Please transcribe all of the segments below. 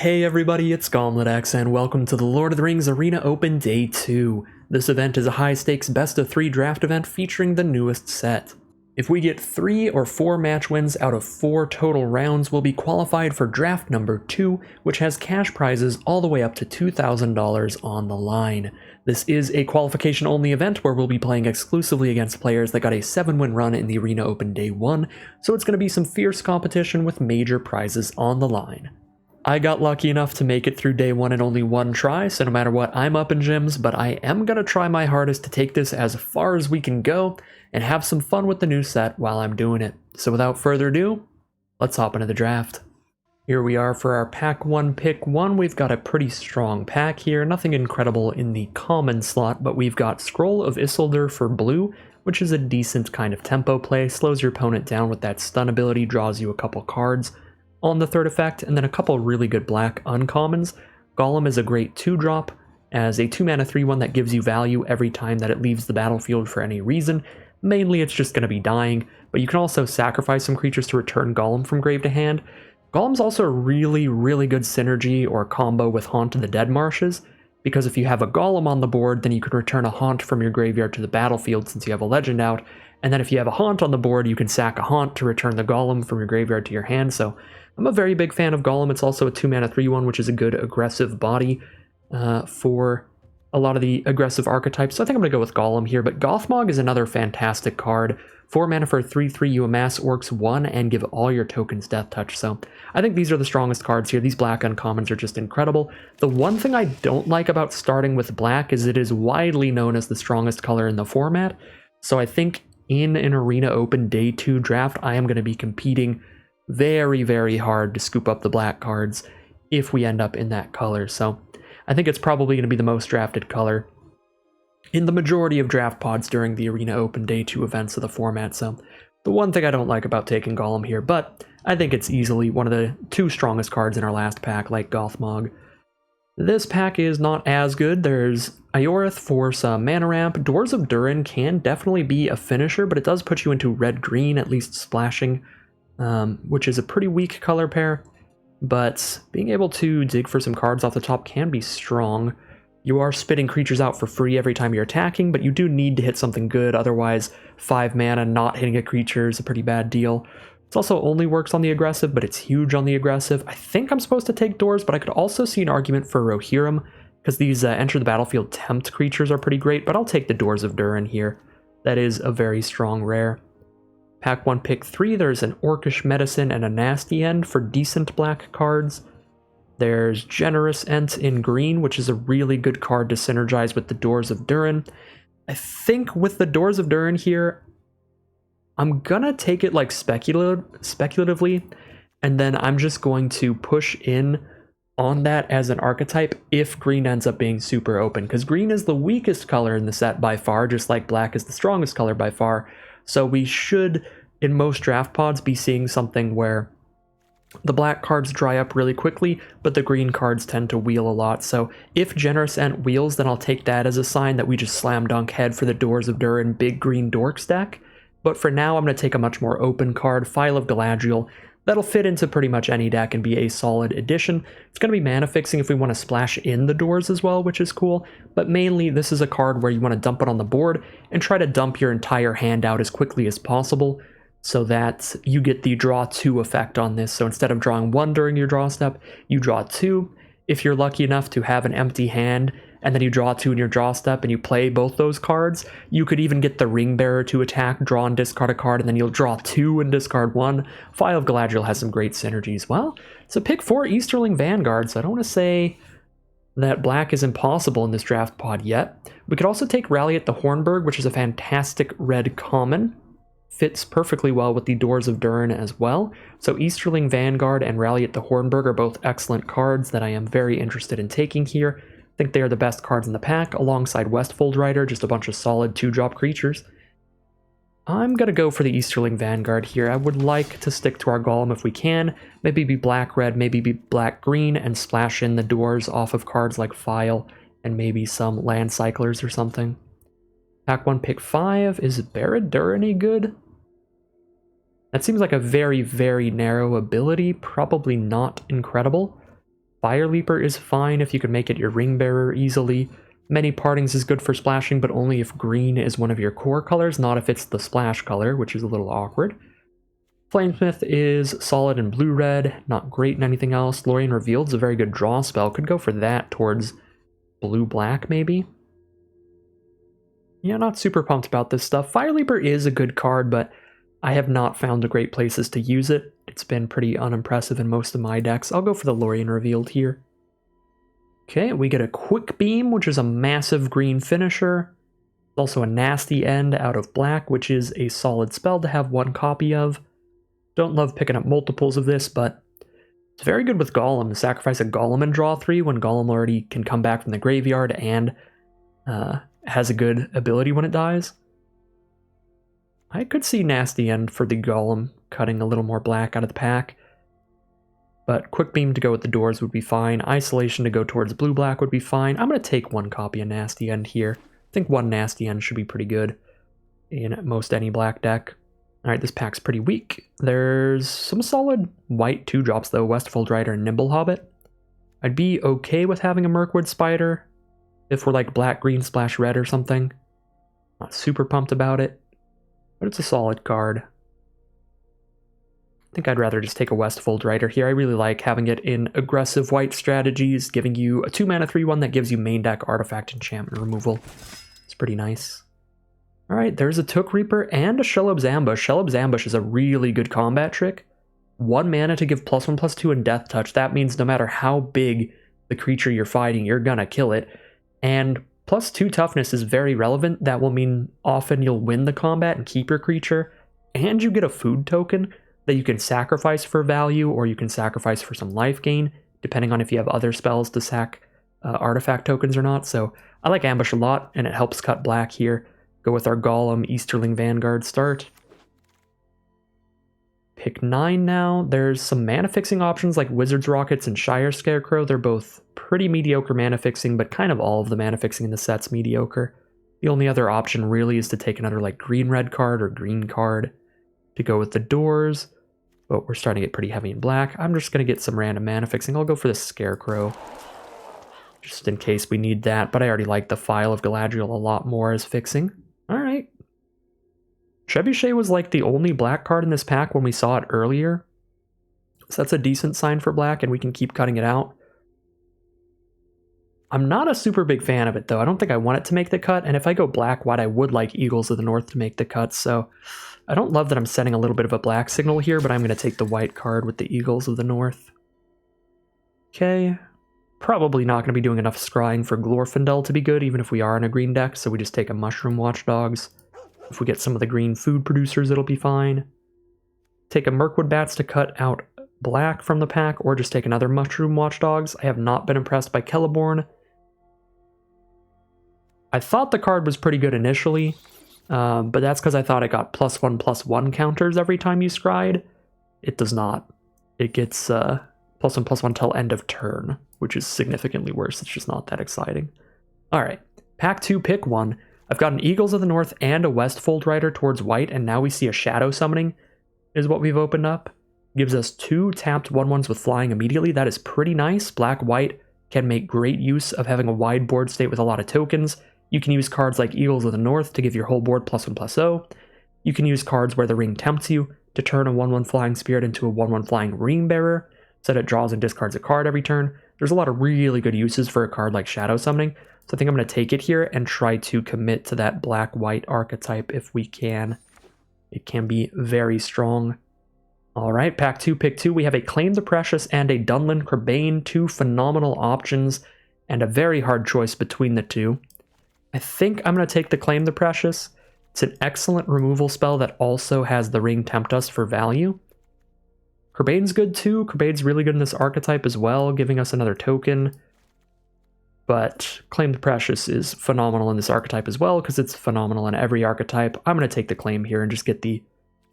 Hey everybody, it's GauntletX and welcome to the Lord of the Rings Arena Open Day 2. This event is a high-stakes best-of-3 draft event featuring the newest set. If we get 3 or 4 match wins out of 4 total rounds, we'll be qualified for draft number 2, which has cash prizes all the way up to $2,000 on the line. This is a qualification-only event where we'll be playing exclusively against players that got a 7-win run in the Arena Open Day 1, so it's going to be some fierce competition with major prizes on the line. I got lucky enough to make it through day 1 in only 1 try, so no matter what, I'm up in gyms, but I am going to try my hardest to take this as far as we can go and have some fun with the new set while I'm doing it. So without further ado, let's hop into the draft. Here we are for our pack 1 pick 1. We've got a pretty strong pack here, nothing incredible in the common slot, but we've got Scroll of Isildur for blue, which is a decent kind of tempo play, slows your opponent down with that stun ability, draws you a couple cards on the third effect, and then a couple really good black uncommons. Gollum is a great 2-drop, as a 2-mana 3-1 that gives you value every time that it leaves the battlefield for any reason. Mainly it's just going to be dying, but you can also sacrifice some creatures to return Gollum from grave to hand. Gollum's also a really good synergy or combo with Haunt of the Dead Marshes, because if you have a Gollum on the board, then you can return a Haunt from your graveyard to the battlefield since you have a legend out, and then if you have a Haunt on the board, you can sack a Haunt to return the Gollum from your graveyard to your hand. So I'm a very big fan of Gollum. It's also a 2-mana 3-1, which is a good aggressive body for a lot of the aggressive archetypes. So I think I'm going to go with Gollum here, but Gothmog is another fantastic card. 4 mana for a 3/3, you amass Orcs 1 and give all your tokens Death Touch. So I think these are the strongest cards here. These black uncommons are just incredible. The one thing I don't like about starting with black is it is widely known as the strongest color in the format. So I think in an Arena Open Day 2 draft, I am going to be competing very hard to scoop up the black cards if we end up in that color. So I think it's probably going to be the most drafted color in the majority of draft pods during the Arena Open Day 2 events of the format. So the one thing I don't like about taking Gollum here, but I think it's easily one of the 2 strongest cards in our last pack, like Gothmog. This pack is not as good. There's Ioreth for some mana ramp. Doors of Durin can definitely be a finisher, but it does put you into red-green, at least splashing, which is a pretty weak color pair, but being able to dig for some cards off the top can be strong. You are spitting creatures out for free every time you're attacking, but you do need to hit something good, otherwise 5 mana not hitting a creature is a pretty bad deal. It also only works on the aggressive, but it's huge on the aggressive. I think I'm supposed to take Doors, but I could also see an argument for Rohirrim, because these enter the battlefield tempt creatures are pretty great, but I'll take the Doors of Durin here. That is a very strong rare. Pack 1 pick 3, there's an Orcish Medicine and a Nasty End for decent black cards. There's Generous Ent in green, which is a really good card to synergize with the Doors of Durin. I think with the Doors of Durin here, I'm gonna take it like speculatively, and then I'm just going to push in on that as an archetype if green ends up being super open, because green is the weakest color in the set by far, just like black is the strongest color by far. So we should, in most draft pods, be seeing something where the black cards dry up really quickly, but the green cards tend to wheel a lot. So if Generous Ent wheels, then I'll take that as a sign that we just slam dunk head for the Doors of Durin big green dork stack. But for now, I'm going to take a much more open card, Phial of Galadriel. That'll fit into pretty much any deck and be a solid addition. It's going to be mana fixing if we want to splash in the doors as well, which is cool. But mainly, this is a card where you want to dump it on the board and try to dump your entire hand out as quickly as possible so that you get the draw 2 effect on this. So instead of drawing 1 during your draw step, you draw 2. If you're lucky enough to have an empty hand and then you draw 2 in your draw step and you play both those cards, you could even get the Ring Bearer to attack, draw and discard a card, and then you'll draw 2 and discard 1. Phial of Galadriel has some great synergies. Well, so pick 4 Easterling Vanguard, so I don't want to say that black is impossible in this draft pod yet. We could also take Rally at the Hornburg, which is a fantastic red common. Fits perfectly well with the Doors of Durin as well. So Easterling Vanguard and Rally at the Hornburg are both excellent cards that I am very interested in taking here. I think they are the best cards in the pack, alongside Westfold Rider, just a bunch of solid 2-drop creatures. I'm going to go for the Easterling Vanguard here. I would like to stick to our Gollum if we can. Maybe be black-red, maybe be black-green, and splash in the doors off of cards like Phial and maybe some Land Cyclers or something. Pack 1 pick 5, is Barad-dûr any good? That seems like a very narrow ability, probably not incredible. Fire Leaper is fine if you can make it your ring bearer easily. Many Partings is good for splashing, but only if green is one of your core colors, not if it's the splash color, which is a little awkward. Flamesmith is solid in blue-red, not great in anything else. Lorien Revealed is a very good draw spell. Could go for that towards blue-black, maybe. Yeah, not super pumped about this stuff. Fire Leaper is a good card, but I have not found the great places to use it. It's been pretty unimpressive in most of my decks. I'll go for the Lorien Revealed here. Okay, we get a Quick Beam, which is a massive green finisher. Also a Nasty End out of black, which is a solid spell to have one copy of. Don't love picking up multiples of this, but it's very good with Golem. Sacrifice a Golem and draw 3 when Golem already can come back from the graveyard and has a good ability when it dies. I could see Nasty End for the Golem, cutting a little more black out of the pack. But Quick Beam to go with the doors would be fine. Isolation to go towards blue-black would be fine. I'm going to take one copy of Nasty End here. I think one Nasty End should be pretty good in most any black deck. Alright, this pack's pretty weak. There's some solid white 2-drops though, Westfold Rider and Nimble Hobbit. I'd be okay with having a Mirkwood Spider if we're like black, green, splash red or something. Not super pumped about it, but it's a solid card. I think I'd rather just take a Westfold Rider here. I really like having it in aggressive white strategies, giving you a 2-mana 3/1 that gives you main deck artifact enchantment removal. It's pretty nice. Alright, there's a Took Reaper and a Shelob's Ambush. Shelob's Ambush is a really good combat trick. 1 mana to give +1/+2 in Death Touch. That means no matter how big the creature you're fighting, you're gonna kill it. And +2 toughness is very relevant. That will mean often you'll win the combat and keep your creature. And you get a food token that you can sacrifice for value, or you can sacrifice for some life gain, depending on if you have other spells to sack artifact tokens or not. So I like Ambush a lot, and it helps cut black here. Go with our Golem Easterling Vanguard start. Pick 9 now. There's some mana fixing options like Wizard's Rockets and Shire Scarecrow. They're both pretty mediocre mana fixing, but kind of all of the mana fixing in the set's mediocre. The only other option really is to take another like green-red card or green card to go with the doors, but we're starting to get pretty heavy in black. I'm just going to get some random mana fixing. I'll go for the Scarecrow, just in case we need that, but I already like the File of Galadriel a lot more as fixing. Alright. Trebuchet was like the only black card in this pack when we saw it earlier, so that's a decent sign for black, and we can keep cutting it out. I'm not a super big fan of it, though. I don't think I want it to make the cut, and if I go black-white, I would like Eagles of the North to make the cut, so I don't love that I'm setting a little bit of a black signal here, but I'm going to take the white card with the Eagles of the North. Okay. Probably not going to be doing enough scrying for Glorfindel to be good, even if we are in a green deck, so we just take a Mushroom Watchdogs. If we get some of the green food producers, it'll be fine. Take a Mirkwood Bats to cut out black from the pack, or just take another Mushroom Watchdogs. I have not been impressed by Celeborn. I thought the card was pretty good initially, but that's because I thought it got +1/+1 counters every time you scryed. It does not. It gets +1/+1 till end of turn, which is significantly worse. It's just not that exciting. Alright, pack 2, pick 1. I've got an Eagles of the North and a Westfold Rider towards white, and now we see a Shadow Summoning is what we've opened up. Gives us 2 tapped 1/1s with flying immediately. That is pretty nice. Black-white can make great use of having a wide board state with a lot of tokens. You can use cards like Eagles of the North to give your whole board +1/+0. You can use cards where the ring tempts you to turn a 1/1 Flying Spirit into a 1/1 Flying Ring Bearer, so that it draws and discards a card every turn. There's a lot of really good uses for a card like Shadow Summoning, so I think I'm going to take it here and try to commit to that black-white archetype if we can. It can be very strong. Alright, pack 2, pick 2. We have a Claim the Precious and a Dunlin Crebain, 2 phenomenal options, and a very hard choice between the two. I think I'm going to take the Claim the Precious. It's an excellent removal spell that also has the Ring Tempt Us for value. Crebain's good too. Crebain's really good in this archetype as well, giving us another token. But Claim the Precious is phenomenal in this archetype as well, because it's phenomenal in every archetype. I'm going to take the Claim here and just get the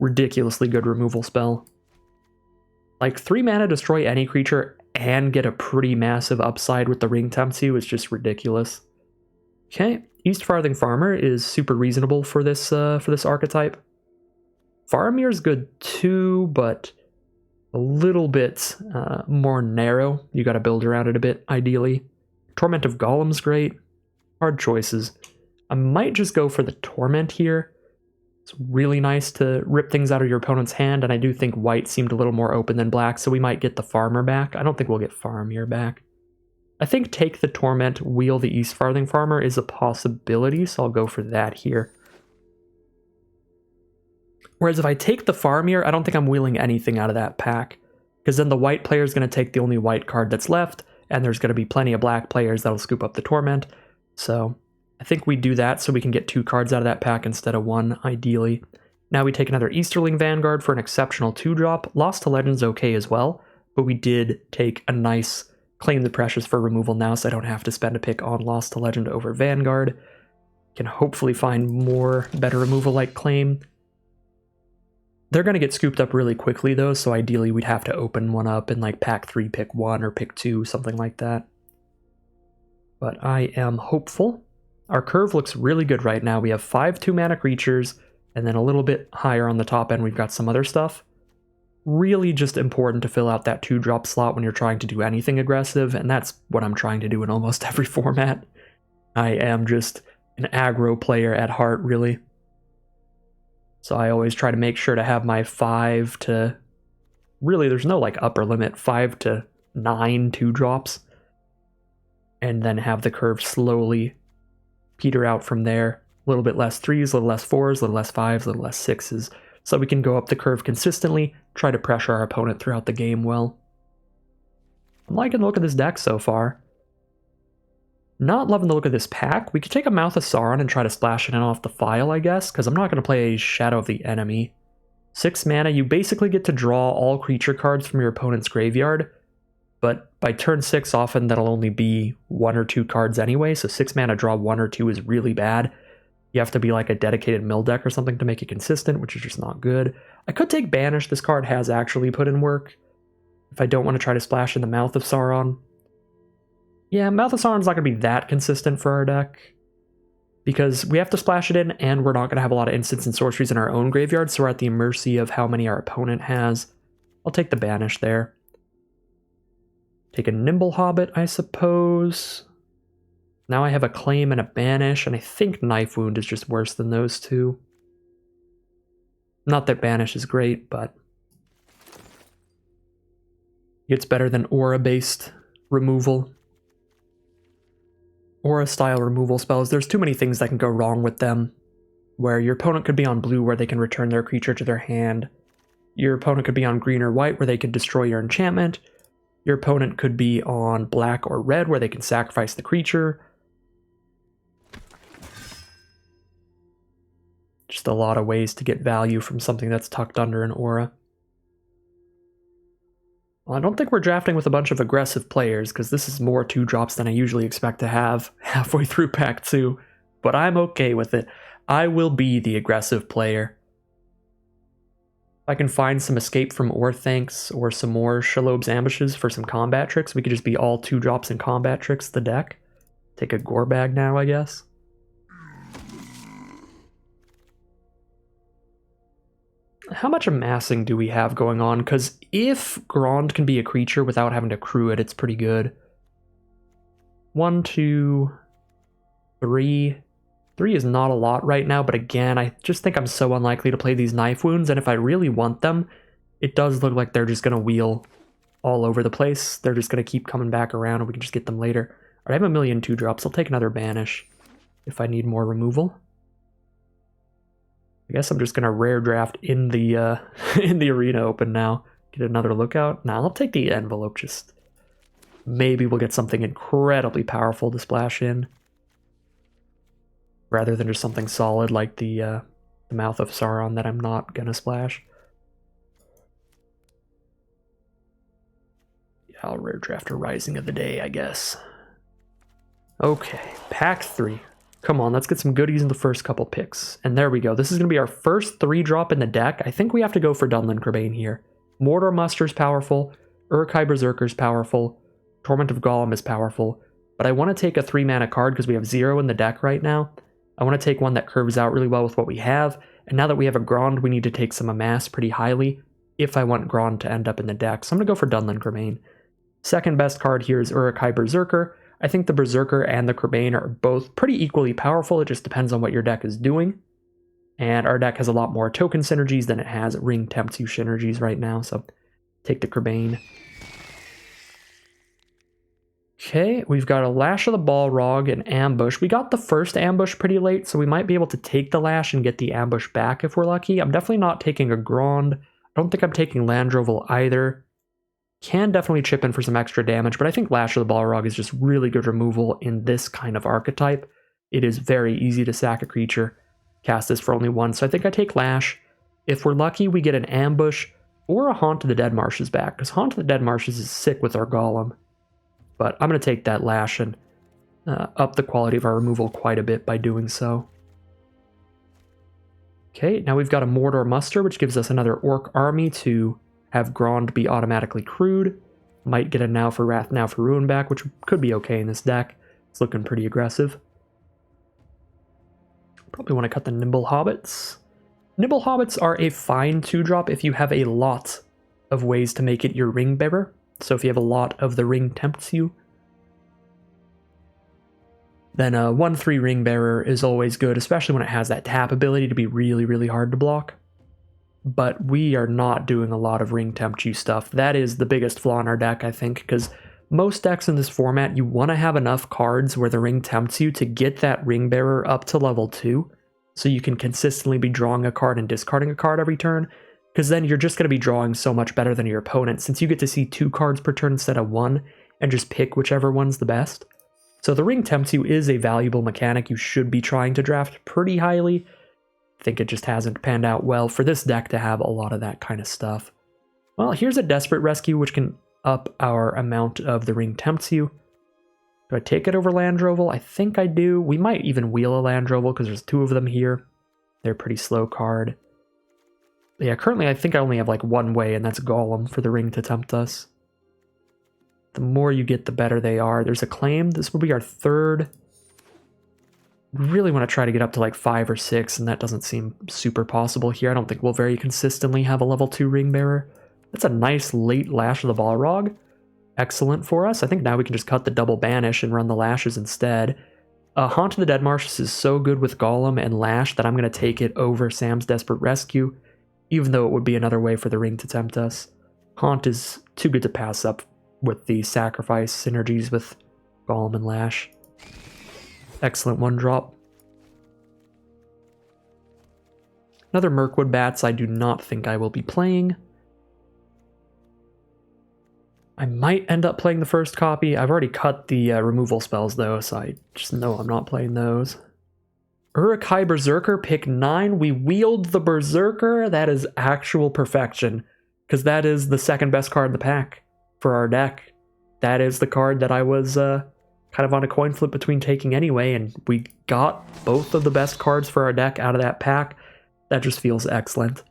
ridiculously good removal spell. Like, 3 mana destroy any creature and get a pretty massive upside with the Ring Tempts You is just ridiculous. Okay, East Farthing Farmer is super reasonable for this archetype. Faramir's good too, but a little bit more narrow. You got to build around it a bit, ideally. Torment of Golem's great. Hard choices. I might just go for the Torment here. It's really nice to rip things out of your opponent's hand, and I do think white seemed a little more open than black, so we might get the Farmer back. I don't think we'll get Faramir back. I think take the Torment, wheel the East Farthing Farmer is a possibility, so I'll go for that here. Whereas if I take the Faramir, I don't think I'm wheeling anything out of that pack, because then the white player is going to take the only white card that's left, and there's going to be plenty of black players that'll scoop up the Torment. So I think we do that so we can get 2 cards out of that pack instead of 1, ideally. Now we take another Easterling Vanguard for an exceptional 2-drop. Lost to Legend's okay as well, but we did take a nice Claim the Precious for removal now, so I don't have to spend a pick on Lost to Legend over Vanguard. Can hopefully find more better removal like Claim. They're going to get scooped up really quickly though, so ideally we'd have to open one up in like pack 3, pick 1, or pick 2, something like that. But I am hopeful. Our curve looks really good right now. We have 5 2-mana creatures, and then a little bit higher on the top end we've got some other stuff. Really just important to fill out that 2-drop slot when you're trying to do anything aggressive, and that's what I'm trying to do in almost every format. I am just an aggro player at heart, really. So I always try to make sure to have my 5 to... Really, there's no like upper limit. 5 to 9 2-drops. And then have the curve slowly peter out from there. A little bit less 3s, a little less 4s, a little less 5s, a little less 6s. So we can go up the curve consistently, try to pressure our opponent throughout the game well. I'm liking the look of this deck so far. Not loving the look of this pack. We could take a Mouth of Sauron and try to splash it in off the file, I guess, because I'm not going to play a Shadow of the Enemy. 6 mana, you basically get to draw all creature cards from your opponent's graveyard, but by turn 6 often that'll only be 1 or 2 cards anyway, so 6 mana draw 1 or 2 is really bad. You have to be like a dedicated mill deck or something to make it consistent, which is just not good. I could take Banish. This card has actually put in work. If I don't want to try to splash in the Mouth of Sauron. Yeah, Mouth of Sauron's not going to be that consistent for our deck, because we have to splash it in, and we're not going to have a lot of instants and sorceries in our own graveyard, so we're at the mercy of how many our opponent has. I'll take the Banish there. Take a Nimble Hobbit, I suppose. Now I have a Claim and a Banish, and I think Knife Wound is just worse than those two. Not that Banish is great, but it's better than Aura-based removal. Aura-style removal spells, there's too many things that can go wrong with them, where your opponent could be on blue where they can return their creature to their hand. Your opponent could be on green or white where they could destroy your enchantment. Your opponent could be on black or red where they can sacrifice the creature. Just a lot of ways to get value from something that's tucked under an aura. Well, I don't think we're drafting with a bunch of aggressive players, because this is more 2-drops than I usually expect to have halfway through pack 2, but I'm okay with it. I will be the aggressive player. If I can find some Escape from Orthancs or some more Shalob's Ambushes for some combat tricks, we could just be all 2-drops and combat tricks the deck. Take a Gore Bag now, I guess. How much amassing do we have going on? Because if Grond can be a creature without having to crew it, it's pretty good. 1, 2, 3. 3 is not a lot right now, but again, I just think I'm so unlikely to play these Knife Wounds, and if I really want them, it does look like they're just going to wheel all over the place. They're just going to keep coming back around, and we can just get them later. All right, I have a million 2-drops. I'll take another Banish if I need more removal. I guess I'm just gonna rare draft in the in the arena open now. Get another lookout. Nah, I'll take the envelope. Just maybe we'll get something incredibly powerful to splash in, rather than just something solid like the Mouth of Sauron that I'm not gonna splash. Yeah, I'll rare draft a Rising of the Day, I guess. Okay, pack 3. Come on, let's get some goodies in the first couple picks. And there we go. This is going to be our first 3-drop in the deck. I think we have to go for Dunlin Crebain here. Mordor Muster's powerful. Uruk-hai Berserker's powerful. Torment of Golem is powerful. But I want to take a 3-mana card because we have 0 in the deck right now. I want to take one that curves out really well with what we have. And now that we have a Grond, we need to take some Amass pretty highly. if I want Grond to end up in the deck. So I'm going to go for Dunland Cremain. Second best card here is Uruk-hai Berserker. I think the Berserker and the Cremain are both pretty equally powerful. It just depends on what your deck is doing. And our deck has a lot more token synergies than it has Ring Tempts You synergies right now, so take the Cremain. Okay, we've got a Lash of the Balrog and Ambush. We got the first Ambush pretty late, so we might be able to take the Lash and get the Ambush back if we're lucky. I'm definitely not taking a Grond. I don't think I'm taking Landroval either. Can definitely chip in for some extra damage, but I think Lash of the Balrog is just really good removal in this kind of archetype. It is very easy to sack a creature, cast this for only one, so I think I take Lash. If we're lucky, we get an Ambush or a Haunt of the Dead Marshes back, because Haunt of the Dead Marshes is sick with our Golem. But I'm going to take that Lash and up the quality of our removal quite a bit by doing so. Okay, now we've got a Mordor Muster, which gives us another Orc army to have Grond be automatically crewed. Might get a Now for Wrath, Now for Ruin back, which could be okay in this deck. It's looking pretty aggressive. Probably want to cut the Nimble Hobbits. Nimble Hobbits are a fine 2-drop if you have a lot of ways to make it your Ring Bearer. So if you have a lot of the Ring Tempts You, then a 1/3 Ring Bearer is always good, especially when it has that tap ability to be really, really hard to block. But we are not doing a lot of Ring Tempt You stuff. That is the biggest flaw in our deck, I think, because most decks in this format, you want to have enough cards where the Ring Tempts You to get that Ring Bearer up to level 2, so you can consistently be drawing a card and discarding a card every turn, because then you're just going to be drawing so much better than your opponent, since you get to see 2 cards per turn instead of 1, and just pick whichever one's the best. So the Ring Tempts You is a valuable mechanic you should be trying to draft pretty highly. I think it just hasn't panned out well for this deck to have a lot of that kind of stuff. Well, here's a Desperate Rescue, which can up our amount of the Ring Tempts You. Do I take it over Landroval? I think I do. We might even wheel a Landroval, because there's 2 of them here. They're a pretty slow card. Yeah, currently I think I only have like one way, and that's Golem for the Ring to tempt us. The more you get, the better they are. There's Acclaim. This will be our 3rd. We really want to try to get up to like 5 or 6, and that doesn't seem super possible here. I don't think we'll very consistently have a level 2 Ring Bearer. That's a nice late Lash of the Balrog. Excellent for us. I think now we can just cut the double banish and run the Lashes instead. Haunt of the Dead Marshes is so good with Golem and Lash that I'm going to take it over Sam's Desperate Rescue, even though it would be another way for the Ring to tempt us. Haunt is too good to pass up with the sacrifice synergies with Golem and Lash. Excellent 1-drop. Another Mirkwood Bats I do not think I will be playing. I might end up playing the first copy. I've already cut the removal spells though, so I just know I'm not playing those. Uruk-hai Berserker, pick 9. We wield the Berserker. That is actual perfection, because that is the second best card in the pack for our deck. That is the card that I was kind of on a coin flip between taking anyway, and we got both of the best cards for our deck out of that pack. That just feels excellent.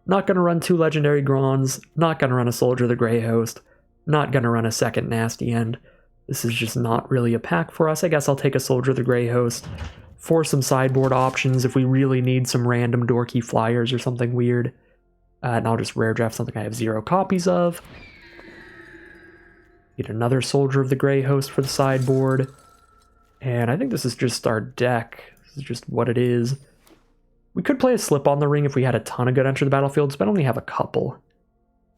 Not going to run 2 Legendary Gronds, not going to run a Soldier of the Grey Host, not going to run a second Nasty End. This is just not really a pack for us. I guess I'll take a Soldier of the Grey Host for some sideboard options if we really need some random dorky flyers or something weird. And I'll just rare draft something I have 0 copies of. Get another Soldier of the Grey Host for the sideboard. And I think this is just our deck. This is just what it is. We could play a Slip on the Ring if we had a ton of good Enter the Battlefields, but I only have a couple.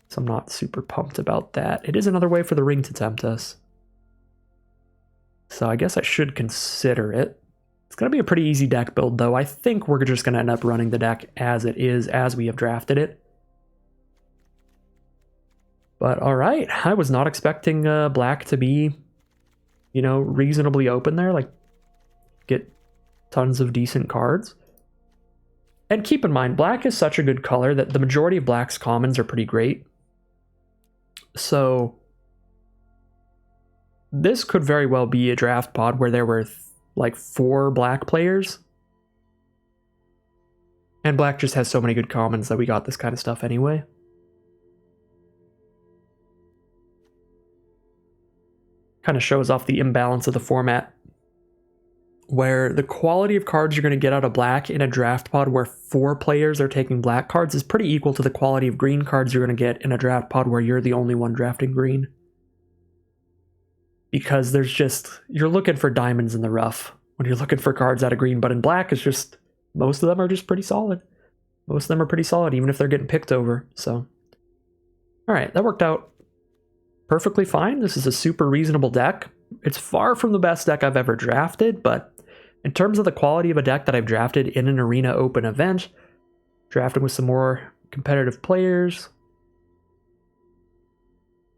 So I'm not super pumped about that. It is another way for the Ring to tempt us. So I guess I should consider it. It's going to be a pretty easy deck build, though. I think we're just going to end up running the deck as it is, as we have drafted it. But alright, I was not expecting black to be, you know, reasonably open there. Like, get tons of decent cards. And keep in mind, black is such a good color that the majority of black's commons are pretty great. So this could very well be a draft pod where there were like 4 black players. And black just has so many good commons that we got this kind of stuff anyway. Kind of shows off the imbalance of the format. where the quality of cards you're going to get out of black in a draft pod where 4 players are taking black cards is pretty equal to the quality of green cards you're going to get in a draft pod where you're the only one drafting green. Because you're looking for diamonds in the rough when you're looking for cards out of green, but in black, it's just, most of them are just pretty solid. Most of them are pretty solid, even if they're getting picked over, so. Alright, that worked out perfectly fine. This is a super reasonable deck. It's far from the best deck I've ever drafted, but in terms of the quality of a deck that I've drafted in an arena open event, drafting with some more competitive players,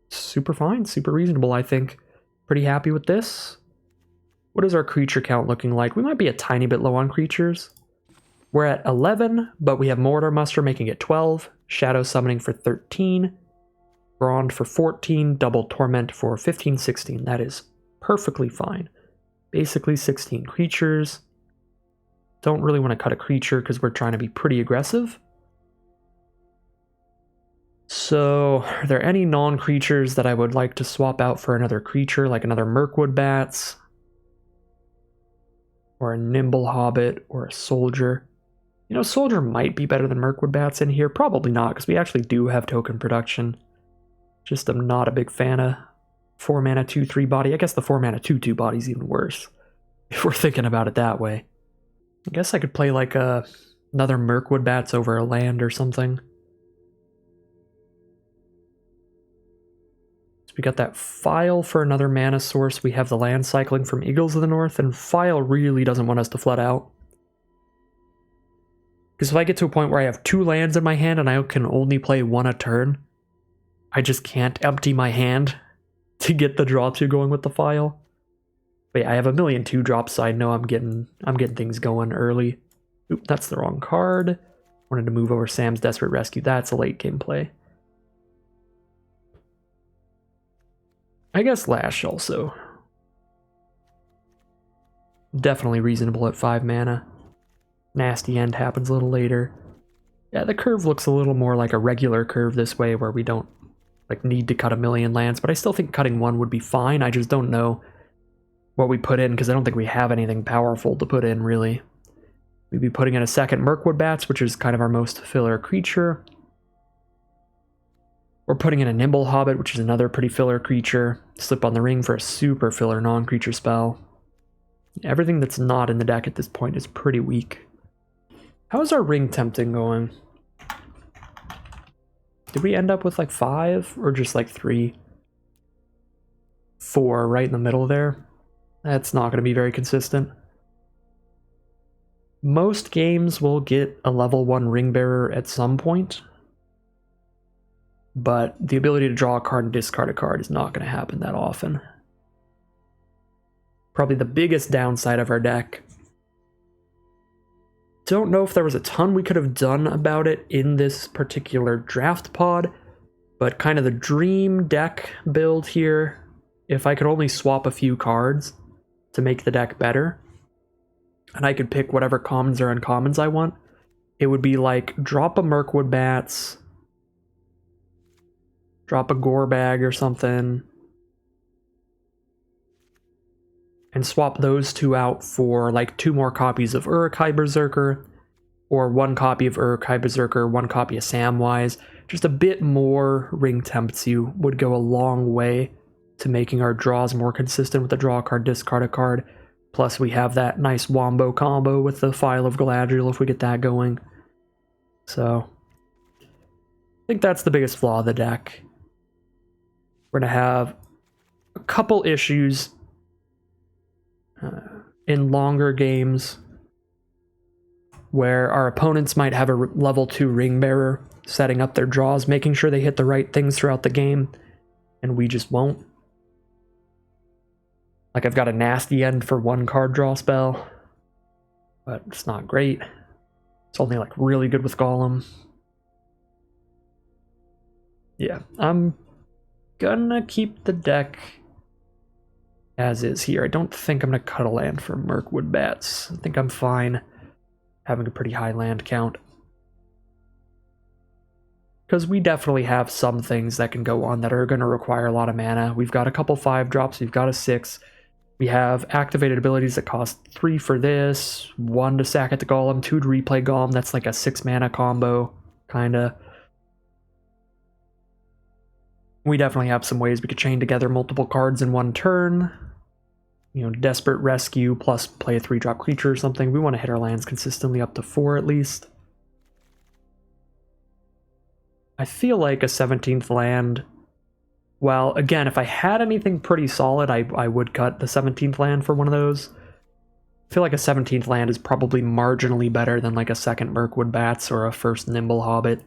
super fine, super reasonable, I think. Pretty happy with this. What is our creature count looking like? We might be a tiny bit low on creatures. We're at 11, but we have Mortar Muster making it 12, Shadow Summoning for 13, Grond for 14, Double Torment for 15, 16. That is perfectly fine. Basically 16 creatures. Don't really want to cut a creature because we're trying to be pretty aggressive. So, are there any non-creatures that I would like to swap out for another creature, like another Mirkwood Bats? Or a Nimble Hobbit, or a Soldier? You know, Soldier might be better than Mirkwood Bats in here. Probably not, because we actually do have token production. Just I'm not a big fan of 4 mana 2/3 body. I guess the 4 mana 2/2 body is even worse, if we're thinking about it that way. I guess I could play like another Mirkwood Bats over a land or something. So we got that File for another mana source. We have the land cycling from Eagles of the North, and File really doesn't want us to flood out. Because if I get to a point where I have 2 lands in my hand and I can only play 1 a turn, I just can't empty my hand to get the draw 2 going with the File. But yeah, I have a million 2 drops, so I know I'm getting things going early. Oop, that's the wrong card. Wanted to move over Sam's Desperate Rescue. That's a late game play. I guess Lash also. Definitely reasonable at 5 mana. Nasty End happens a little later. Yeah, the curve looks a little more like a regular curve this way where we don't like need to cut a million lands, but I still think cutting 1 would be fine. I just don't know what we put in because I don't think we have anything powerful to put in, really. We'd be putting in a second Mirkwood Bats, which is kind of our most filler creature. We're putting in a Nimble Hobbit, which is another pretty filler creature. Slip on the Ring for a super filler non-creature spell. Everything that's not in the deck at this point is pretty weak. How is our Ring Tempting going? Did we end up with like 5 or just like 3? 4 right in the middle there. That's not going to be very consistent. Most games will get a level 1 Ring Bearer at some point, but the ability to draw a card and discard a card is not going to happen that often. Probably the biggest downside of our deck. Don't know if there was a ton we could have done about it in this particular draft pod, but kind of the dream deck build here, if I could only swap a few cards to make the deck better, and I could pick whatever commons or uncommons I want, it would be like drop a Mirkwood Bats, drop a Gore Bag or something, and swap those 2 out for like 2 more copies of Uruk-hai Berserker, or 1 copy of Uruk-hai Berserker, 1 copy of Samwise. Just a bit more Ring Tempts you would go a long way to making our draws more consistent with the draw a card, discard a card. Plus we have that nice Wombo combo with the File of Galadriel if we get that going. So I think that's the biggest flaw of the deck. We're going to have a couple issues in longer games where our opponents might have a level 2 Ring Bearer setting up their draws, making sure they hit the right things throughout the game, and we just won't. Like I've got a Nasty End for 1 card draw spell, but it's not great. It's only like really good with Golem. Yeah, I'm gonna keep the deck as is here. I don't think I'm gonna cut a land for Mirkwood Bats. I think I'm fine having a pretty high land count, because we definitely have some things that can go on that are going to require a lot of mana. We've got a couple 5 drops, we've got a 6, We have activated abilities that cost 3 for this, 1 to sack at the Golem, 2 to replay Golem. That's like a 6 mana combo, kinda. We definitely have some ways we could chain together multiple cards in one turn. You know, Desperate Rescue plus play a 3-drop creature or something. We want to hit our lands consistently up to 4 at least. I feel like a 17th land... Well, again, if I had anything pretty solid, I would cut the 17th land for one of those. I feel like a 17th land is probably marginally better than like a second Mirkwood Bats or a first Nimble Hobbit.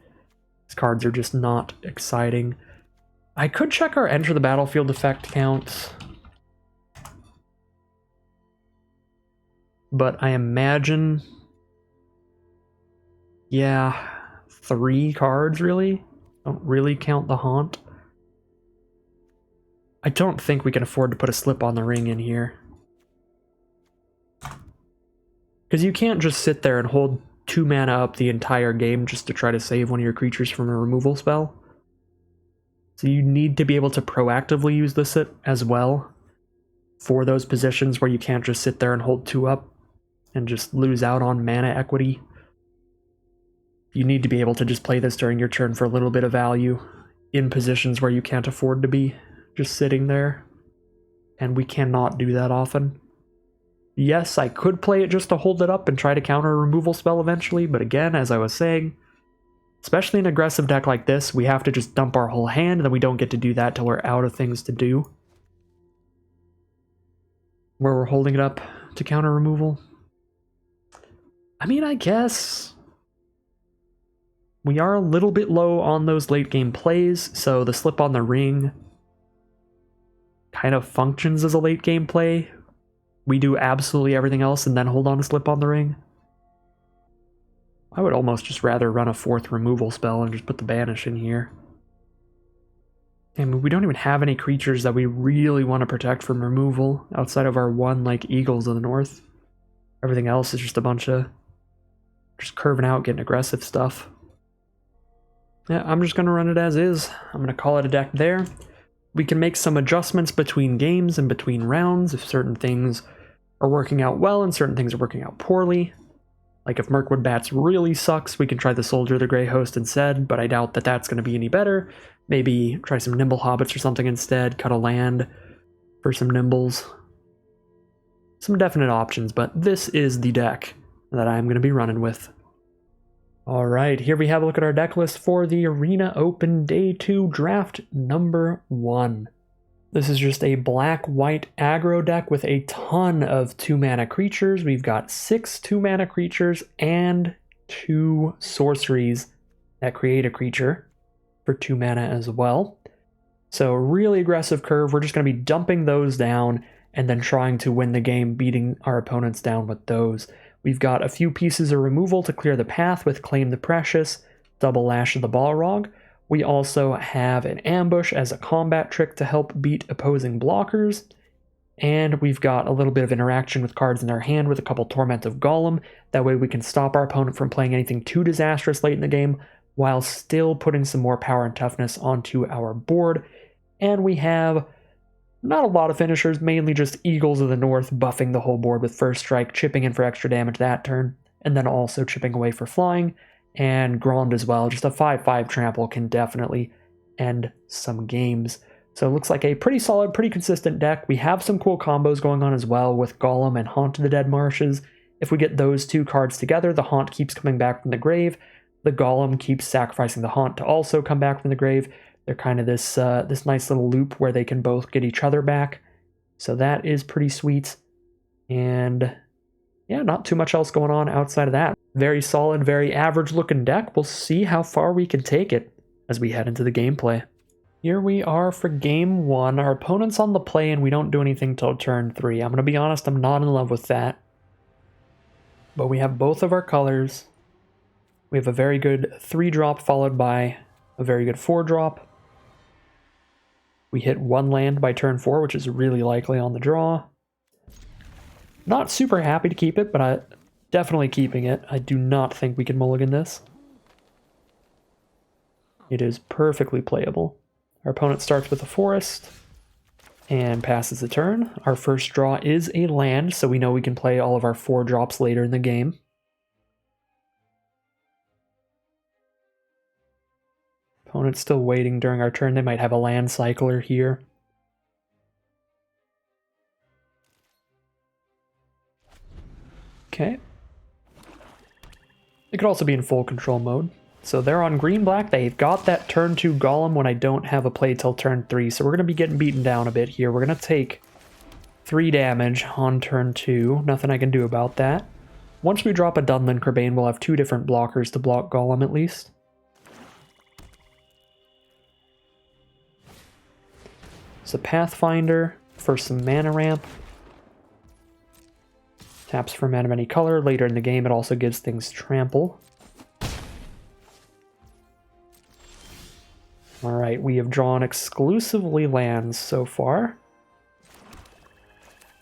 These cards are just not exciting. I could check our Enter the Battlefield effect count. But I imagine... Yeah, 3 cards really? Don't really count the Haunt. I don't think we can afford to put a Slip on the Ring in here. Because you can't just sit there and hold 2 mana up the entire game just to try to save one of your creatures from a removal spell. So you need to be able to proactively use this as well for those positions where you can't just sit there and hold 2 up and just lose out on mana equity. You need to be able to just play this during your turn for a little bit of value in positions where you can't afford to be just sitting there, and we cannot do that often. Yes, I could play it just to hold it up and try to counter a removal spell eventually, but again, as I was saying, especially in an aggressive deck like this, we have to just dump our whole hand, and then we don't get to do that till we're out of things to do. Where we're holding it up to counter removal. I mean, I guess... We are a little bit low on those late game plays, so the Slip on the Ring kind of functions as a late game play. We do absolutely everything else and then hold on to Slip on the Ring. I would almost just rather run a 4th removal spell and just put the Banish in here. And we don't even have any creatures that we really want to protect from removal outside of our one, like, Eagles of the North. Everything else is just a bunch of just curving out, getting aggressive stuff. Yeah, I'm just going to run it as is. I'm going to call it a deck there. We can make some adjustments between games and between rounds if certain things are working out well and certain things are working out poorly. Like if Mirkwood Bats really sucks, we can try the Soldier of the Grey Host instead, but I doubt that that's going to be any better. Maybe try some Nimble Hobbits or something instead, cut a land for some Nimbles. Some definite options, but this is the deck that I'm going to be running with. Alright, here we have a look at our deck list for the Arena Open Day 2 draft number 1. This is just a black-white aggro deck with a ton of 2-mana creatures. We've got 6 2-mana creatures and 2 sorceries that create a creature for 2 mana as well. So really aggressive curve. We're just going to be dumping those down and then trying to win the game, beating our opponents down with those. We've got a few pieces of removal to clear the path with Claim the Precious, Double Lash of the Balrog. We also have an Ambush as a combat trick to help beat opposing blockers. And we've got a little bit of interaction with cards in our hand with a couple Torment of Golem. That way we can stop our opponent from playing anything too disastrous late in the game, while still putting some more power and toughness onto our board. And we have not a lot of finishers, mainly just Eagles of the North buffing the whole board with First Strike, chipping in for extra damage that turn, and then also chipping away for flying, and Grand as well. Just a 5/5 trample can definitely end some games. So it looks like a pretty solid, pretty consistent deck. We have some cool combos going on as well with Golem and Haunt of the Dead Marshes. If we get those 2 cards together, the Haunt keeps coming back from the grave. The Golem keeps sacrificing the Haunt to also come back from the grave. They're kind of this nice little loop where they can both get each other back. So that is pretty sweet. And yeah, not too much else going on outside of that. Very solid, very average looking deck. We'll see how far we can take it as we head into the gameplay. Here we are for game 1. Our opponent's on the play and we don't do anything till turn 3. I'm going to be honest, I'm not in love with that. But we have both of our colors. We have a very good 3-drop followed by a very good 4-drop. We hit 1 land by turn 4, which is really likely on the draw. Not super happy to keep it, but I'm definitely keeping it. I do not think we can mulligan this. It is perfectly playable. Our opponent starts with a forest. And passes the turn. Our first draw is a land, so we know we can play all of our 4 drops later in the game. Opponent's still waiting during our turn. They might have a land cycler here. Okay. It could also be in full control mode. So they're on green-black. They've got that turn 2 golem when I don't have a play till turn 3. So we're going to be getting beaten down a bit here. We're going to take 3 damage on turn 2. Nothing I can do about that. Once we drop a Dunlin Crebain, we'll have 2 different blockers to block golem at least. So Pathfinder for some mana ramp. Taps for mana of any color. Later in the game, it also gives things trample. Alright, we have drawn exclusively lands so far.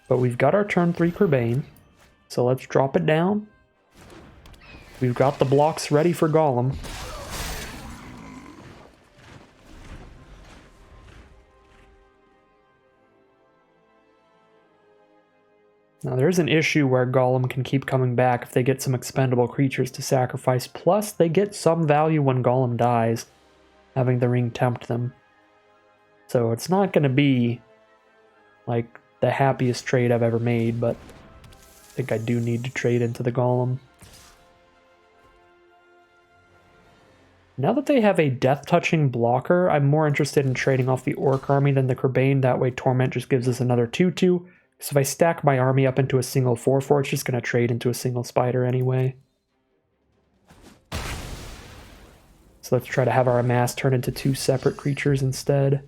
But we've got our turn 3 Crebain. So let's drop it down. We've got the blocks ready for Golem. Now there's an issue where Golem can keep coming back if they get some expendable creatures to sacrifice, plus they get some value when Golem dies, having the ring tempt them. So it's not going to be like the happiest trade I've ever made, but I think I do need to trade into the Golem. Now that they have a death-touching blocker, I'm more interested in trading off the Orc army than the Crebain. That way Torment just gives us another 2/2. So if I stack my army up into a single 4/4, it's just going to trade into a single spider anyway. So let's try to have our amass turn into 2 separate creatures instead.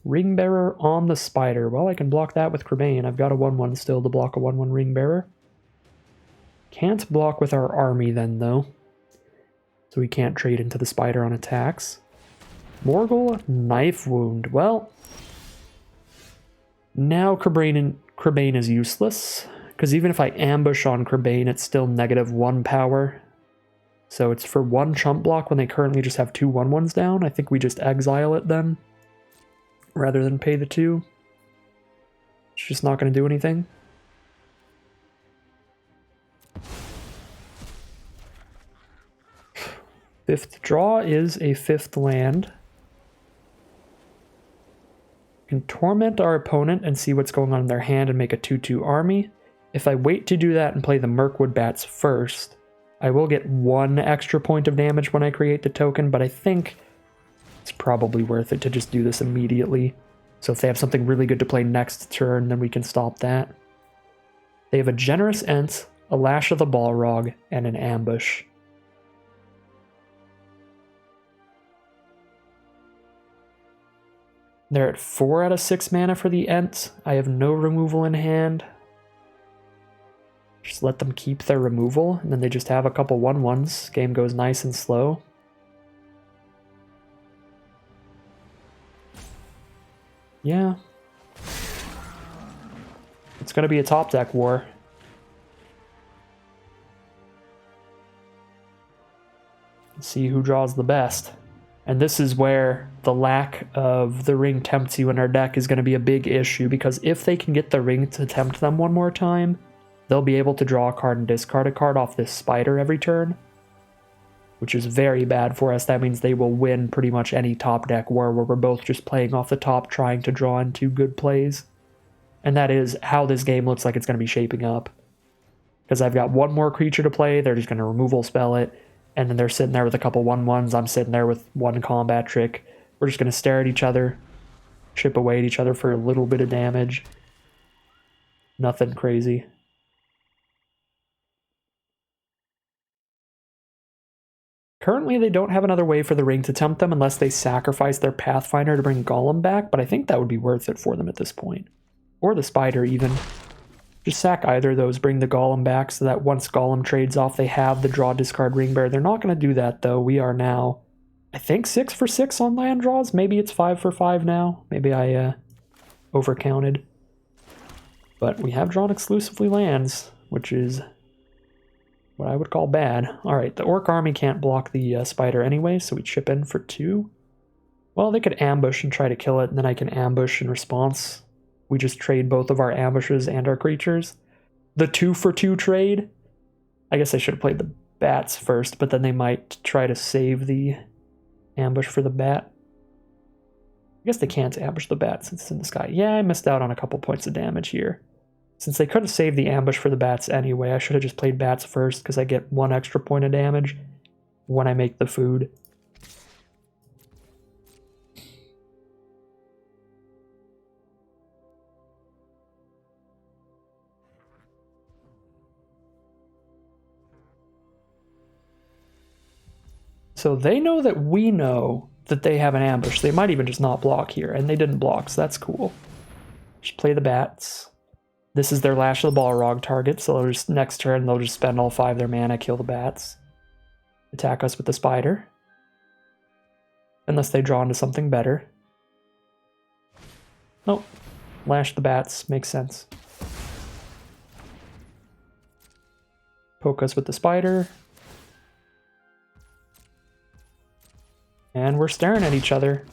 Ringbearer on the spider. Well, I can block that with Crebain. I've got a 1/1 still to block a 1/1 Ringbearer. Can't block with our army then, though. So we can't trade into the spider on attacks. Morgul, Knife Wound. Well, now Crebain is useless, because even if I ambush on Crebain, it's still -1 power. So it's for 1 chump block when they currently just have 2 1/1s down. I think we just exile it then, rather than pay the 2. It's just not going to do anything. Fifth draw is a 5th land. Can torment our opponent and see what's going on in their hand and make a 2/2 army. If I wait to do that and play the Mirkwood Bats first, I will get 1 extra point of damage when I create the token, but I think it's probably worth it to just do this immediately. So if they have something really good to play next turn, then we can stop that. They have a Generous Ent, a Lash of the Balrog, and an Ambush. They're at 4 out of 6 mana for the Ent. I have no removal in hand. Just let them keep their removal, and then they just have a couple 1/1s. Game goes nice and slow. Yeah. It's going to be a top deck war. Let's see who draws the best. And this is where the lack of the ring tempts you in our deck is going to be a big issue, because if they can get the ring to tempt them one more time, they'll be able to draw a card and discard a card off this spider every turn, which is very bad for us. That means they will win pretty much any top deck war where we're both just playing off the top, trying to draw into good plays. And that is how this game looks like it's going to be shaping up. Because I've got 1 more creature to play, they're just going to removal spell it, and then they're sitting there with a couple 1/1s, I'm sitting there with 1 combat trick. We're just going to stare at each other, chip away at each other for a little bit of damage. Nothing crazy. Currently, they don't have another way for the ring to tempt them unless they sacrifice their Pathfinder to bring Golem back, but I think that would be worth it for them at this point. Or the Spider, even. Just sack either of those, bring the Golem back, so that once Golem trades off, they have the draw discard Ringbearer. They're not going to do that, though. We are now, I think, 6 for 6 on land draws. Maybe it's 5 for 5 now. Maybe I overcounted. But we have drawn exclusively lands, which is what I would call bad. Alright, the Orc army can't block the Spider anyway, so we chip in for 2. Well, they could ambush and try to kill it, and then I can ambush in response. We just trade both of our ambushes and our creatures. The 2-for-2 trade. I guess I should have played the bats first, but then they might try to save the ambush for the bat. I guess they can't ambush the bat since it's in the sky. Yeah, I missed out on a couple points of damage here. Since they couldn't save the ambush for the bats anyway, I should have just played bats first because I get 1 extra point of damage when I make the food. So they know that we know that they have an ambush. They might even just not block here, and they didn't block, so that's cool. Just play the bats. This is their Lash of the Balrog target, so they'll just, next turn they'll just spend all 5 their mana, kill the bats. Attack us with the spider. Unless they draw into something better. Nope. Lash the bats, makes sense. Poke us with the spider. And we're staring at each other.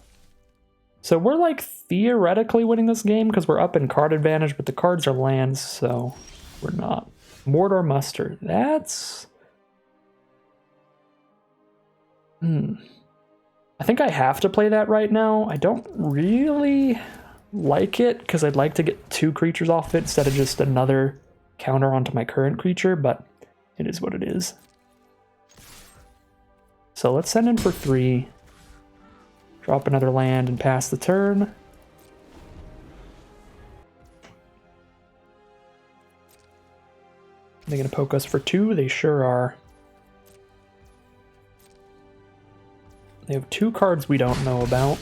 So we're like theoretically winning this game because we're up in card advantage, but the cards are lands, so we're not. Mordor Muster, that's... I think I have to play that right now. I don't really like it because I'd like to get 2 creatures off it instead of just another counter onto my current creature, but it is what it is. So let's send in for 3. Drop another land and pass the turn. Are they going to poke us for 2? They sure are. They have 2 cards we don't know about.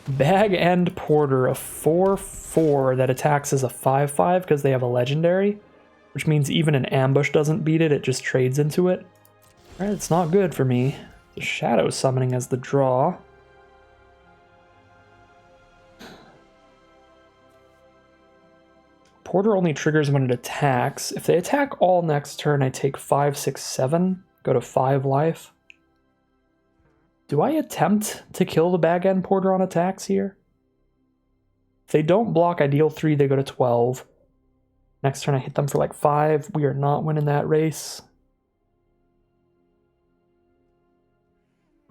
Bag End Porter, a 4/4 that attacks as a 5/5 because they have a legendary, which means even an ambush doesn't beat it, it just trades into it. Alright, it's not good for me. The Shadow Summoning as the draw. Porter only triggers when it attacks. If they attack all next turn, I take 5, 6, 7, go to 5 life. Do I attempt to kill the Bag End Porter on attacks here? If they don't block, I deal 3, they go to 12. Next turn I hit them for like 5. We are not winning that race.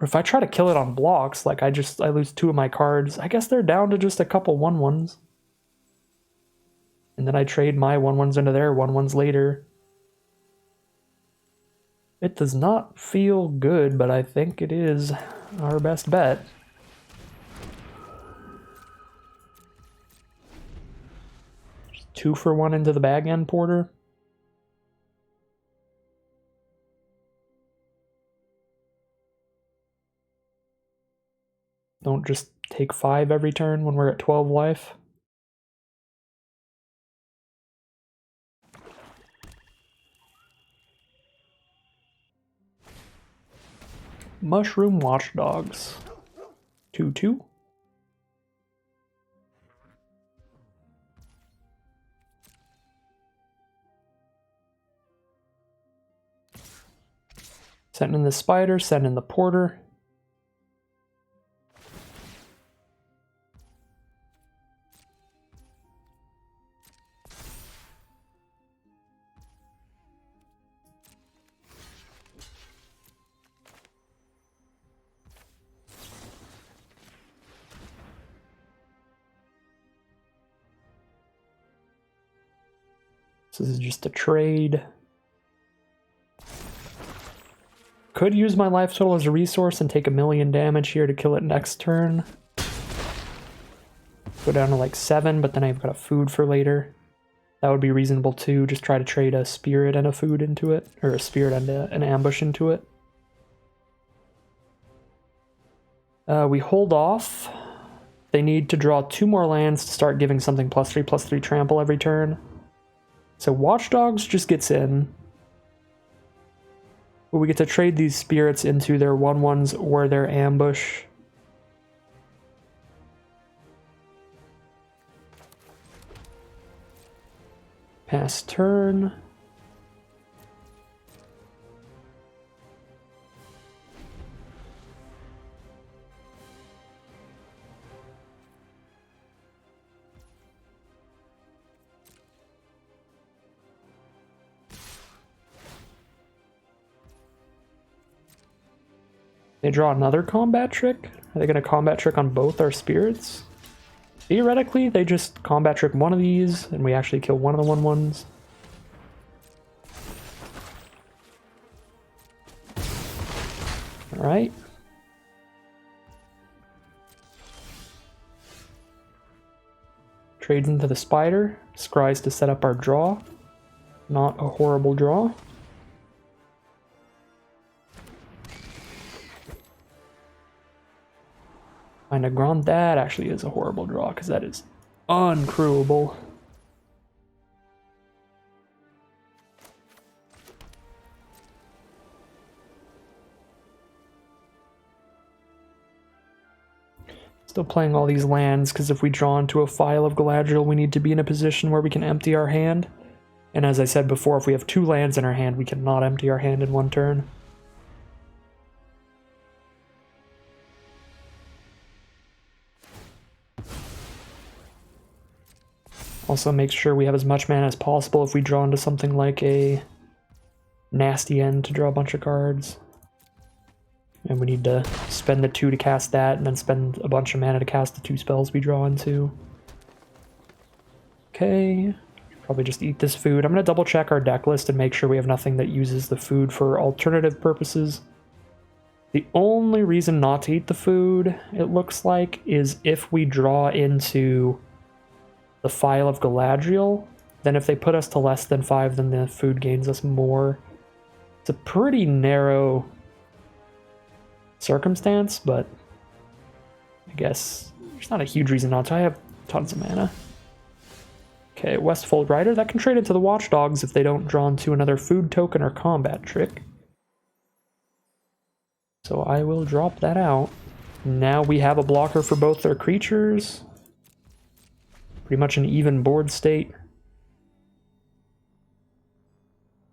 Or if I try to kill it on blocks, like I lose 2 of my cards, I guess they're down to just a couple 1/1s. And then I trade my 1/1s into their 1/1s later. It does not feel good, but I think it is our best bet. Just 2 for 1 into the Bag End Porter. Don't just take 5 every turn when we're at 12 life. Mushroom Watchdogs. 2/2. Send in the spider, send in the porter. This is just a trade. Could use my life total as a resource and take 1,000,000 damage here to kill it next turn. Go down to like 7, but then I've got a food for later. That would be reasonable too. Just try to trade a spirit and a food into it, or a spirit and an ambush into it. We hold off. They need to draw 2 more lands to start giving something +3/+3 trample every turn. So Watchdogs just gets in. But we get to trade these spirits into their 1/1s or their ambush. Pass turn. They draw another combat trick? Are they going to combat trick on both our spirits? Theoretically, they just combat trick one of these, and we actually kill one of the 1/1s. Alright. Trades into the spider. Scries to set up our draw. Not a horrible draw. Find a Grand. That actually is a horrible draw, because that is uncrewable. Still playing all these lands, because if we draw into a Phial of Galadriel, we need to be in a position where we can empty our hand. And as I said before, if we have 2 lands in our hand, we cannot empty our hand in one turn. Also make sure we have as much mana as possible if we draw into something like a nasty end to draw a bunch of cards. And we need to spend the 2 to cast that, and then spend a bunch of mana to cast the 2 spells we draw into. Okay, probably just eat this food. I'm going to double check our deck list and make sure we have nothing that uses the food for alternative purposes. The only reason not to eat the food, it looks like, is if we draw into the Phial of Galadriel. Then if they put us to less than 5, then the food gains us more. It's a pretty narrow circumstance, but I guess there's not a huge reason not to. I have tons of mana. Okay, Westfold Rider. That can trade into the Watchdogs if they don't draw into another food token or combat trick. So I will drop that out. Now we have a blocker for both their creatures. Pretty much an even board state.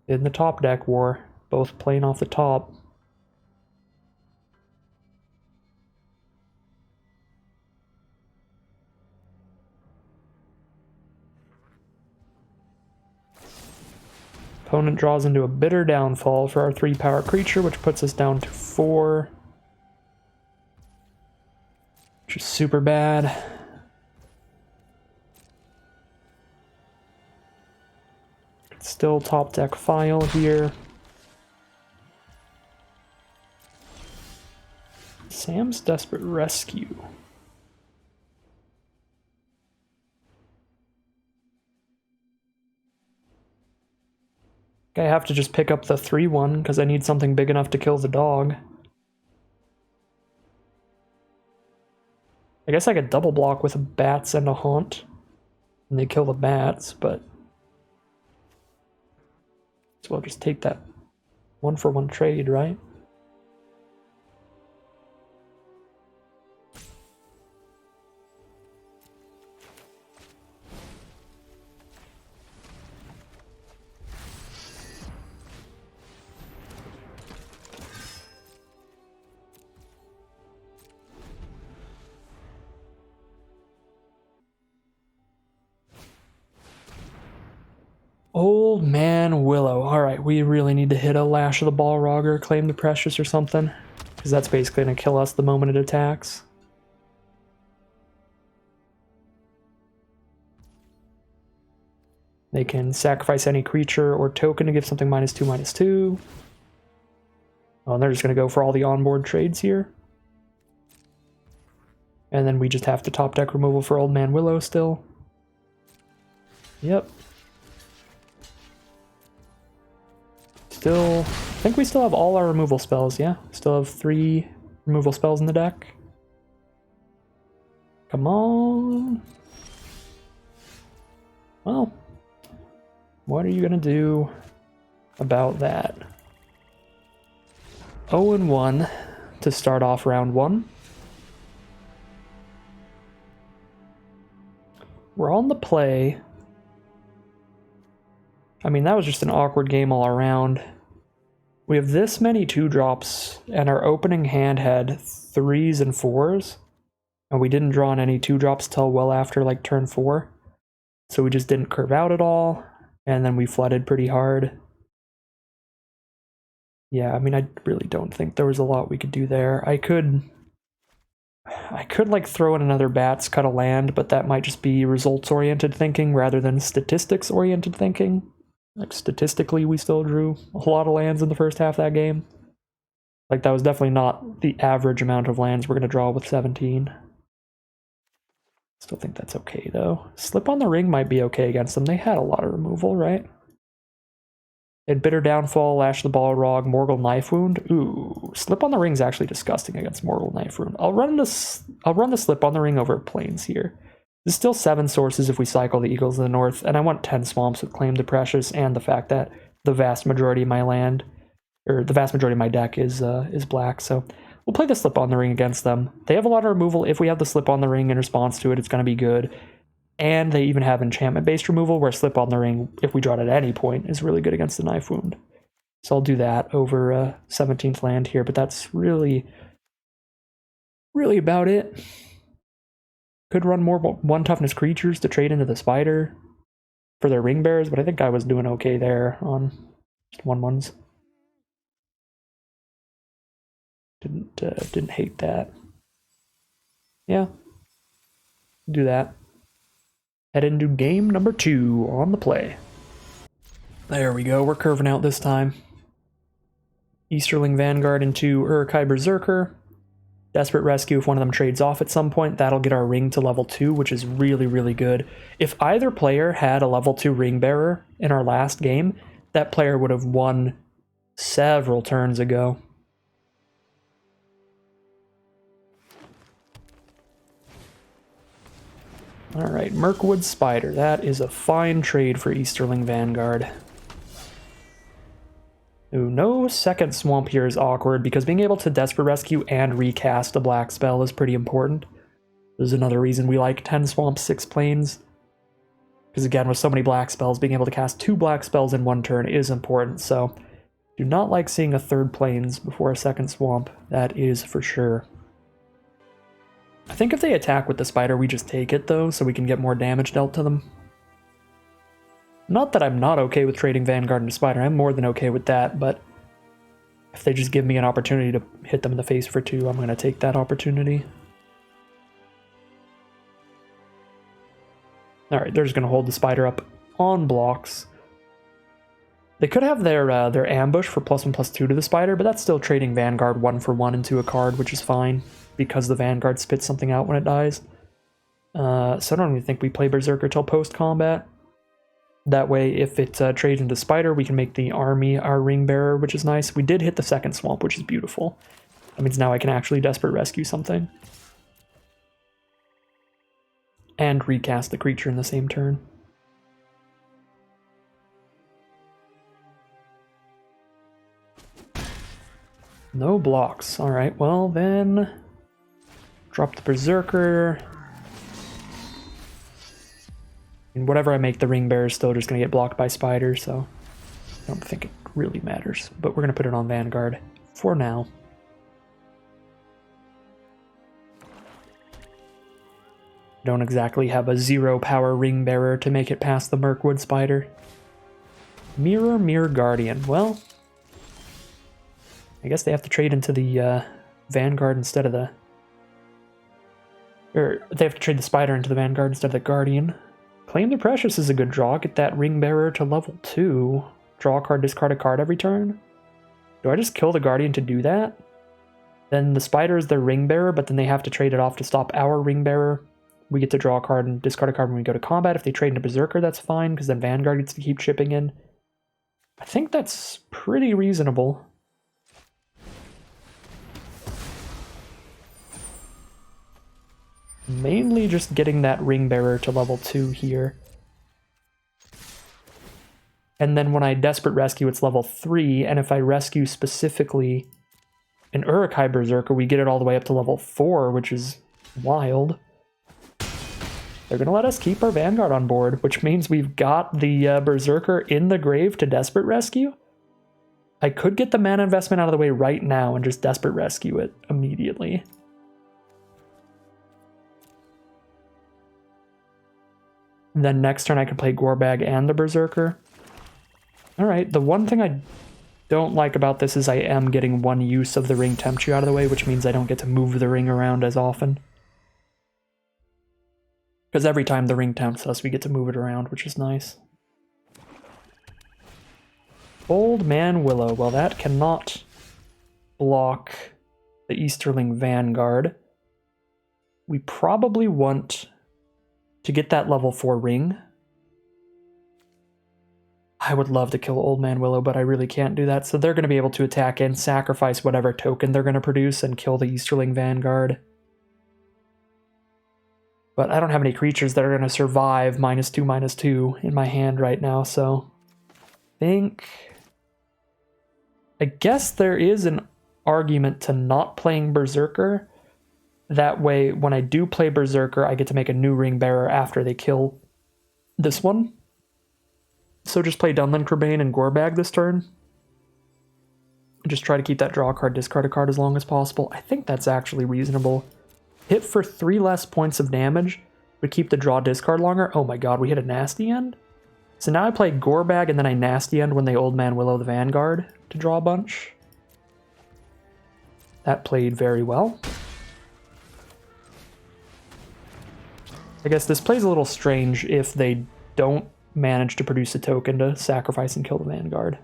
In the top deck war, both playing off the top. Opponent draws into a Bitter Downfall for our 3-power creature, which puts us down to 4. Which is super bad. Still top deck Phial here. Sam's Desperate Rescue. I have to just pick up the 3/1 because I need something big enough to kill the dog. I guess I could double block with a Bats and a Haunt. And they kill the bats, but so I'll just take that 1-for-1 trade, right? Old Man Willow. Alright, we really need to hit a Lash of the Balrog or Claim the Precious or something. Because that's basically going to kill us the moment it attacks. They can sacrifice any creature or token to give something -2/-2. Oh, and they're just going to go for all the onboard trades here. And then we just have to top deck removal for Old Man Willow still. Yep. Still, I think we still have all our removal spells, yeah? Still have 3 removal spells in the deck. Come on. Well, what are you gonna do about that? 0-1 to start off round 1. We're on the play. I mean, that was just an awkward game all around. We have this many 2-drops, and our opening hand had 3s and 4s, and we didn't draw on any 2-drops till well after, like, turn 4. So we just didn't curve out at all, and then we flooded pretty hard. Yeah, I mean, I really don't think there was a lot we could do there. I could like throw in another bats, cut a land, but that might just be results-oriented thinking rather than statistics-oriented thinking. Like, statistically, we still drew a lot of lands in the first half of that game. Like, that was definitely not the average amount of lands we're going to draw with 17. Still think that's okay, though. Slip on the Ring might be okay against them. They had a lot of removal, right? They had Bitter Downfall, Lash the Balrog, Morgul Knife Wound. Ooh, Slip on the Ring's actually disgusting against Morgul Knife Wound. I'll run the Slip on the Ring over Plains here. There's still 7 sources if we cycle the Eagles of the North, and I want 10 swamps with Claim the Precious, and the fact that the vast majority of my land, or the vast majority of my deck is black, so we'll play the Slip on the Ring against them. They have a lot of removal. If we have the Slip on the Ring in response to it, it's going to be good. And they even have enchantment-based removal, where Slip on the Ring, if we draw it at any point, is really good against the Knife Wound. So I'll do that over 17th land here, but that's really about it. Could run more 1 toughness creatures to trade into the Spider for their Ring Bearers, but I think I was doing okay there on just 1/1s. Didn't hate that. Yeah, do that. Head into game number 2 on the play. There we go, we're curving out this time. Easterling Vanguard into Uruk-hai Berserker. Desperate Rescue, if one of them trades off at some point, that'll get our ring to level 2, which is really, really good. If either player had a level 2 Ring Bearer in our last game, that player would have won several turns ago. Alright, Mirkwood Spider. That is a fine trade for Easterling Vanguard. Ooh, no second swamp here is awkward, because being able to Desperate Rescue and recast a black spell is pretty important. There's another reason we like 10 swamps, 6 plains. Because again, with so many black spells, being able to cast 2 black spells in 1 turn is important, so do not like seeing a 3rd plains before a 2nd swamp, that is for sure. I think if they attack with the Spider, we just take it though, so we can get more damage dealt to them. Not that I'm not okay with trading Vanguard into Spider, I'm more than okay with that, but if they just give me an opportunity to hit them in the face for 2, I'm going to take that opportunity. Alright, they're just going to hold the Spider up on blocks. They could have their ambush for +1/+2 to the Spider, but that's still trading Vanguard 1 for 1 into a card, which is fine, because the Vanguard spits something out when it dies. So I don't even think we play Berserker till post-combat. That way, if it trades into Spider, we can make the army our Ring Bearer, which is nice. We did hit the 2nd swamp, which is beautiful. That means now I can actually Desperate Rescue something. And recast the creature in the same turn. No blocks. Alright, well then... drop the Berserker. And whatever I make the Ring Bearer is still just going to get blocked by Spider, so I don't think it really matters. But we're going to put it on Vanguard for now. Don't exactly have a 0 power Ring Bearer to make it past the Mirkwood Spider. Mirror Guardian. Well, I guess they have to trade into the Vanguard instead of the... Or they have to trade the Spider into the Vanguard instead of the Guardian. Claim the Precious is a good draw. Get that Ring Bearer to level 2. Draw a card, discard a card every turn. Do I just kill the Guardian to do that? Then the Spider is their Ring Bearer, but then they have to trade it off to stop our Ring Bearer. We get to draw a card and discard a card when we go to combat. If they trade into Berserker, that's fine, because then Vanguard gets to keep chipping in. I think that's pretty reasonable. Mainly just getting that Ring Bearer to level 2 here. And then when I Desperate Rescue, it's level 3, and if I rescue specifically an Uruk-hai Berserker, we get it all the way up to level 4, which is wild. They're going to let us keep our Vanguard on board, which means we've got the Berserker in the grave to Desperate Rescue. I could get the mana investment out of the way right now and just Desperate Rescue it immediately. And then next turn I can play Gorebag and the Berserker. Alright, the one thing I don't like about this is I am getting one use of the ring Tempchu out of the way, which means I don't get to move the ring around as often. Because every time the ring tempts us, we get to move it around, which is nice. Old Man Willow. Well, that cannot block the Easterling Vanguard. We probably want to get that level 4 ring. I would love to kill Old Man Willow, but I really can't do that. So they're going to be able to attack and sacrifice whatever token they're going to produce and kill the Easterling Vanguard. But I don't have any creatures that are going to survive -2/-2 in my hand right now, so I guess there is an argument to not playing Berserker. That way, when I do play Berserker, I get to make a new Ring Bearer after they kill this one. So just play Dunlin Crebain and Gorbag this turn. Just try to keep that draw card, discard a card as long as possible. I think that's actually reasonable. Hit for 3 less points of damage, but keep the draw discard longer. Oh my god, we hit a nasty end? So now I play Gorbag and then I nasty end when they Old Man Willow the Vanguard to draw a bunch. That played very well. I guess this plays a little strange if they don't manage to produce a token to sacrifice and kill the Vanguard.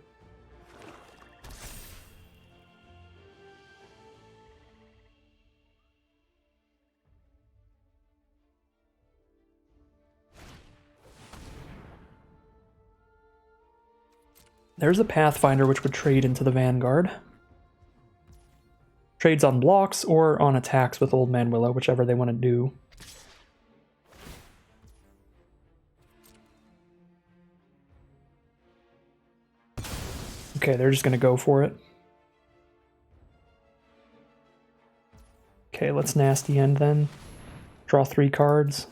There's a Pathfinder which would trade into the Vanguard. Trades on blocks or on attacks with Old Man Willow, whichever they want to do. Okay, they're just going to go for it. Okay, let's nasty end then. Draw 3 cards.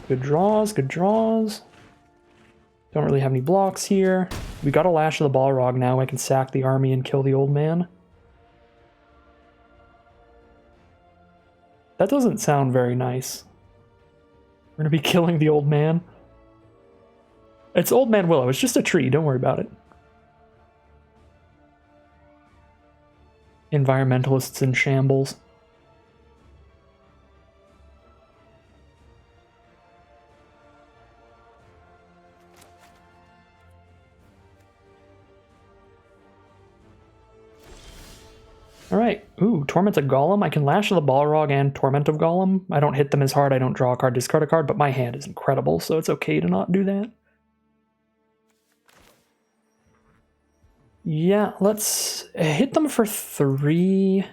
Good draws, good draws. Don't really have any blocks here. We got a Lash of the Balrog now. I can sack the army and kill the old man. That doesn't sound very nice. We're gonna be killing the old man. It's Old Man Willow. It's just a tree. Don't worry about it. Environmentalists in shambles. Alright, ooh, Torment of Golem. I can Lash of the Balrog and Torment of Golem. I don't hit them as hard, I don't draw a card, discard a card, but my hand is incredible, so it's okay to not do that. Yeah, let's hit them for 3.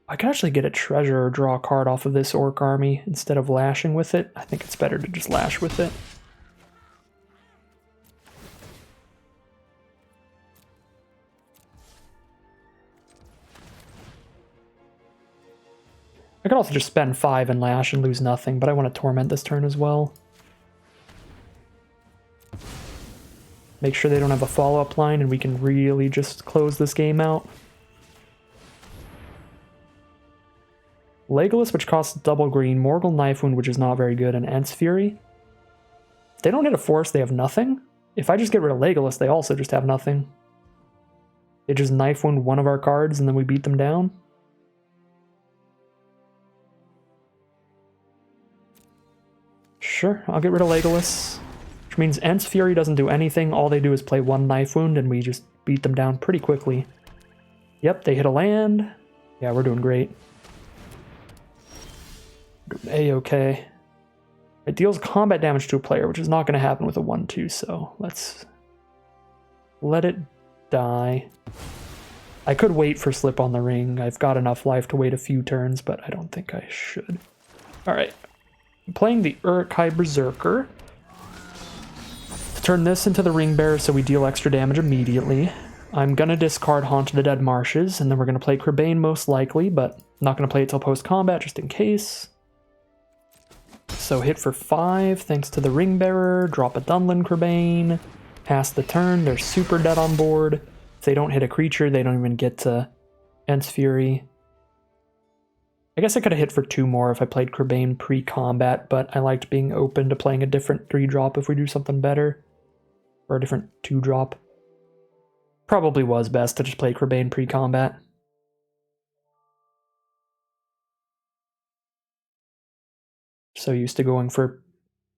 I could actually get a treasure or draw a card off of this Orc army instead of lashing with it. I think it's better to just lash with it. I could also just spend 5 and lash and lose nothing, but I want to torment this turn as well. Make sure they don't have a follow-up line and we can really just close this game out. Legolas, which costs double green, Morgul Knife Wound, which is not very good, and Ent's Fury. If they don't hit a force, they have nothing. If I just get rid of Legolas, they also just have nothing. They just Knife Wound one of our cards and then we beat them down. Sure, I'll get rid of Legolas. Which means Ent's Fury doesn't do anything. All they do is play 1 Knife Wound and we just beat them down pretty quickly. Yep, they hit a land. Yeah, we're doing great. A-okay. It deals combat damage to a player, which is not going to happen with a 1-2, so let's let it die. I could wait for Slip on the Ring. I've got enough life to wait a few turns, but I don't think I should. Alright. I'm playing the Uruk-hai Berserker. Turn this into the Ring Bearer so we deal extra damage immediately. I'm going to discard Haunt of the Dead Marshes, and then we're going to play Crebain most likely, but I'm not going to play it till post-combat just in case. So hit for 5 thanks to the Ring Bearer, drop a Dunlin Crebain, pass the turn, they're super dead on board. If they don't hit a creature, they don't even get to Ent's Fury. I guess I could have hit for 2 more if I played Crebain pre-combat, but I liked being open to playing a different 3-drop if we do something better. or a different 2-drop. Probably was best to just play Crebain pre-combat. So used to going for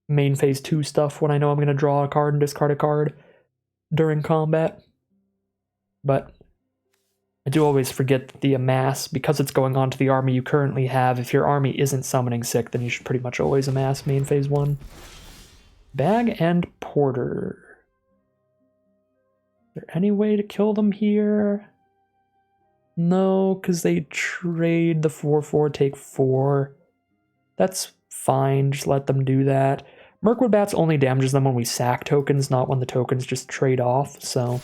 main phase 2 stuff when I know I'm going to draw a card and discard a card during combat. But I do always forget that the amass, because it's going on to the army you currently have, if your army isn't summoning sick, then you should pretty much always amass main phase 1. Bag and Porter. Is there any way to kill them here? No, because they trade the 4/4, take 4. That's fine, just let them do that. Mirkwood Bats only damages them when we sack tokens, not when the tokens just trade off, so...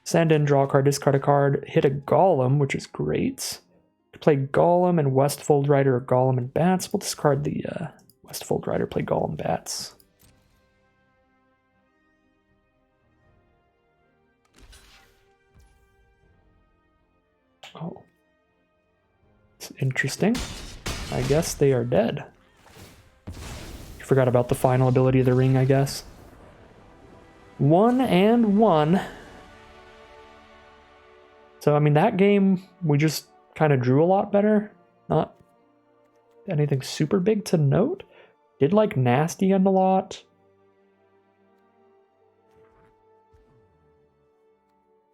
Send in, draw a card, discard a card, hit a Golem, which is great. Play Golem and Westfold Rider or Golem and Bats. We'll discard the Westfold Rider, play Golem Bats. Oh. It's interesting. I guess they are dead. You forgot about the final ability of the ring, I guess. 1 and 1. So, I mean, that game, we just kind of drew a lot better. Not anything super big to note. Did like Nasty End a lot.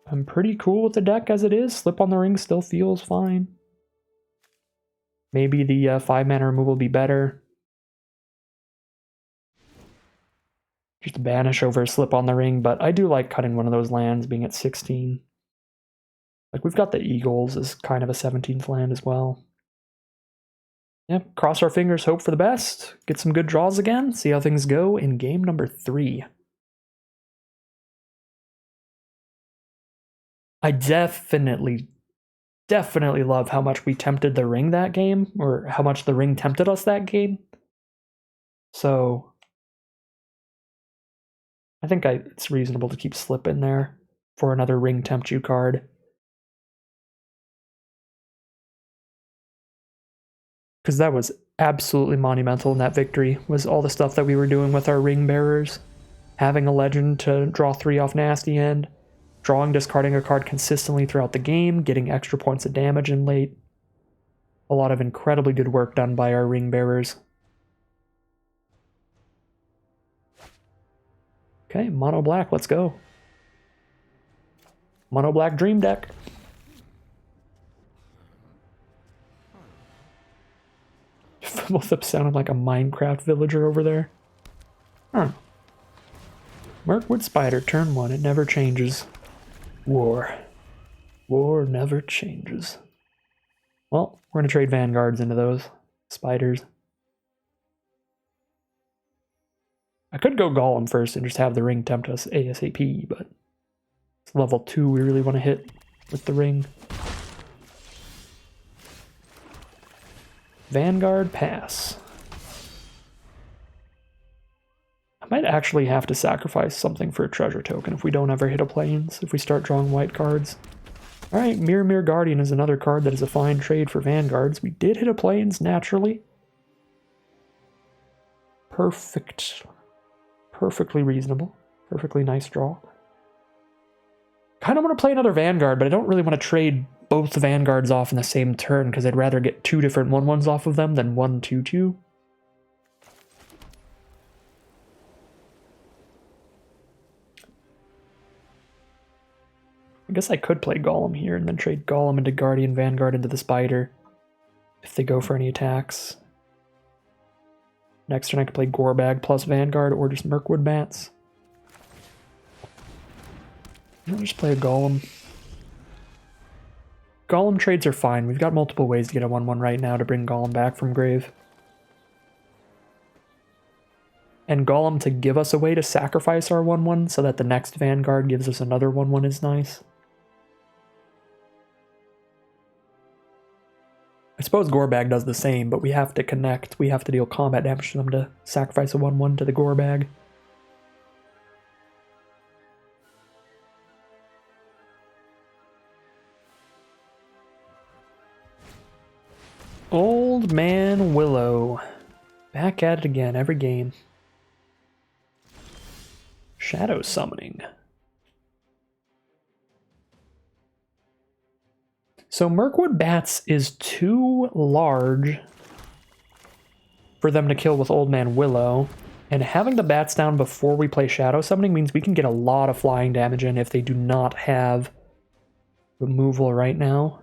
I'm pretty cool with the deck as it is. Slip on the Ring still feels fine. Maybe the 5-mana removal will be better. Just banish over Slip on the Ring, but I do like cutting one of those lands being at 16. Like, we've got the Eagles as kind of a 17th land as well. Yep, cross our fingers, hope for the best. Get some good draws again, see how things go in game number 3. I definitely love how much we tempted the ring that game, or how much the ring tempted us that game. So, I think it's reasonable to keep Slip in there for another ring tempt you card. Because that was absolutely monumental in that victory, was all the stuff that we were doing with our ring bearers. Having a legend to draw 3 off Nasty End, drawing, discarding a card consistently throughout the game, getting extra points of damage in late. A lot of incredibly good work done by our ring bearers. Okay, mono black, let's go. Mono black dream deck. Both of them sounded like a Minecraft villager over there. Huh. Mirkwood Spider, turn 1, it never changes. War. War never changes. Well, we're going to trade Vanguards into those spiders. I could go Golem first and just have the ring tempt us ASAP, but it's level 2 we really want to hit with the ring. Vanguard, pass. I might actually have to sacrifice something for a treasure token if we don't ever hit a plains, if we start drawing white cards. Alright, Mirror Guardian is another card that is a fine trade for Vanguards. We did hit a plains, naturally. Perfect. Perfectly reasonable. Perfectly nice draw. Kind of want to play another Vanguard, but I don't really want to trade both Vanguards off in the same turn, because I'd rather get 2 different 1/1s off of them than 1 2/2. I guess I could play Golem here and then trade Golem into Guardian, Vanguard into the Spider if they go for any attacks. Next turn I could play Gorebag plus Vanguard or just Mirkwood Bats. I'll just play a Golem. Golem trades are fine. We've got multiple ways to get a 1/1 right now to bring Golem back from grave. And Golem to give us a way to sacrifice our 1/1 so that the next Vanguard gives us another 1/1 is nice. I suppose Gorebag does the same, but we have to connect. We have to deal combat damage to them to sacrifice a 1/1 to the Gorebag. Old Man Willow. Back at it again, every game. Shadow summoning. So Mirkwood Bats is too large for them to kill with Old Man Willow, and having the bats down before we play Shadow Summoning means we can get a lot of flying damage in if they do not have removal right now.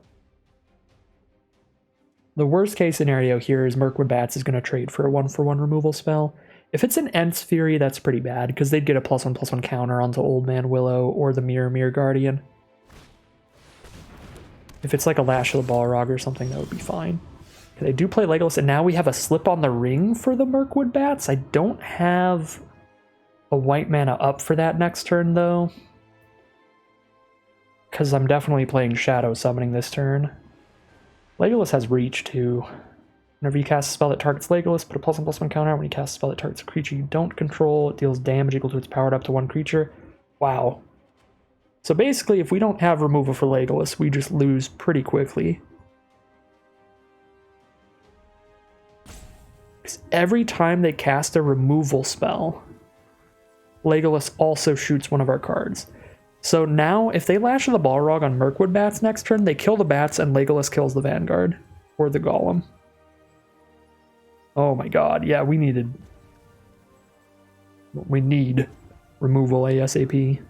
The worst case scenario here is Mirkwood Bats is going to trade for a 1-for-1 removal spell. If it's an Ent's Fury, that's pretty bad, because they'd get a +1/+1 counter onto Old Man Willow or the Mirror Guardian. If it's like a Lash of the Balrog or something, that would be fine. They do play Legolas, and now we have a Slip on the Ring for the Mirkwood Bats. I don't have a white mana up for that next turn, though, because I'm definitely playing Shadow Summoning this turn. Legolas has Reach, too. Whenever you cast a spell that targets Legolas, put a +1/+1 counter. When you cast a spell that targets a creature you don't control, it deals damage equal to its powered up to 1 creature. Wow. So basically, if we don't have removal for Legolas, we just lose pretty quickly. Because every time they cast a removal spell, Legolas also shoots one of our cards. So now, if they Lash of the Balrog on Mirkwood Bats next turn, they kill the bats and Legolas kills the Vanguard. Or the Golem. Oh my god, yeah, we need removal ASAP.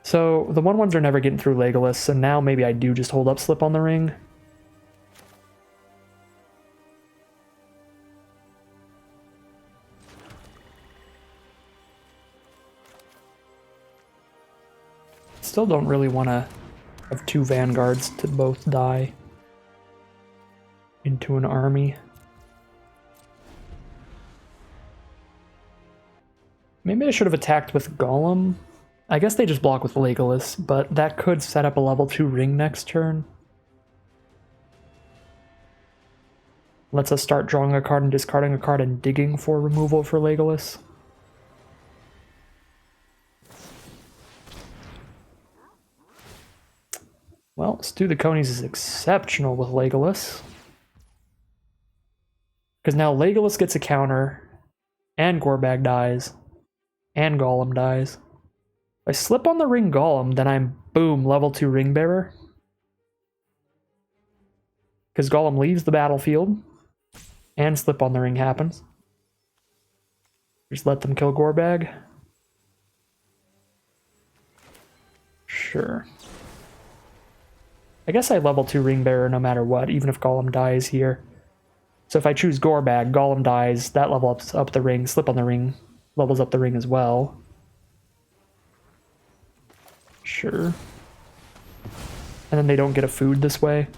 So the 1/1s are never getting through Legolas, so now maybe I do just hold up Slip on the Ring. Still don't really want to have 2 Vanguards to both die into an army. Maybe I should have attacked with Golem. I guess they just block with Legolas, but that could set up a level 2 ring next turn. Lets us start drawing a card and discarding a card and digging for removal for Legolas. Well, Stew the Conies is exceptional with Legolas. Because now Legolas gets a counter, and Gorbag dies, and Golem dies. If I Slip on the Ring Golem, then I'm, boom, level 2 Ring Bearer. Because Golem leaves the battlefield, and Slip on the Ring happens. Just let them kill Gorbag. Sure. I guess I level 2 Ring Bearer no matter what, even if Golem dies here. So if I choose Gorbag, Golem dies, that levels up the ring, Slip on the Ring levels up the ring as well. Sure. And then they don't get a food this way.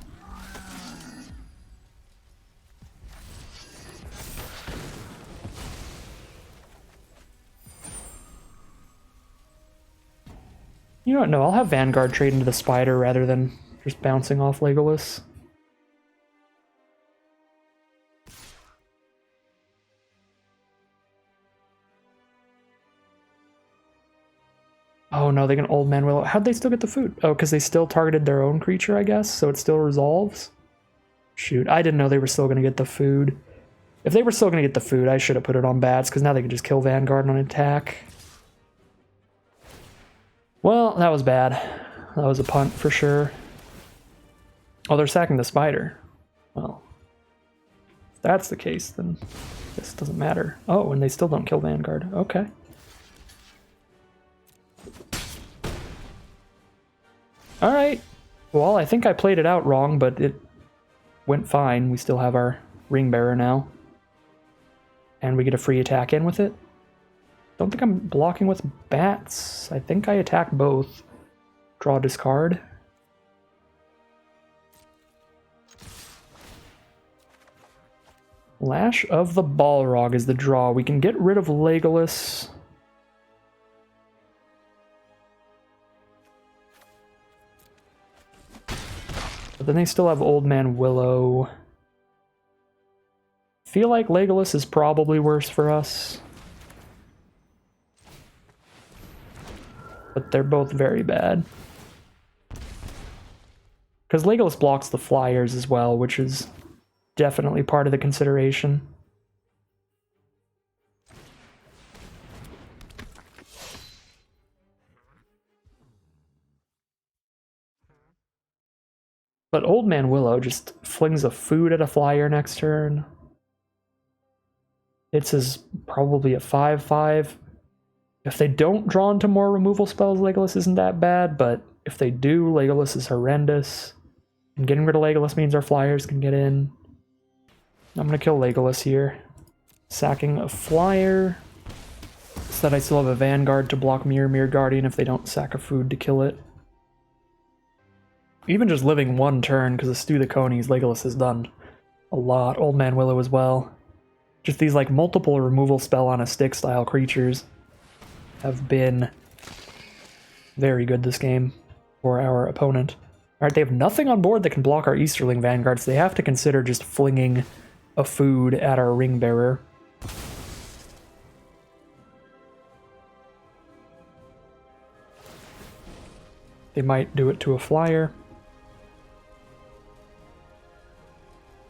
You know what, no, I'll have Vanguard trade into the Spider rather than just bouncing off Legolas. Oh no, they can Old Man Willow. How'd they still get the food? Oh, because they still targeted their own creature, I guess, so it still resolves? Shoot, I didn't know they were still going to get the food. If they were still going to get the food, I should have put it on bats, because now they can just kill Vanguard on attack. Well, that was bad. That was a punt for sure. Oh, they're sacking the Spider. Well, if that's the case, then this doesn't matter. Oh, and they still don't kill Vanguard. Okay. Alright. Well, I think I played it out wrong, but it went fine. We still have our Ring Bearer now. And we get a free attack in with it. Don't think I'm blocking with bats. I think I attack both. Draw, discard. Lash of the Balrog is the draw. We can get rid of Legolas. But then they still have Old Man Willow. Feel like Legolas is probably worse for us. But they're both very bad. Because Legolas blocks the flyers as well, which is definitely part of the consideration. But Old Man Willow just flings a food at a flyer next turn. It's probably a 5/5. If they don't draw into more removal spells, Legolas isn't that bad, but if they do, Legolas is horrendous. And getting rid of Legolas means our flyers can get in. I'm gonna kill Legolas here. Sacking a flyer, so that I still have a Vanguard to block Mirror Guardian if they don't sack a food to kill it. Even just living one turn, because of Stew the Conies, Legolas has done a lot. Old Man Willow as well. Just these like multiple removal spell on a stick style creatures have been very good this game for our opponent. Alright, they have nothing on board that can block our Easterling Vanguard, so they have to consider just flinging a food at our Ring Bearer. They might do it to a flyer.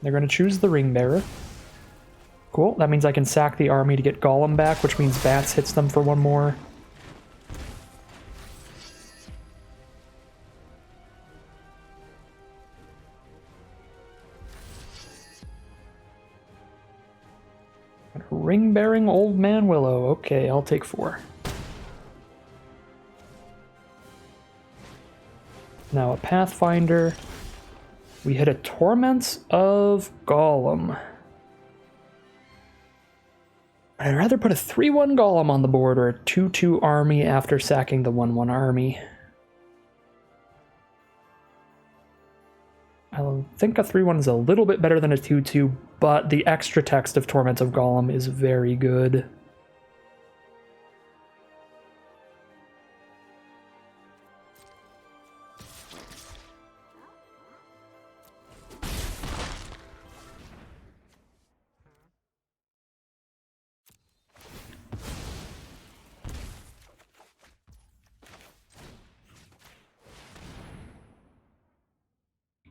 They're going to choose the Ring Bearer. Cool, that means I can sack the army to get Golem back, which means Bats hits them for one more. Ring-bearing Old Man Willow. Okay, I'll take 4. Now a Pathfinder. We hit a Torments of Golem. I'd rather put a 3/1 Golem on the board or a 2/2 army after sacking the 1/1 army. I think a 3/1 is a little bit better than a 2/2, but the extra text of Torment of Golem is very good.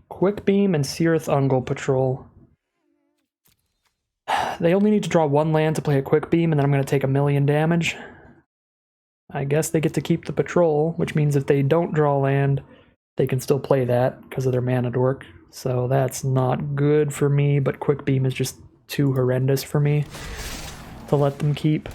Quick Beam and Cirith Ungol Patrol. They only need to draw 1 land to play a Quick Beam, and then I'm going to take 1,000,000 damage. I guess they get to keep the Patrol, which means if they don't draw land, they can still play that because of their mana dork. So that's not good for me, but Quick Beam is just too horrendous for me to let them keep.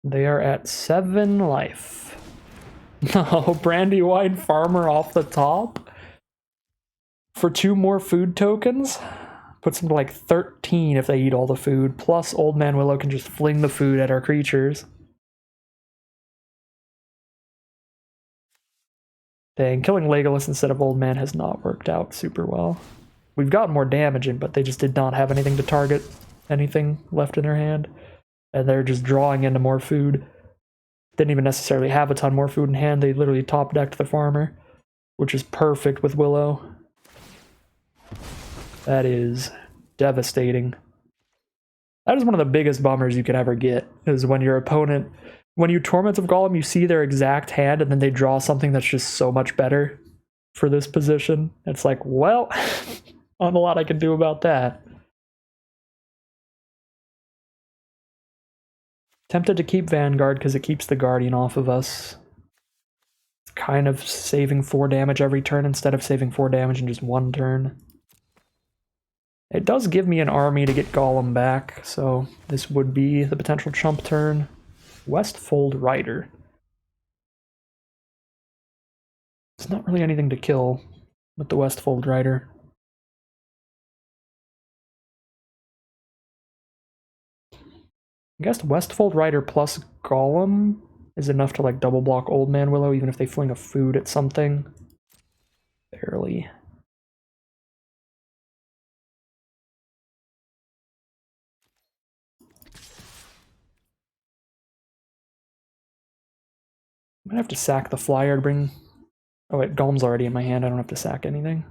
They are at 7 life. No, Brandywine Farmer off the top for 2 more food tokens. Puts them to like 13 if they eat all the food. Plus Old Man Willow can just fling the food at our creatures. Dang, killing Legolas instead of Old Man has not worked out super well. We've gotten more damage in, but they just did not have anything to target anything left in their hand. And they're just drawing into more food. Didn't even necessarily have a ton more food in hand. They literally top decked the farmer, which is perfect with Willow. That is devastating. That is one of the biggest bummers you can ever get, is when your opponent, when you Torment of Golem, you see their exact hand and then they draw something that's just so much better for this position. It's like, well, not a lot I can do about that. Tempted to keep Vanguard because it keeps the Guardian off of us. It's kind of saving 4 damage every turn instead of saving 4 damage in just 1 turn. It does give me an army to get Golem back, so this would be the potential chump turn. Westfold Rider. It's not really anything to kill with the Westfold Rider. I guess Westfold Rider plus Golem is enough to like double block Old Man Willow, even if they fling a food at something. Barely. I'm gonna have to sack the flyer to bring... Oh wait, Golem's already in my hand, I don't have to sack anything.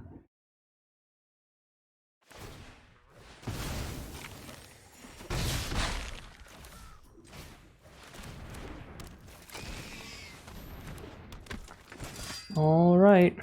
Alright.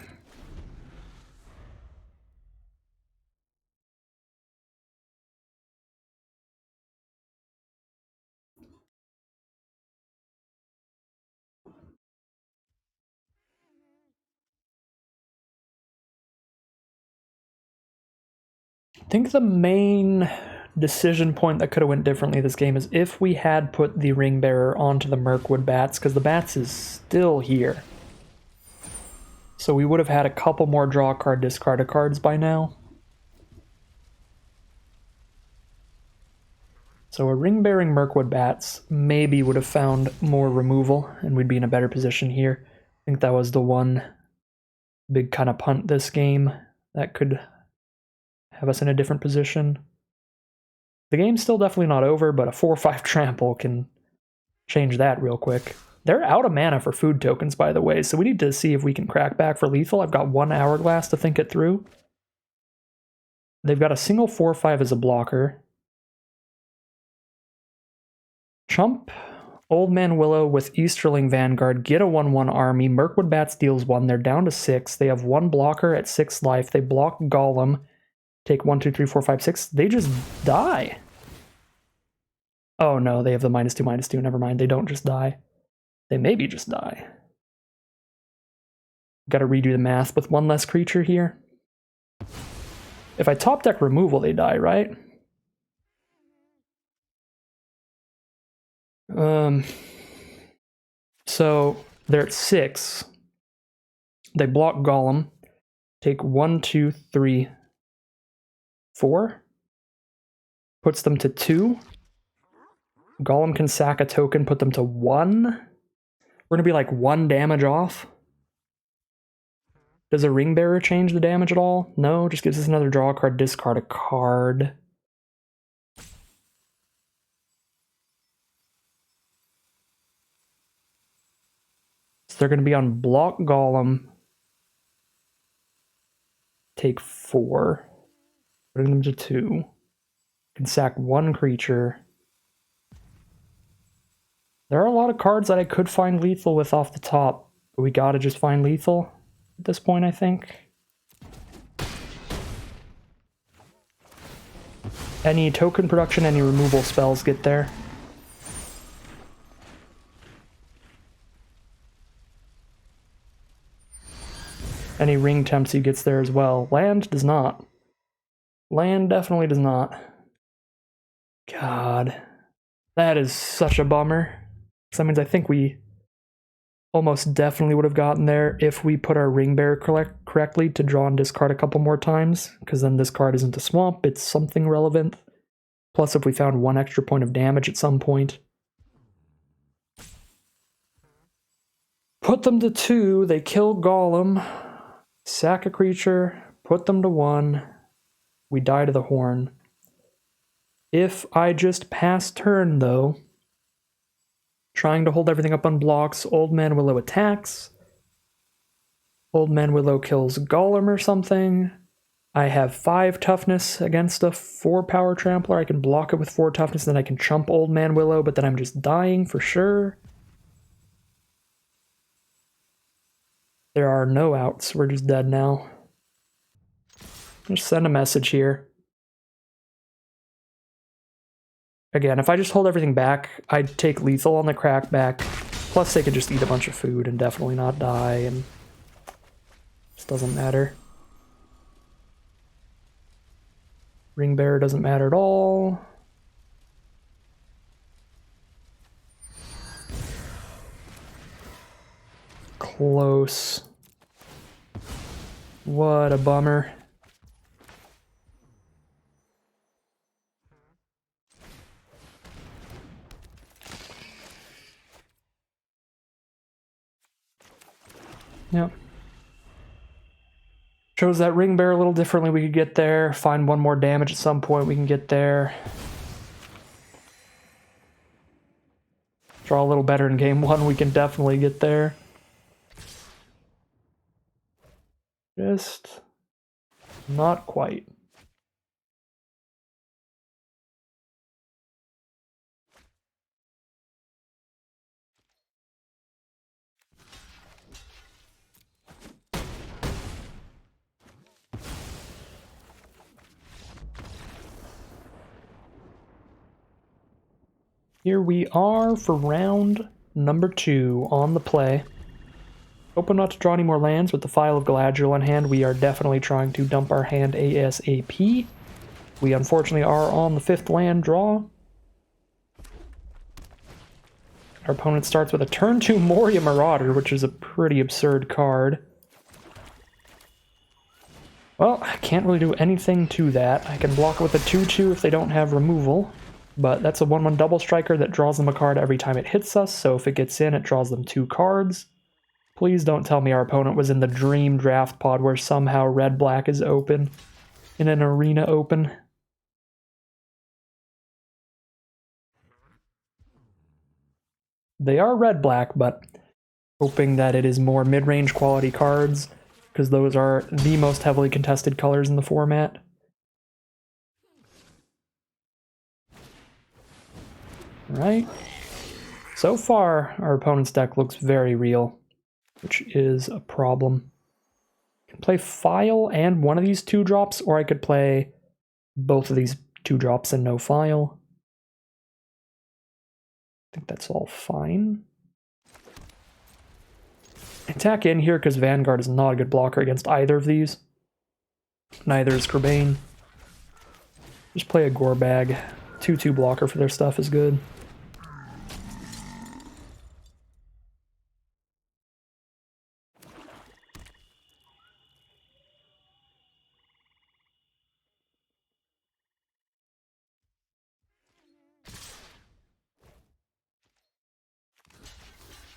I think the main decision point that could have went differently this game is if we had put the Ring Bearer onto the Mirkwood Bats, because the Bats is still here. So we would have had a couple more draw card, discard of cards by now. So a ring-bearing Mirkwood Bats maybe would have found more removal, and we'd be in a better position here. I think that was the one big kind of punt this game that could have us in a different position. The game's still definitely not over, but a 4-5 trample can change that real quick. They're out of mana for food tokens, by the way, so we need to see if we can crack back for lethal. I've got 1 hourglass to think it through. They've got a single 4-5 as a blocker. Chump Old Man Willow with Easterling Vanguard, get a 1-1 army. Mirkwood Bats deals 1. They're down to 6. They have 1 blocker at 6 life. They block Golem. Take 1, 2, 3, 4, 5, 6. They just die. Oh no, they have the -2/-2. Never mind. They don't just die. They maybe just die. Gotta redo the math with 1 less creature here. If I top deck removal, they die, right? So they're at 6. They block Golem. Take 1, 2, 3, 4. Puts them to 2. Golem can sack a token, put them to 1. We're gonna be like 1 damage off. Does a Ring Bearer change the damage at all? No, just gives us another draw card, discard a card. So they're going to be on block Golem. Take 4. Putting them to 2. Can sack 1 creature. There are a lot of cards that I could find lethal with off the top, but we gotta just find lethal at this point, I think. Any token production, any removal spells get there. Any ring tempts he gets there as well. Land does not. Land definitely does not. God. That is such a bummer. So that means I think we almost definitely would have gotten there if we put our Ring Bearer correctly to draw and discard a couple more times, because then this card isn't a swamp, it's something relevant. Plus if we found 1 extra point of damage at some point. Put them to 2, they kill Golem, sack a creature, put them to 1, we die to the Horn. If I just pass turn though, trying to hold everything up on blocks, Old Man Willow attacks. Old Man Willow kills Golem or something. I have 5 toughness against a 4 power trampler. I can block it with 4 toughness, then I can chump Old Man Willow, but then I'm just dying for sure. There are no outs. We're just dead now. Just send a message here. Again, if I just hold everything back, I'd take lethal on the crackback. Plus they could just eat a bunch of food and definitely not die, and just doesn't matter. Ring Bearer doesn't matter at all. Close. What a bummer. Yep. Chose that Ring Bearer a little differently. We could get there. Find 1 more damage at some point. We can get there. Draw a little better in game 1. We can definitely get there. Just not quite. Here we are for round number 2 on the play. Hoping not to draw any more lands with the File of Galadriel in hand. We are definitely trying to dump our hand ASAP. We unfortunately are on the 5th land draw. Our opponent starts with a turn 2 Moria Marauder, which is a pretty absurd card. Well, I can't really do anything to that. I can block it with a 2-2 if they don't have removal, but that's a 1-1 double striker that draws them a card every time it hits us, so if it gets in, it draws them 2 cards. Please don't tell me our opponent was in the dream draft pod where somehow red-black is open in an arena open. They are red-black, but hoping that it is more mid-range quality cards, because those are the most heavily contested colors in the format. Right. So far, our opponent's deck looks very real, which is a problem. I can play File and one of these 2-drops, or I could play both of these 2-drops and no File. I think that's all fine. Attack in here because Vanguard is not a good blocker against either of these. Neither is Kerbane. Just play a Gorbag. 2-2 blocker for their stuff is good.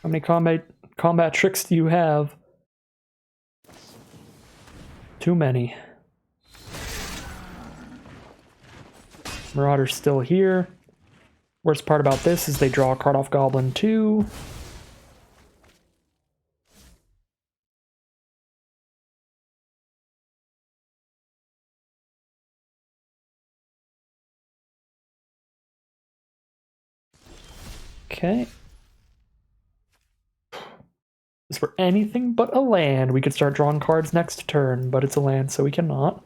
How many combat tricks do you have? Too many. Marauder's still here. Worst part about this is they draw a card off Goblin too. Okay. If this were anything but a land, we could start drawing cards next turn, but it's a land, so we cannot.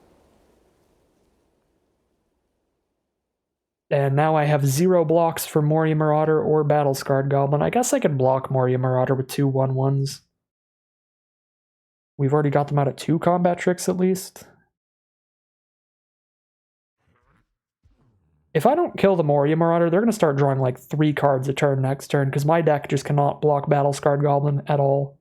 And now I have 0 blocks for Moria Marauder or Battle-Scarred Goblin. I guess I could block Moria Marauder with 2 1/1s. We've already got them out of 2 combat tricks at least. If I don't kill the Moria Marauder, they're going to start drawing like 3 cards a turn next turn, because my deck just cannot block Battle-Scarred Goblin at all.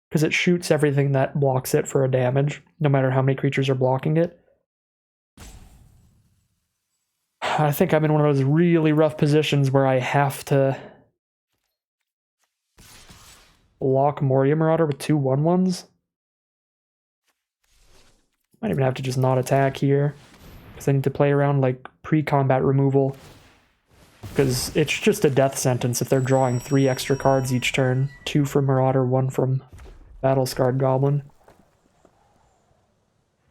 Because it shoots everything that blocks it for a damage, no matter how many creatures are blocking it. I think I'm in one of those really rough positions where I have to block Moria Marauder with 2 1/1s. Might even have to just not attack here, because I need to play around like pre-combat removal, because it's just a death sentence if they're drawing 3 extra cards each turn. 2 from Marauder, 1 from Battle-Scarred Goblin.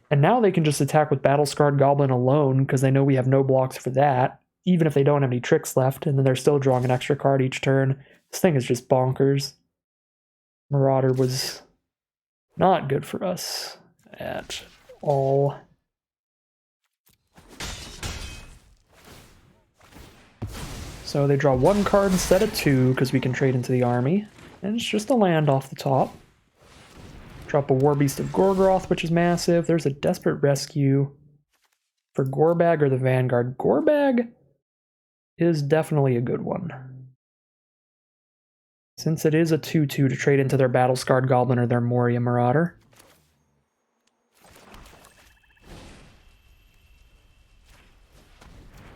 And now they can just attack with Battle-Scarred Goblin alone, because they know we have no blocks for that, even if they don't have any tricks left, and then they're still drawing an extra card each turn. This thing is just bonkers. Marauder was not good for us at all. So they draw 1 card instead of 2, because we can trade into the army. And it's just a land off the top. Drop a War Beast of Gorgoroth, which is massive. There's a Desperate Rescue for Gorbag or the Vanguard. Gorbag is definitely a good one, since it is a 2-2 to trade into their Battle-Scarred Goblin or their Moria Marauder.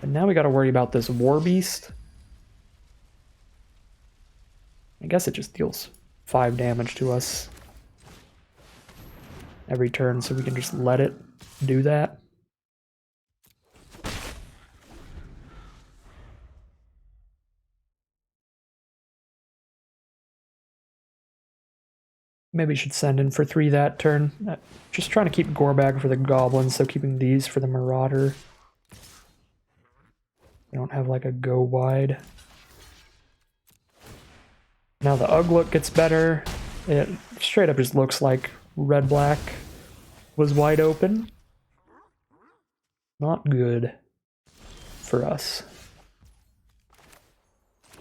And now we gotta worry about this War Beast. I guess it just deals 5 damage to us every turn, so we can just let it do that. Maybe should send in for 3 that turn. Just trying to keep Gorbag for the Goblins, so keeping these for the Marauder. We don't have like a go wide. Now the UG look gets better. It straight up just looks like red-black was wide open. Not good for us.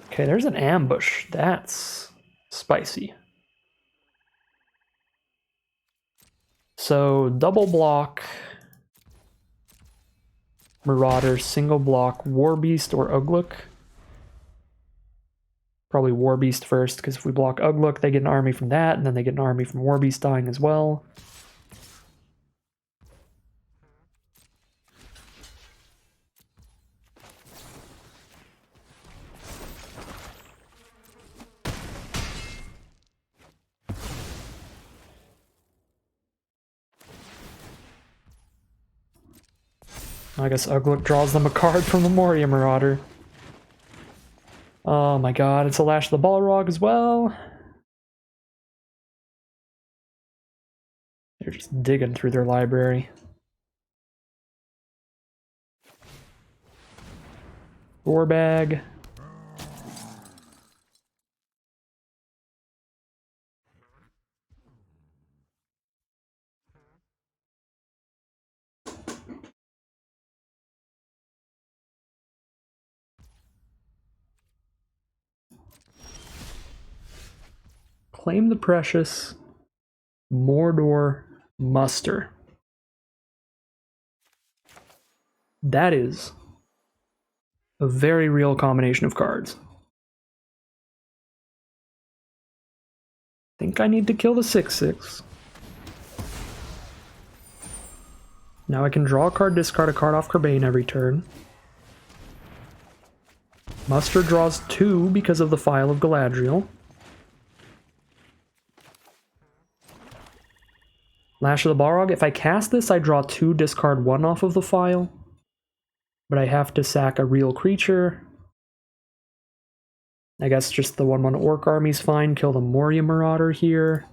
Okay, there's an ambush. That's spicy. So double block Marauder, single block, War Beast, or Ugluk. Probably War Beast first, because if we block Ugluk, they get an army from that, and then they get an army from War Beast dying as well. I guess Ugluk draws them a card from the Moria Marauder. Oh my god, it's a Lash of the Balrog as well. They're just digging through their library. Gorbag. Claim the Precious. Mordor Muster. That is a very real combination of cards. Think I need to kill the 6/6. Now I can draw a card, discard a card off Kerbane every turn. Muster draws 2 because of the File of Galadriel. Lash of the Balrog. If I cast this, I draw 2, discard 1 off of the file. But I have to sack a real creature. I guess just the 1/1 Orc army's fine. Kill the Moria Marauder here.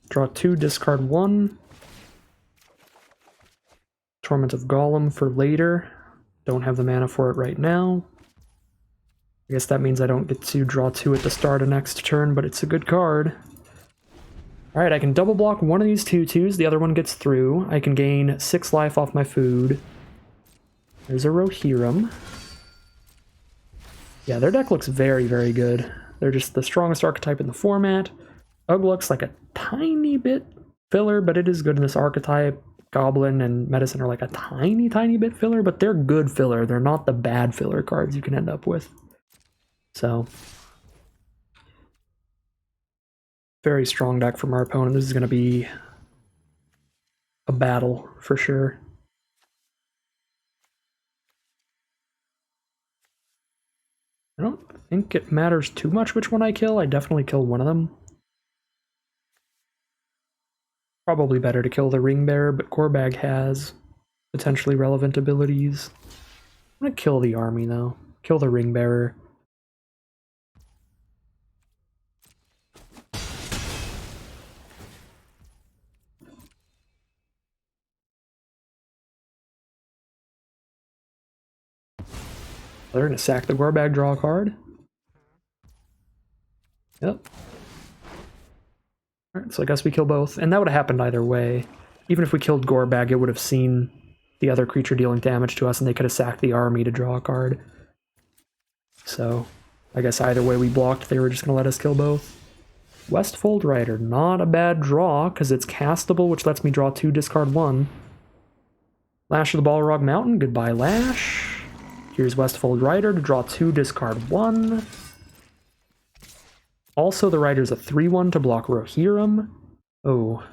Draw 2, discard 1. Torment of Gollum for later. Don't have the mana for it right now. I guess that means I don't get to draw 2 at the start of next turn, but it's a good card. Alright, I can double block one of these 2/2s, the other one gets through. I can gain 6 life off my food. There's a Rohirrim. Yeah, their deck looks very, very good. They're just the strongest archetype in the format. Ugluk's like a tiny bit filler, but it is good in this archetype. Goblin and Medicine are like a tiny, tiny bit filler, but they're good filler. They're not the bad filler cards you can end up with. So, very strong deck from our opponent. This is going to be a battle for sure. I don't think it matters too much which one I kill. I definitely kill one of them. Probably better to kill the Ring Bearer, but Gorbag has potentially relevant abilities. I'm gonna kill the army though. Kill the Ring Bearer. They're gonna sack the Gorbag, draw a card. Yep. Alright, so I guess we kill both. And that would have happened either way. Even if we killed Gorbag, it would have seen the other creature dealing damage to us, and they could have sacked the army to draw a card. So, I guess either way we blocked, they were just going to let us kill both. Westfold Rider, not a bad draw, because it's castable, which lets me draw 2, discard 1. Lash of the Balrog Mountain, goodbye Lash. Here's Westfold Rider to draw 2, discard 1. Also, the Rider's a 3/1 to block Rohirrim. Oh.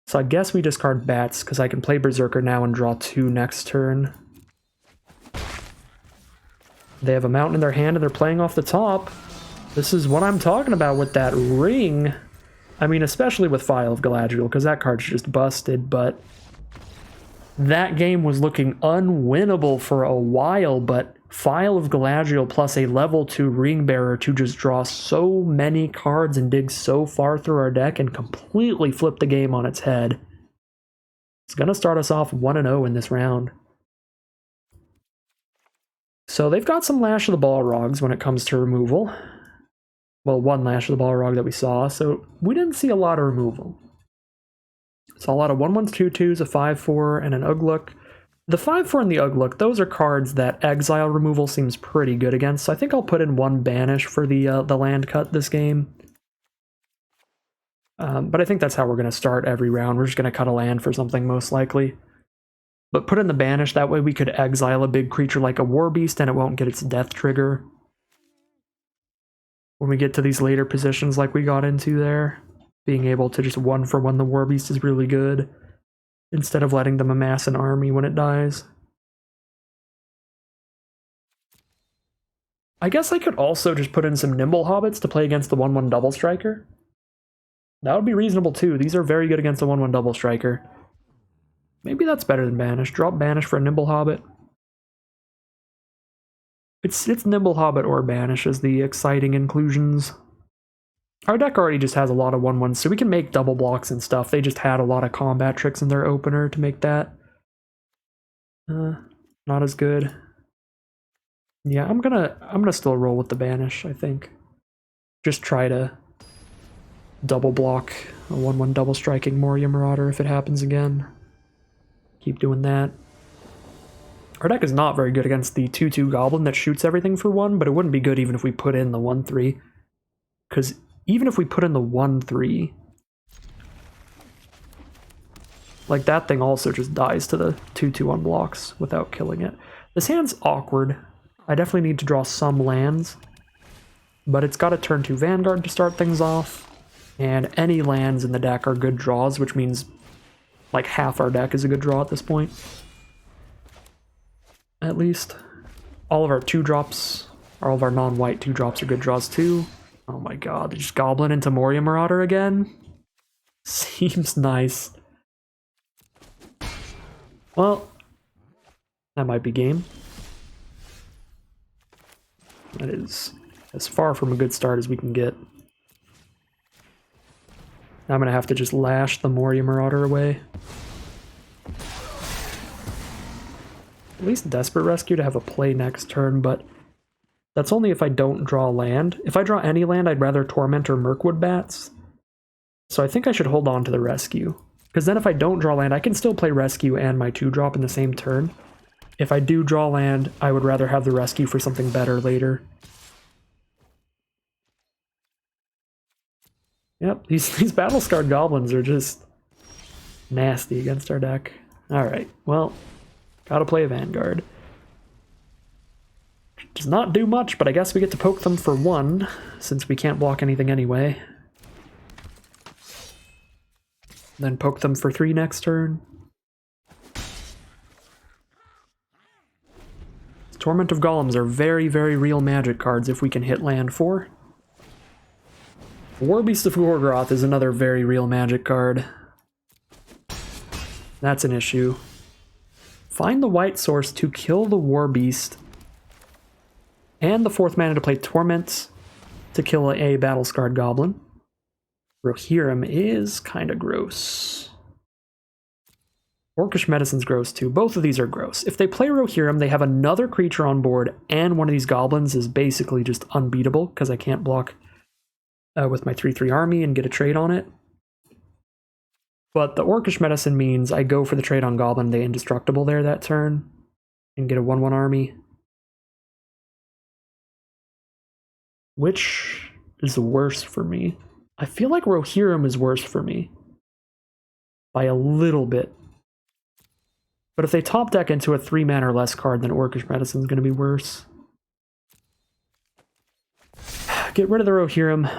So I guess we discard Bats, because I can play Berserker now and draw 2 next turn. They have a mountain in their hand and they're playing off the top. This is what I'm talking about with that ring. I mean, especially with File of Galadriel, because that card's just busted, but that game was looking unwinnable for a while, but File of Galadriel plus a level 2 Ring Bearer to just draw so many cards and dig so far through our deck and completely flip the game on its head. It's going to start us off 1-0 in this round. So they've got some Lash of the Balrogs when it comes to removal. Well, one Lash of the Balrog that we saw, so we didn't see a lot of removal. Saw a lot of 1/1s, 2/2s, a 5/4, and an Ugluk. The 5/4 and the Ugluk, those are cards that exile removal seems pretty good against, so I think I'll put in 1 banish for the land cut this game. But I think that's how we're going to start every round. We're just going to cut a land for something most likely. But put in the banish, that way we could exile a big creature like a War Beast and it won't get its death trigger. When we get to these later positions like we got into there, being able to just 1-for-1 the War Beast is really good, instead of letting them amass an army when it dies. I guess I could also just put in some Nimble Hobbits to play against the 1/1 Double Striker. That would be reasonable too. These are very good against the 1/1 Double Striker. Maybe that's better than Banish. Drop Banish for a Nimble Hobbit. It's Nimble Hobbit or Banish as the exciting inclusions. Our deck already just has a lot of 1/1s, so we can make double blocks and stuff. They just had a lot of combat tricks in their opener to make that not as good. Yeah, I'm gonna still roll with the Banish, I think. Just try to double block a 1/1 double striking Moria Marauder if it happens again. Keep doing that. Our deck is not very good against the 2/2 Goblin that shoots everything for 1, but it wouldn't be good even if we put in the 1/3. Because even if we put in the 1/3, like that thing also just dies to the 2/2 unblocks without killing it. This hand's awkward. I definitely need to draw some lands, but it's got a turn 2 Vanguard to start things off, and any lands in the deck are good draws, which means like half our deck is a good draw at this point. At least. All of our 2-drops, all of our non-white 2-drops are good draws too. Oh my god, they just Goblin into Moria Marauder again? Seems nice. Well, that might be game. That is as far from a good start as we can get. Now I'm gonna have to just lash the Moria Marauder away. At least Desperate Rescue to have a play next turn, but that's only if I don't draw land. If I draw any land, I'd rather Torment or Mirkwood Bats. So I think I should hold on to the Rescue. Because then if I don't draw land, I can still play Rescue and my 2-drop in the same turn. If I do draw land, I would rather have the Rescue for something better later. Yep, these Battle-Scarred Goblins are just nasty against our deck. Alright, well, gotta play a Vanguard. Does not do much, but I guess we get to poke them for 1, since we can't block anything anyway. Then poke them for 3 next turn. Torment of Golems are very, very real Magic cards if we can hit land 4. Warbeast of Gorgoroth is another very real Magic card. That's an issue. Find the white source to kill the Warbeast, and the 4th mana to play Torment to kill a Battle-Scarred Goblin. Rohirrim is kind of gross. Orcish Medicine's gross too. Both of these are gross. If they play Rohirrim, they have another creature on board, and one of these goblins is basically just unbeatable, because I can't block with my 3/3 army and get a trade on it. But the Orcish Medicine means I go for the trade on Goblin, they indestructible there that turn, and get a 1/1 army. Which is worse for me? I feel like Rohirrim is worse for me. By a little bit. But if they top deck into a 3-mana or less card, then Orcish Medicine is going to be worse. Get rid of the Rohirrim.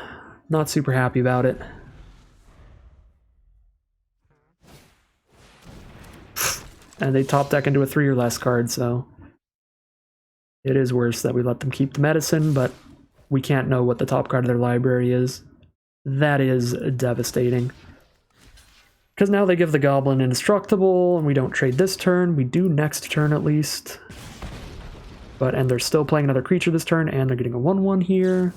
Not super happy about it. And they top deck into a 3 or less card, so it is worse that we let them keep the medicine, but we can't know what the top card of their library is. That is devastating. Because now they give the Goblin indestructible, and we don't trade this turn. We do next turn at least. And they're still playing another creature this turn, and they're getting a 1/1 here.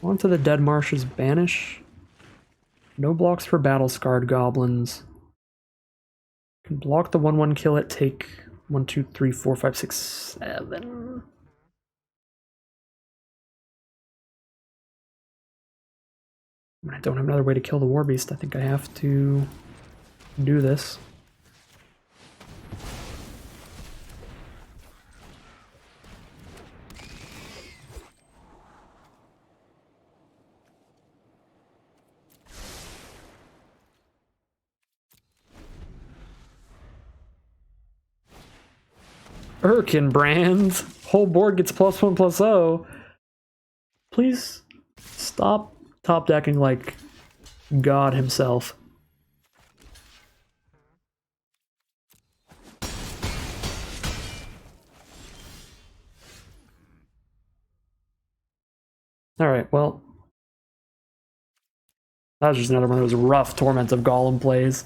Onto the Dead Marshes Banish. No blocks for Battle-Scarred Goblins. Can block the 1/1, kill it, take 1, 2, 3, 4, 5, 6, 7. I don't have another way to kill the War Beast. I think I have to do this. Erkenbrand. Whole board gets +1/+0. Please stop top decking like God himself. Alright, well. That was just another one of those rough Torment of Golem plays.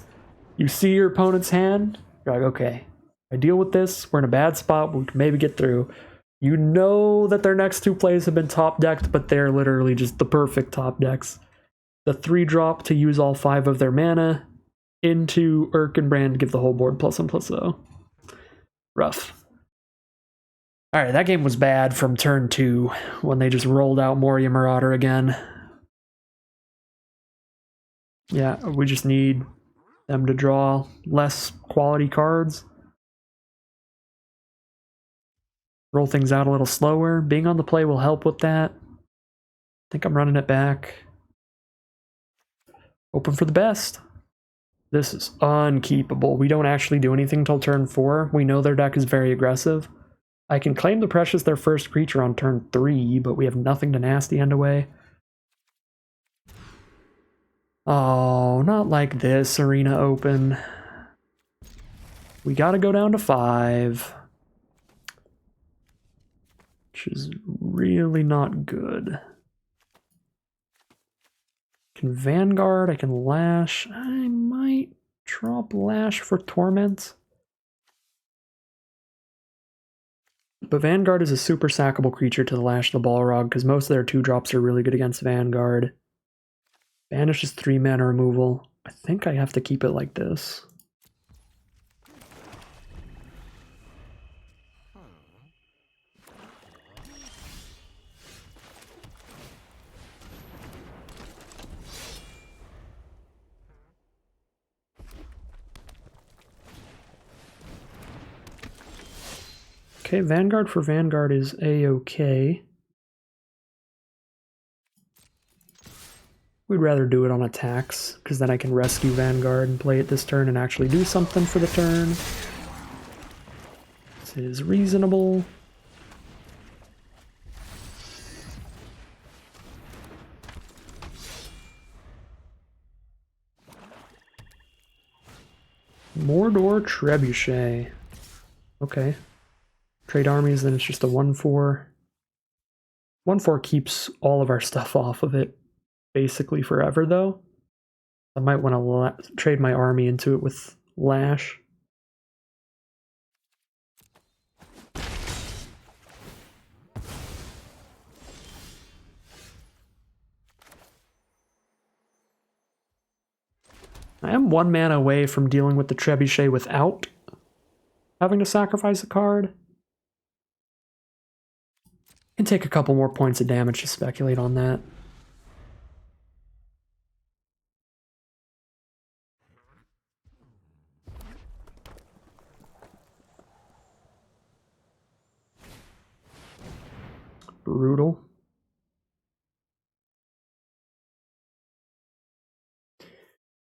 You see your opponent's hand, you're like, okay, I deal with this, we're in a bad spot, we can maybe get through. You know that their next two plays have been top decked, but they're literally just the perfect top decks. The 3-drop to use all 5 of their mana into Erkenbrand, give the whole board +1/+0. Rough. Alright, that game was bad from turn 2 when they just rolled out Moria Marauder again. Yeah, we just need them to draw less quality cards. Roll things out a little slower. Being on the play will help with that. I think I'm running it back. Open for the best. This is unkeepable. We don't actually do anything until turn 4. We know their deck is very aggressive. I can claim the Precious their first creature on turn 3, but we have nothing to nasty end away. Oh, not like this, Arena Open. We gotta go down to 5. Which is really not good. Can Vanguard, I can Lash. I might drop Lash for Torment. But Vanguard is a super sackable creature to the Lash the Balrog, because most of their 2-drops are really good against Vanguard. Banish is 3 mana removal. I think I have to keep it like this. Okay, Vanguard for Vanguard is A-okay. We'd rather do it on attacks, because then I can rescue Vanguard and play it this turn and actually do something for the turn. This is reasonable. Mordor Trebuchet. Okay. Trade armies, then it's just a 1/4. 1/4 keeps all of our stuff off of it basically forever, though. I might want to trade my army into it with Lash. I am 1 mana away from dealing with the Trebuchet without having to sacrifice a card. Can take a couple more points of damage to speculate on that. Brutal.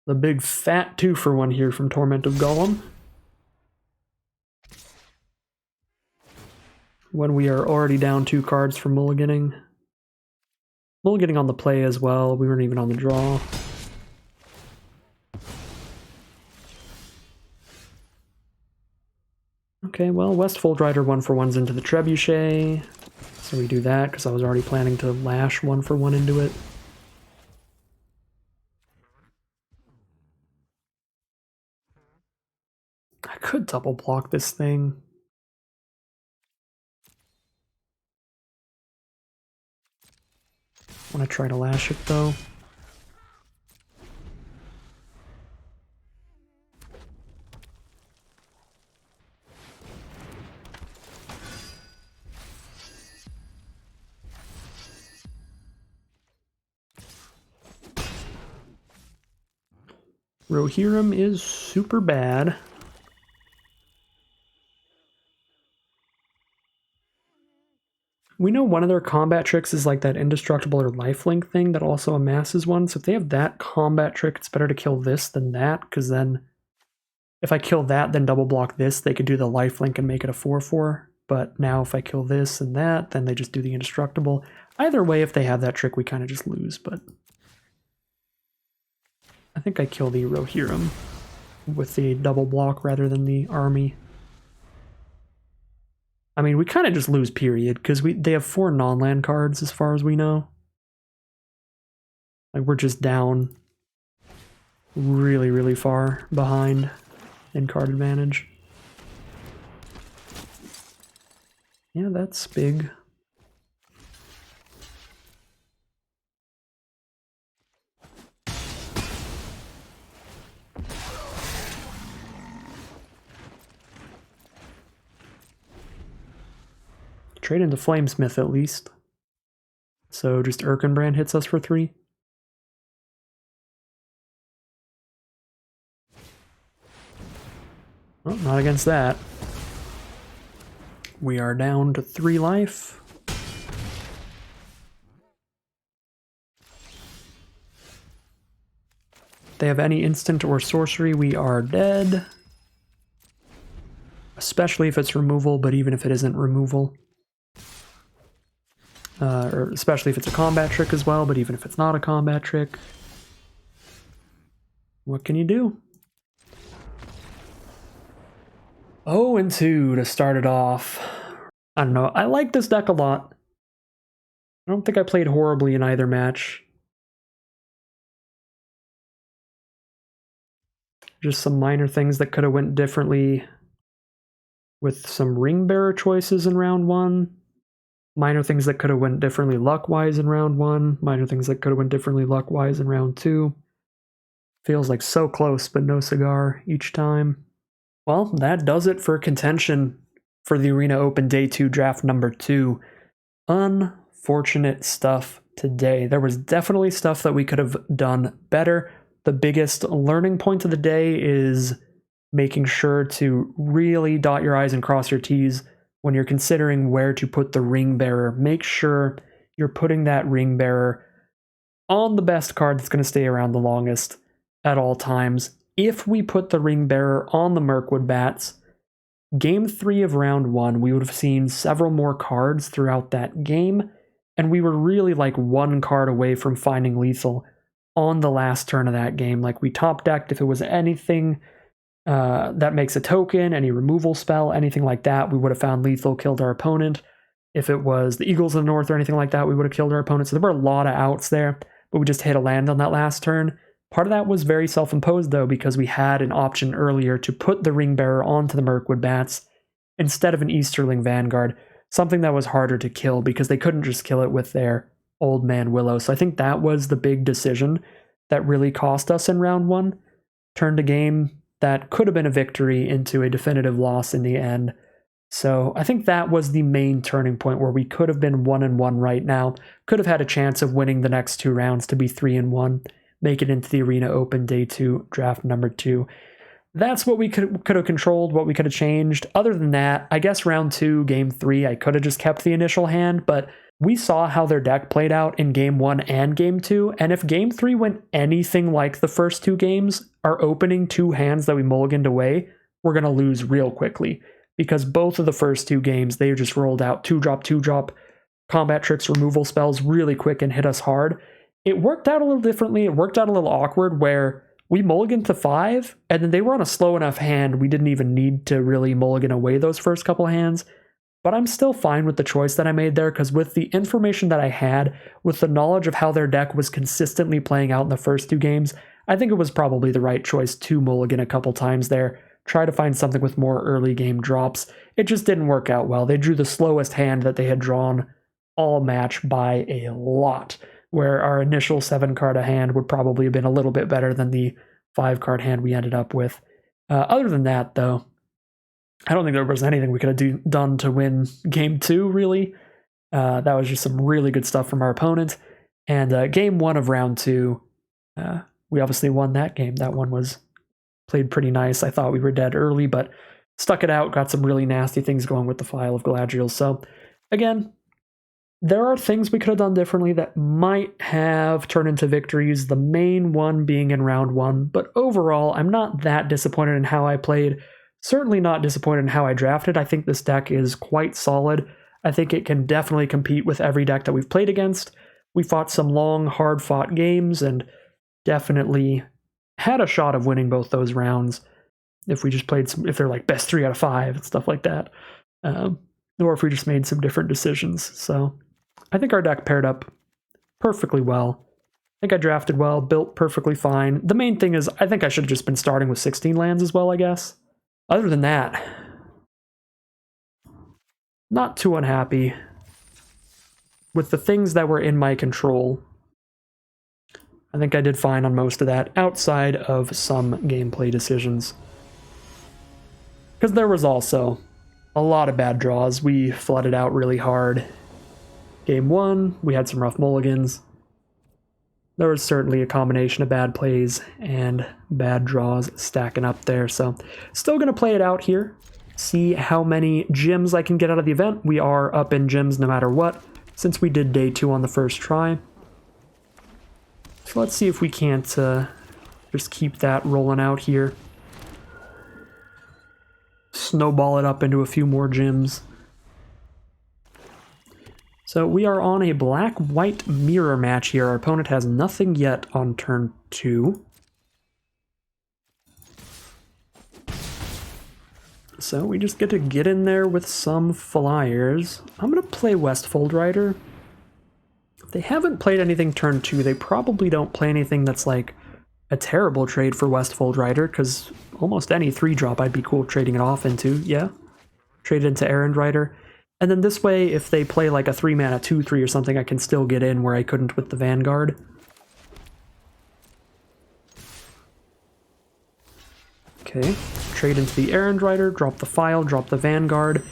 The big fat 2-for-1 here from Torment of Golem. When we are already down 2 cards for mulliganing. Mulliganing on the play as well, we weren't even on the draw. Okay, well, Westfold Rider 1-for-1's into the Trebuchet. So we do that, because I was already planning to Lash 1-for-1 into it. I could double block this thing. I want to try to Lash it, though. Rohirrim is super bad. We know one of their combat tricks is like that indestructible or lifelink thing that also amasses one. So if they have that combat trick, it's better to kill this than that, because then if I kill that, then double block this, they could do the lifelink and make it a 4/4. But now if I kill this and that, then they just do the indestructible. Either way, if they have that trick, we kind of just lose, but I think I kill the Rohirrim with the double block rather than the army. I mean, we kind of just lose, period, because they have 4 non-land cards as far as we know. Like, we're just down really, really far behind in card advantage. Yeah, that's big. Trade into Flamesmith at least. So just Erkenbrand hits us for 3. Well, not against that. We are down to 3 life. If they have any instant or sorcery, we are dead. Especially if it's removal, but even if it isn't removal. Or especially if it's a combat trick as well, but even if it's not a combat trick. What can you do? 0-2 to start it off. I don't know. I like this deck a lot. I don't think I played horribly in either match. Just some minor things that could have went differently with some ring bearer choices in round 1. Minor things that could have went differently luck-wise in round 1. Minor things that could have went differently luck-wise in round 2. Feels like so close, but no cigar each time. Well, that does it for contention for the Arena Open Day 2 draft number 2. Unfortunate stuff today. There was definitely stuff that we could have done better. The biggest learning point of the day is making sure to really dot your I's and cross your T's when you're considering where to put the ring bearer. Make sure you're putting that ring bearer on the best card that's going to stay around the longest at all times. If we put the ring bearer on the Mirkwood Bats, game 3 of round 1, we would have seen several more cards throughout that game, and we were really like 1 card away from finding lethal on the last turn of that game. Like, we top decked if it was anything that makes a token, any removal spell, anything like that, we would have found lethal, killed our opponent. If it was the Eagles of the North or anything like that, we would have killed our opponent. So there were a lot of outs there, but we just hit a land on that last turn. Part of that was very self-imposed, though, because we had an option earlier to put the ring bearer onto the Mirkwood Bats instead of an Easterling Vanguard, something that was harder to kill because they couldn't just kill it with their Old Man Willow. So I think that was the big decision that really cost us in round 1. Turned a game that could have been a victory into a definitive loss in the end. So I think that was the main turning point where we could have been 1-1 right now, could have had a chance of winning the next 2 rounds to be 3-1, make it into the Arena Open Day 2 draft number 2. That's what we could have controlled, what we could have changed. Other than that, I guess round 2, game 3, I could have just kept the initial hand, but we saw how their deck played out in game 1 and game 2, and if game 3 went anything like the first 2 games, our opening 2 hands that we mulliganed away, we're going to lose real quickly, because both of the first 2 games, they just rolled out 2-drop combat tricks, removal spells really quick and hit us hard. It worked out a little differently. It worked out a little awkward where we mulliganed to 5, and then they were on a slow enough hand we didn't even need to really mulligan away those first couple hands. But I'm still fine with the choice that I made there, because with the information that I had, with the knowledge of how their deck was consistently playing out in the first 2 games, I think it was probably the right choice to mulligan a couple times there, try to find something with more early game drops. It just didn't work out well. They drew the slowest hand that they had drawn all match by a lot, where our initial 7-card hand would probably have been a little bit better than the 5-card hand we ended up with. Other than that, though, I don't think there was anything we could have done to win game 2, really. That was just some really good stuff from our opponent. And game 1 of round 2, we obviously won that game. That one was played pretty nice. I thought we were dead early, but stuck it out, got some really nasty things going with the File of Galadriel. So, again, there are things we could have done differently that might have turned into victories, the main one being in round 1. But overall, I'm not that disappointed in how I played. Certainly not disappointed in how I drafted. I think this deck is quite solid. I think it can definitely compete with every deck that we've played against. We fought some long, hard-fought games and definitely had a shot of winning both those rounds if we just played some, if they're like best 3 out of 5 and stuff like that, or if we just made some different decisions. So I think our deck paired up perfectly well. I think I drafted well, built perfectly fine. The main thing is I think I should have just been starting with 16 lands as well, I guess. Other than that, not too unhappy with the things that were in my control. I think I did fine on most of that, outside of some gameplay decisions. Because there was also a lot of bad draws. We flooded out really hard. Game 1, we had some rough mulligans. There was certainly a combination of bad plays and bad draws stacking up there. So still going to play it out here. See how many gems I can get out of the event. We are up in gems no matter what, since we did day 2 on the first try. So let's see if we can't just keep that rolling out here. Snowball it up into a few more gems. So we are on a black-white mirror match here. Our opponent has nothing yet on turn 2. So we just get to get in there with some flyers. I'm going to play Westfold Rider. If they haven't played anything turn 2, they probably don't play anything that's like a terrible trade for Westfold Rider, because almost any 3-drop I'd be cool trading it off into, yeah. Trade it into Errand Rider. And then this way, if they play like a 3-mana 2/3 or something, I can still get in where I couldn't with the Vanguard. Okay, trade into the Errand Rider, drop the File, drop the Vanguard.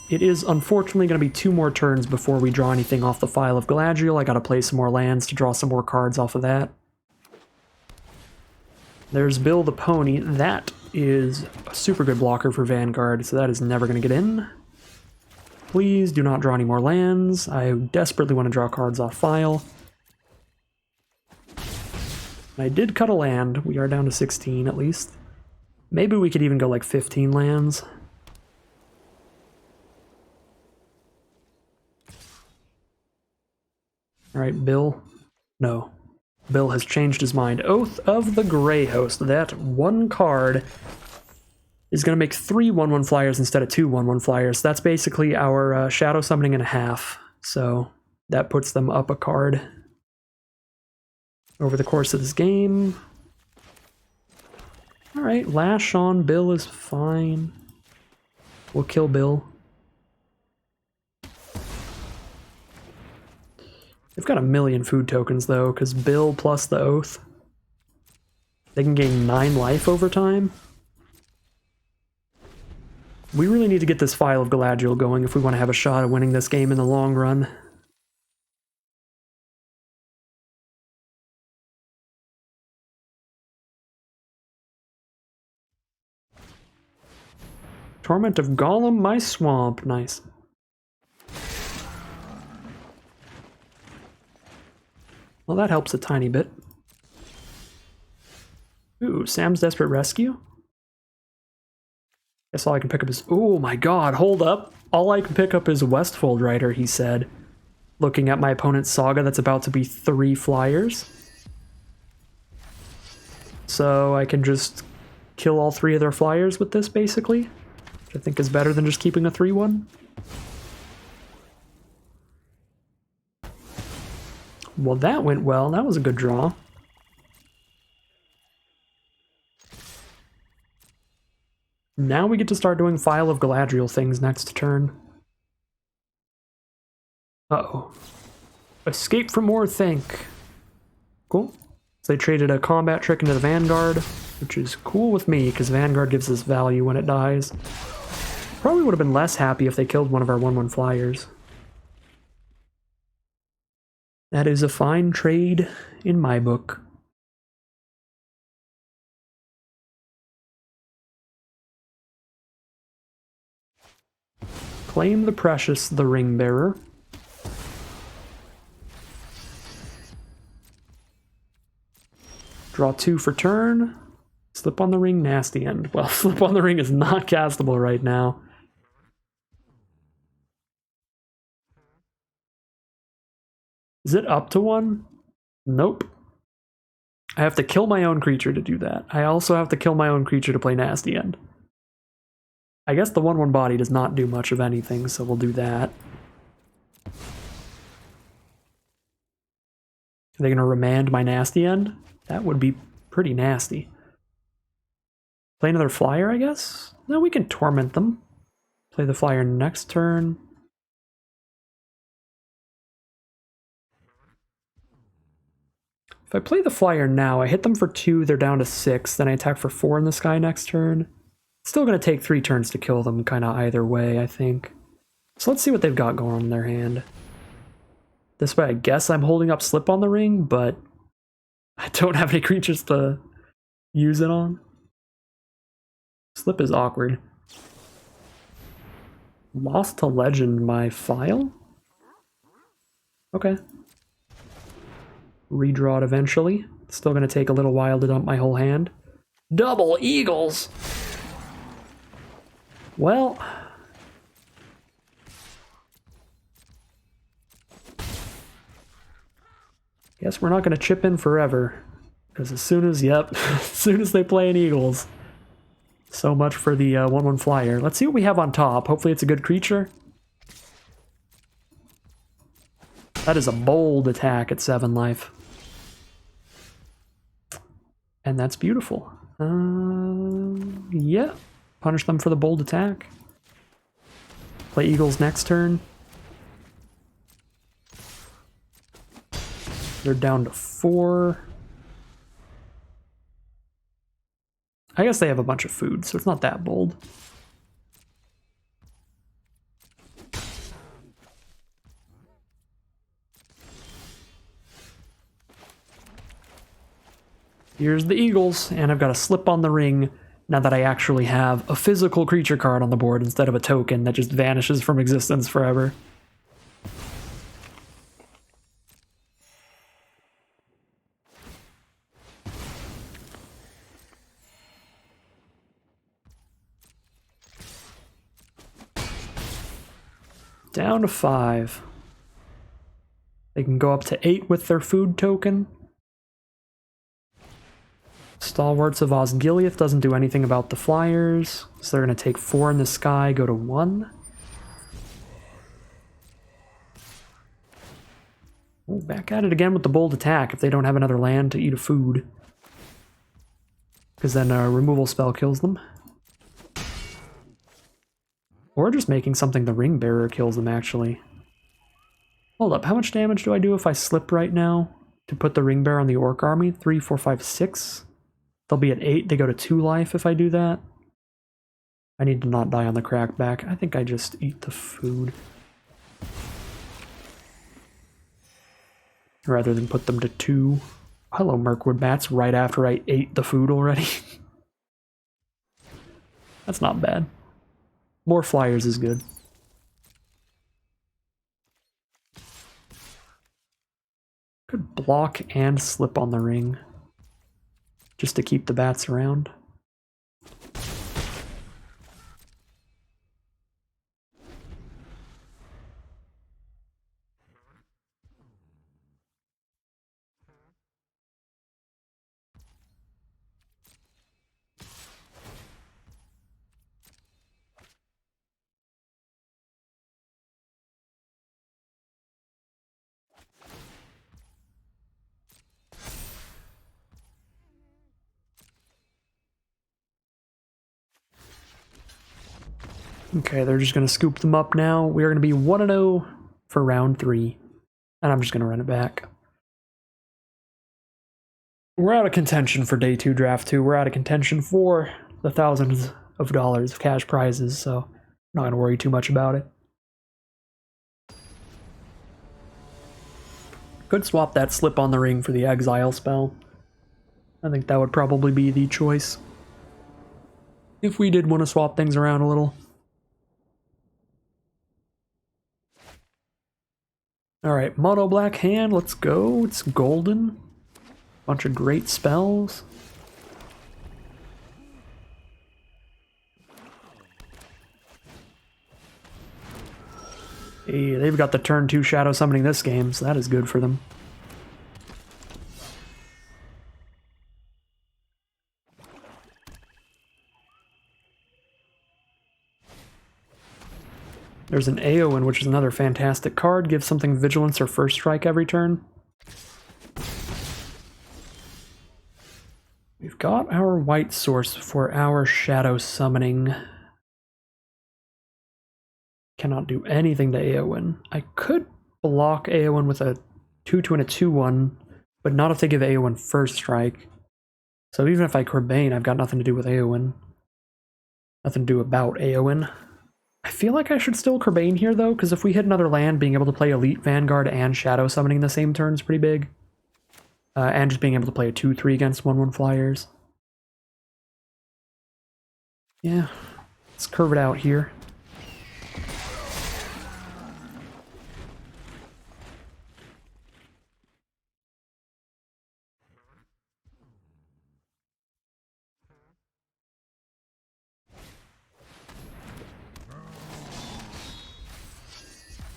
It is unfortunately going to be 2 more turns before we draw anything off the File of Galadriel. I gotta play some more lands to draw some more cards off of that. There's Bill the Pony. That is a super good blocker for Vanguard, so that is never going to get in. Please do not draw any more lands. I desperately want to draw cards off File. I did cut a land. We are down to 16 at least. Maybe we could even go like 15 lands. Alright, Bill. No. Bill has changed his mind. Oath of the Grey Host. That one card is going to make 3 1/1 flyers instead of 2 1/1 flyers. That's basically our shadow summoning and a half. So that puts them up a card over the course of this game. Alright, Lash on Bill is fine. We'll kill Bill. They've got a million food tokens though, because Bill plus the Oath, they can gain 9 life over time. We really need to get this File of Galadriel going if we want to have a shot at winning this game in the long run. Torment of Gollum, my swamp. Nice. Well, that helps a tiny bit. Ooh, Sam's Desperate Rescue? Guess all I can pick up is... Oh my god, hold up. All I can pick up is Westfold Rider, he said. Looking at my opponent's Saga, that's about to be 3 flyers. So I can just kill all 3 of their flyers with this, basically. Which I think is better than just keeping a 3/1. Well, that went well. That was a good draw. Now we get to start doing File of Galadriel things next turn. Uh-oh. Escape from War, think. Cool. So they traded a combat trick into the Vanguard, which is cool with me, because Vanguard gives us value when it dies. Probably would have been less happy if they killed one of our 1/1 flyers. That is a fine trade in my book. Claim the precious, the ring bearer. Draw 2 for turn. Slip on the ring, nasty end. Well, slip on the ring is not castable right now. Is it up to 1? Nope. I have to kill my own creature to do that. I also have to kill my own creature to play nasty end. I guess the 1/1 body does not do much of anything, so we'll do that. Are they going to remand my nasty end? That would be pretty nasty. Play another flyer, I guess? No, we can torment them. Play the flyer next turn. If I play the flyer now, I hit them for 2, they're down to 6, then I attack for 4 in the sky next turn. It's still going to take 3 turns to kill them, kind of either way, I think. So let's see what they've got going on in their hand. This way, I guess I'm holding up Slip on the Ring, but I don't have any creatures to use it on. Slip is awkward. Lost to Legend my file? Okay. Redraw it eventually. It's still going to take a little while to dump my whole hand. Double Eagles! Well... guess we're not going to chip in forever. Because as soon as, yep, as soon as they play an Eagles. So much for the 1/1 flyer. Let's see what we have on top. Hopefully it's a good creature. That is a bold attack at 7 life. And that's beautiful. Yeah. Punish them for the bold attack. Play Eagles next turn. They're down to 4. I guess they have a bunch of food, so it's not that bold. Here's the Eagles, and I've got a Slip on the Ring now that I actually have a physical creature card on the board instead of a token that just vanishes from existence forever. Down to 5. They can go up to 8 with their food token. Stalwarts of Osgiliath doesn't do anything about the flyers, so they're going to take 4 in the sky, go to 1. Oh, back at it again with the bold attack if they don't have another land to eat a food. Because then a removal spell kills them. Or just making something the Ring Bearer kills them, actually. Hold up, how much damage do I do if I slip right now to put the Ring Bearer on the Orc Army? 3, 4, 5, 6. They'll be at 8, they go to 2 life if I do that. I need to not die on the crackback. I think I just eat the food. Rather than put them to 2. Hello, Mirkwood Bats, right after I ate the food already. That's not bad. More flyers is good. Could block and Slip on the Ring. Just to keep the bats around. Okay, they're just going to scoop them up now. We are going to be 1-0 for round 3. And I'm just going to run it back. We're out of contention for day 2 draft 2. We're out of contention for the thousands of dollars of cash prizes, so I'm not going to worry too much about it. Could swap that Slip on the Ring for the Exile spell. I think that would probably be the choice. If we did want to swap things around a little. Alright, Mono Black Hand, let's go. It's golden. Bunch of great spells. Hey, they've got the turn 2 shadow summoning this game, so that is good for them. There's an Aowen, which is another fantastic card. Gives something vigilance or first strike every turn. We've got our white source for our shadow summoning. Cannot do anything to Aowen. I could block Aowen with a 2-2 and a 2-1, but not if they give Aowen first strike. So even if I Corbane, I've got nothing to do with Aowen. Nothing to do about Aowen. I feel like I should still Corbane here, though, because if we hit another land, being able to play Elite Vanguard and Shadow Summoning in the same turn is pretty big. And just being able to play a 2-3 against 1-1 flyers. Yeah, let's curve it out here.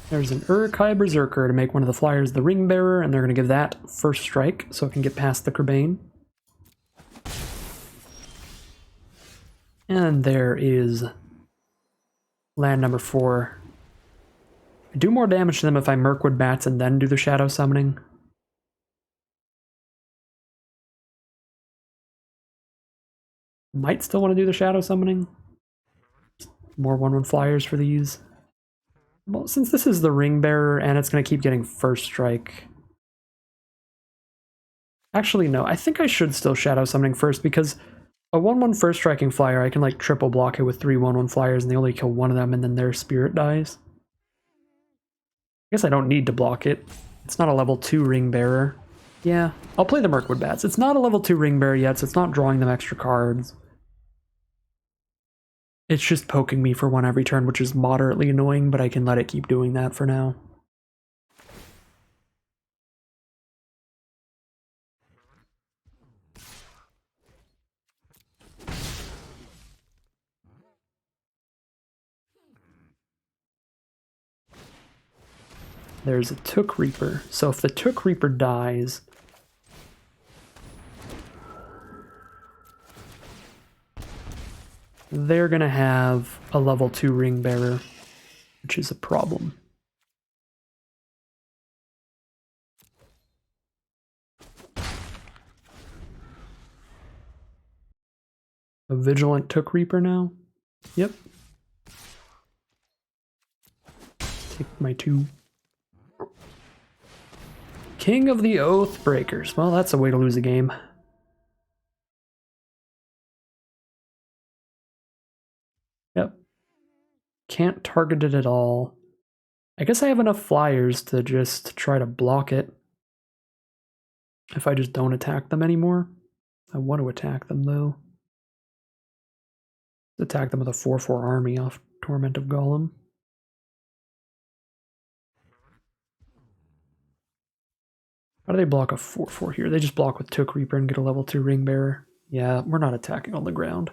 There's an Urkai Berserker to make one of the flyers the Ring Bearer, and they're going to give that first strike so it can get past the Corbane. And there is land number 4. I do more damage to them if I Mirkwood Bats and then do the Shadow Summoning. Might still want to do the Shadow Summoning. More 1-1 flyers for these. Well, since this is the Ring Bearer and it's going to keep getting first strike. Actually, no, I think I should still Shadow Summoning first because a 1-1 first striking flyer, I can like triple block it with 3 1-1 flyers and they only kill one of them and then their spirit dies. I guess I don't need to block it. It's not a level 2 Ring Bearer. Yeah, I'll play the Mirkwood Bats. It's not a level 2 Ring Bearer yet, so it's not drawing them extra cards. It's just poking me for 1 every turn, which is moderately annoying, but I can let it keep doing that for now. There's a Took Reaper. So if the Took Reaper dies, they're gonna have a level 2 Ring Bearer, which is a problem. A Vigilant Took Reaper now? Yep. Take my 2. King of the Oathbreakers. Well, that's a way to lose a game. Yep. Can't target it at all. I guess I have enough flyers to just try to block it. If I just don't attack them anymore. I want to attack them, though. Attack them with a 4-4 army off Torment of Golem. How do they block a 4-4 here? They just block with Took Reaper and get a level 2 Ring Bearer. Yeah, we're not attacking on the ground.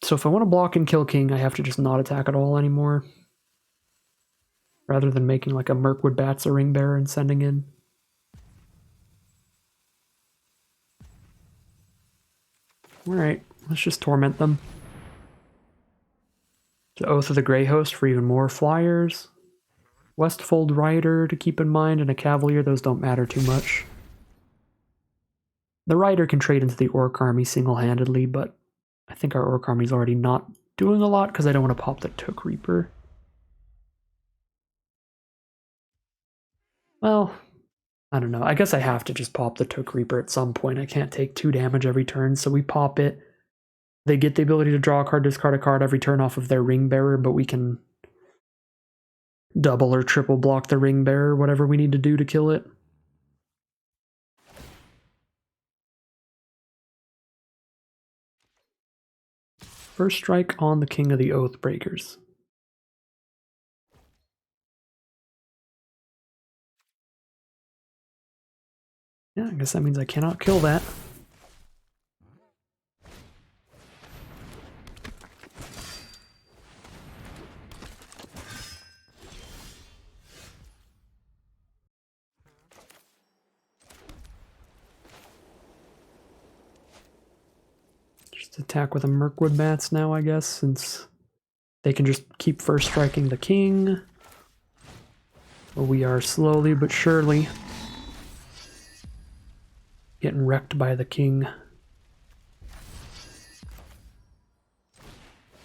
So if I want to block and kill King, I have to just not attack at all anymore. Rather than making like a Mirkwood Bats a Ring Bearer and sending in. Alright, let's just torment them. The Oath of the Grey Host for even more flyers. Westfold Rider to keep in mind, and a Cavalier, those don't matter too much. The Rider can trade into the Orc Army single-handedly, but I think our Orc Army's already not doing a lot because I don't want to pop the Took Reaper. Well, I don't know. I guess I have to just pop the Took Reaper at some point. I can't take 2 damage every turn, so we pop it. They get the ability to draw a card, discard a card every turn off of their Ring Bearer, but we can double or triple block the Ring Bearer, whatever we need to do to kill it. First strike on the King of the Oathbreakers. Yeah, I guess that means I cannot kill that. Just attack with the Mirkwood Bats now, I guess, since they can just keep first striking the king. Well, we are slowly but surely getting wrecked by the king.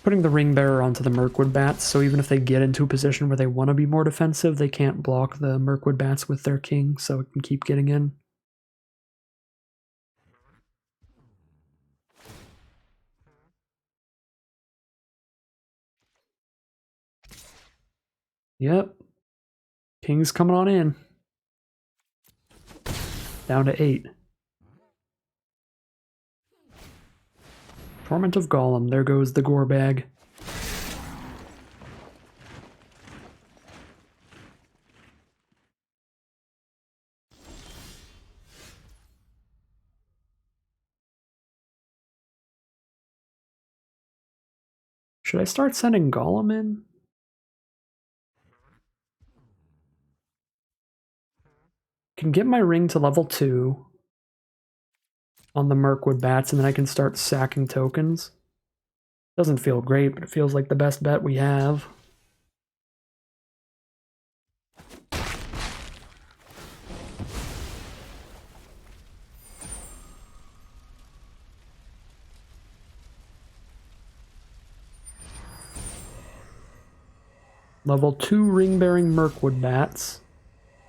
Putting the ring bearer onto the Mirkwood Bats, so even if they get into a position where they want to be more defensive, they can't block the Mirkwood Bats with their king, so it can keep getting in. Yep. King's coming on in. Down to 8. Torment of Golem. There goes the gore bag. Should I start sending Golem in? Can get my ring to level 2 on the Mirkwood Bats, and then I can start sacking tokens. Doesn't feel great, but it feels like the best bet we have. Level 2 ring-bearing Mirkwood Bats.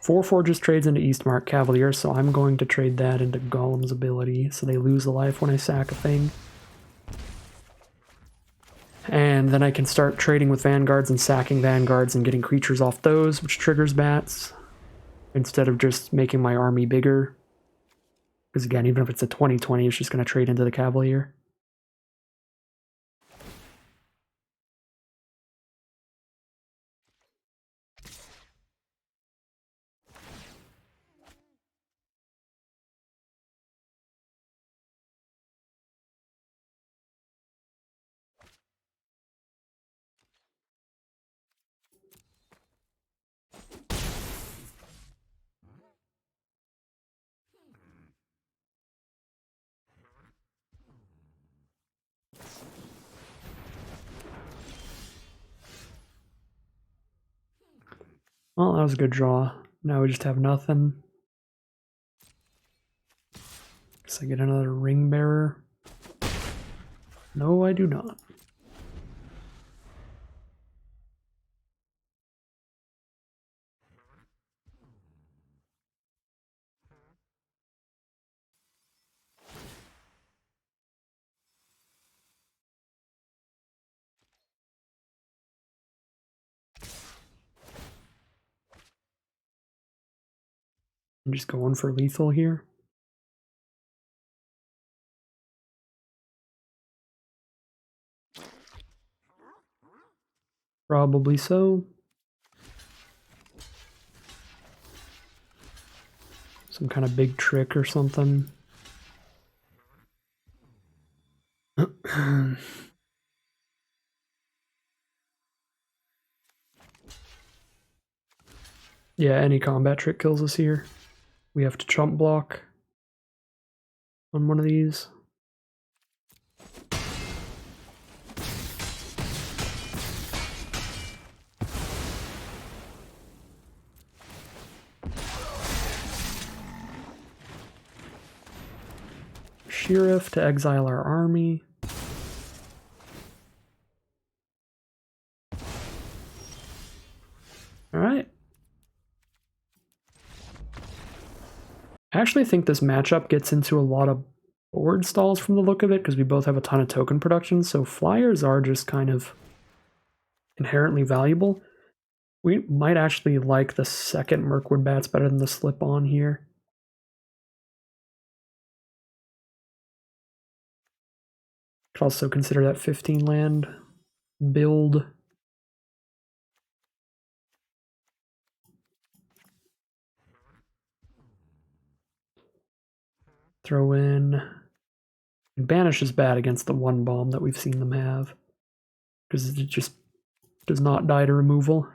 4 Forges trades into Eastmark Cavalier, so I'm going to trade that into Golem's ability, so they lose a life when I sack a thing. And then I can start trading with Vanguards and sacking Vanguards and getting creatures off those, which triggers Bats, instead of just making my army bigger. Because again, even if it's a 20/20, it's just going to trade into the Cavalier. Well, that was a good draw. Now we just have nothing. Guess I get another ring bearer. No, I do not. I'm just going for lethal here. Probably so. Some kind of big trick or something. Yeah, any combat trick kills us here. We have to chump block on one of these. Sheriff to exile our army. Alright. I actually think this matchup gets into a lot of board stalls from the look of it, because we both have a ton of token production, so flyers are just kind of inherently valuable. We might actually like the second Mirkwood Bats better than the slip-on here. Could also consider that 15 land build. throw in... Banish is bad against the one bomb that we've seen them have, because it just does not die to removal.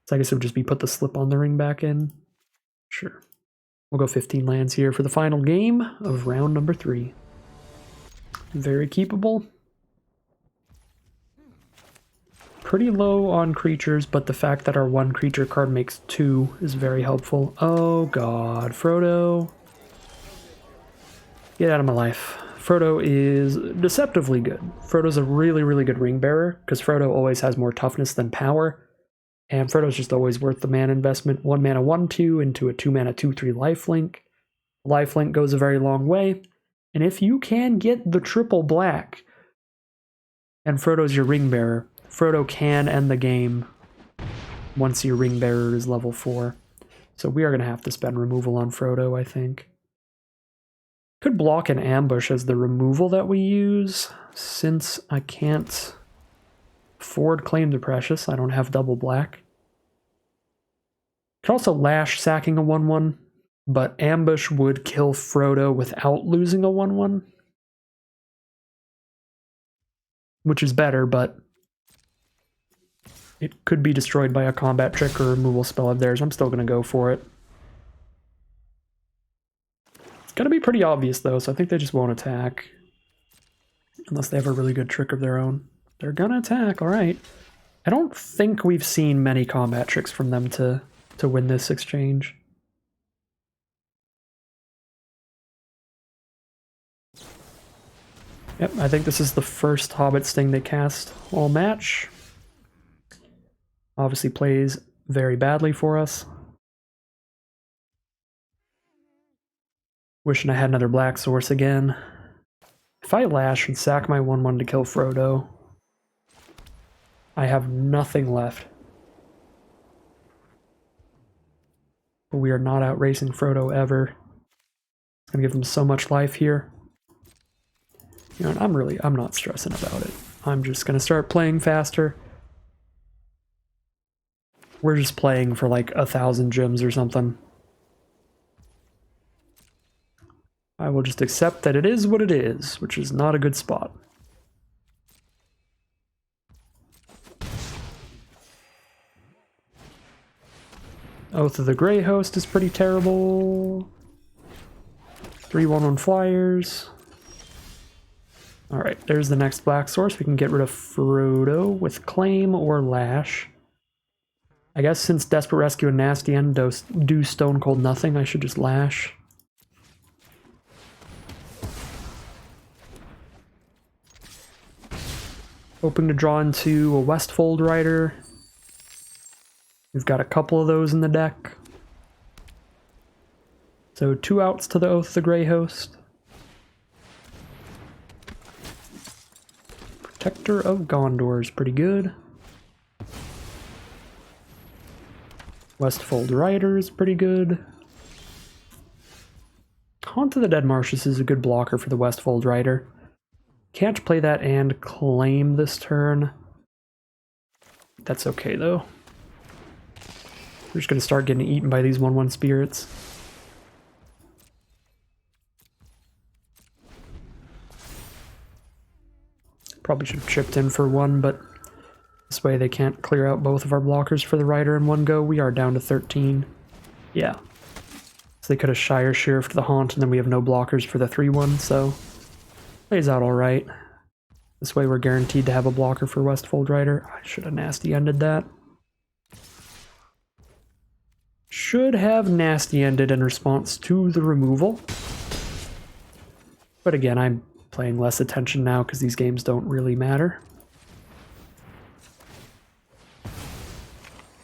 So I guess it would just be put the slip on the ring back in. Sure. We'll go 15 lands here for the final game of round number 3. Very keepable. Pretty low on creatures, but the fact that our 1 creature card makes 2 is very helpful. Oh god, Frodo. Get out of my life. Frodo is deceptively good. Frodo's a really, really good ring bearer, because Frodo always has more toughness than power. And Frodo's just always worth the mana investment. 1 mana 1/2 into a 2 mana 2/3 lifelink. Lifelink goes a very long way. And if you can get the triple black, and Frodo's your ring bearer, Frodo can end the game once your ring bearer is level 4. So we are going to have to spend removal on Frodo, I think. Could block an ambush as the removal that we use, since I can't afford Claim the Precious. I don't have double black. Could also Lash sacking a 1/1, but ambush would kill Frodo without losing a 1/1. Which is better, but it could be destroyed by a combat trick or removal spell of theirs. I'm still going to go for it. It's going to be pretty obvious, though, so I think they just won't attack. Unless they have a really good trick of their own. They're going to attack, alright. I don't think we've seen many combat tricks from them to win this exchange. Yep, I think this is the first Hobbit Sting they cast all match. Obviously plays very badly for us. Wishing I had another black source again. If I Lash and sack my 1/1 to kill Frodo, I have nothing left. But we are not outracing Frodo ever. It's gonna give them so much life here. You know, I'm not stressing about it. I'm just gonna start playing faster. We're just playing for like 1,000 gems or something. I will just accept that it is what it is, which is not a good spot. Oath of the Grey Host is pretty terrible. 3/1/1 flyers. Alright, there's the next black source. We can get rid of Frodo with Claim or Lash. I guess since Desperate Rescue and Nasty End do Stone Cold nothing, I should just Lash. Hoping to draw into a Westfold Rider. We've got a couple of those in the deck. So 2 outs to the Oath of the Grey Host. Protector of Gondor is pretty good. Westfold Rider is pretty good. Haunt of the Dead Marshes is a good blocker for the Westfold Rider. Can't play that and claim this turn. That's okay though. We're just going to start getting eaten by these 1/1 spirits. Probably should have chipped in for 1, but this way they can't clear out both of our blockers for the Rider in one go. We are down to 13. Yeah. So they could have Shire Sheriffed the Haunt, and then we have no blockers for the 3/1, so plays out alright. This way we're guaranteed to have a blocker for Westfold Rider. I should have nasty ended that. Should have nasty ended in response to the removal. But again, I'm paying less attention now because these games don't really matter.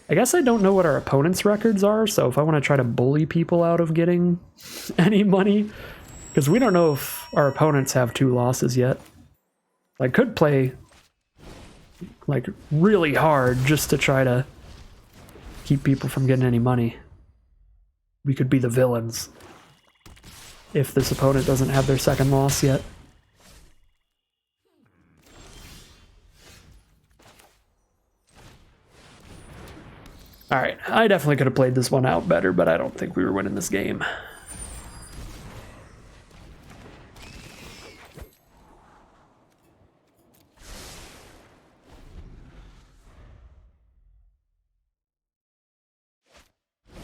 I guess I don't know what our opponent's records are, so if I want to try to bully people out of getting any money, because we don't know if our opponents have 2 losses yet. I could play like really hard just to try to keep people from getting any money. We could be the villains if this opponent doesn't have their 2nd loss yet. Alright, I definitely could have played this one out better, but I don't think we were winning this game.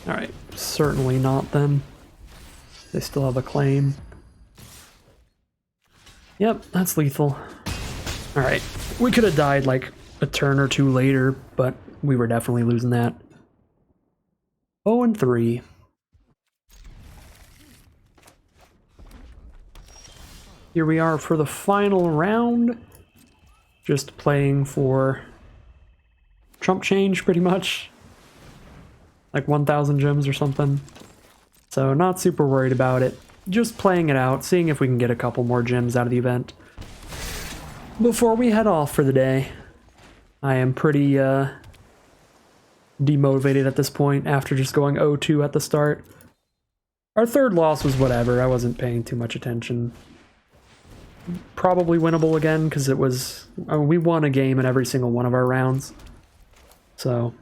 Alright, certainly not then. They still have a claim. Yep, that's lethal. Alright, we could have died like a turn or two later, but we were definitely losing that. 0-3. Here we are for the final round. Just playing for chump change, pretty much. Like 1,000 gems or something. So not super worried about it. Just playing it out, seeing if we can get a couple more gems out of the event before we head off for the day. I am pretty demotivated at this point after just going 0-2 at the start. Our third loss was whatever. I wasn't paying too much attention. Probably winnable again because it was... I mean, we won a game in every single one of our rounds. So...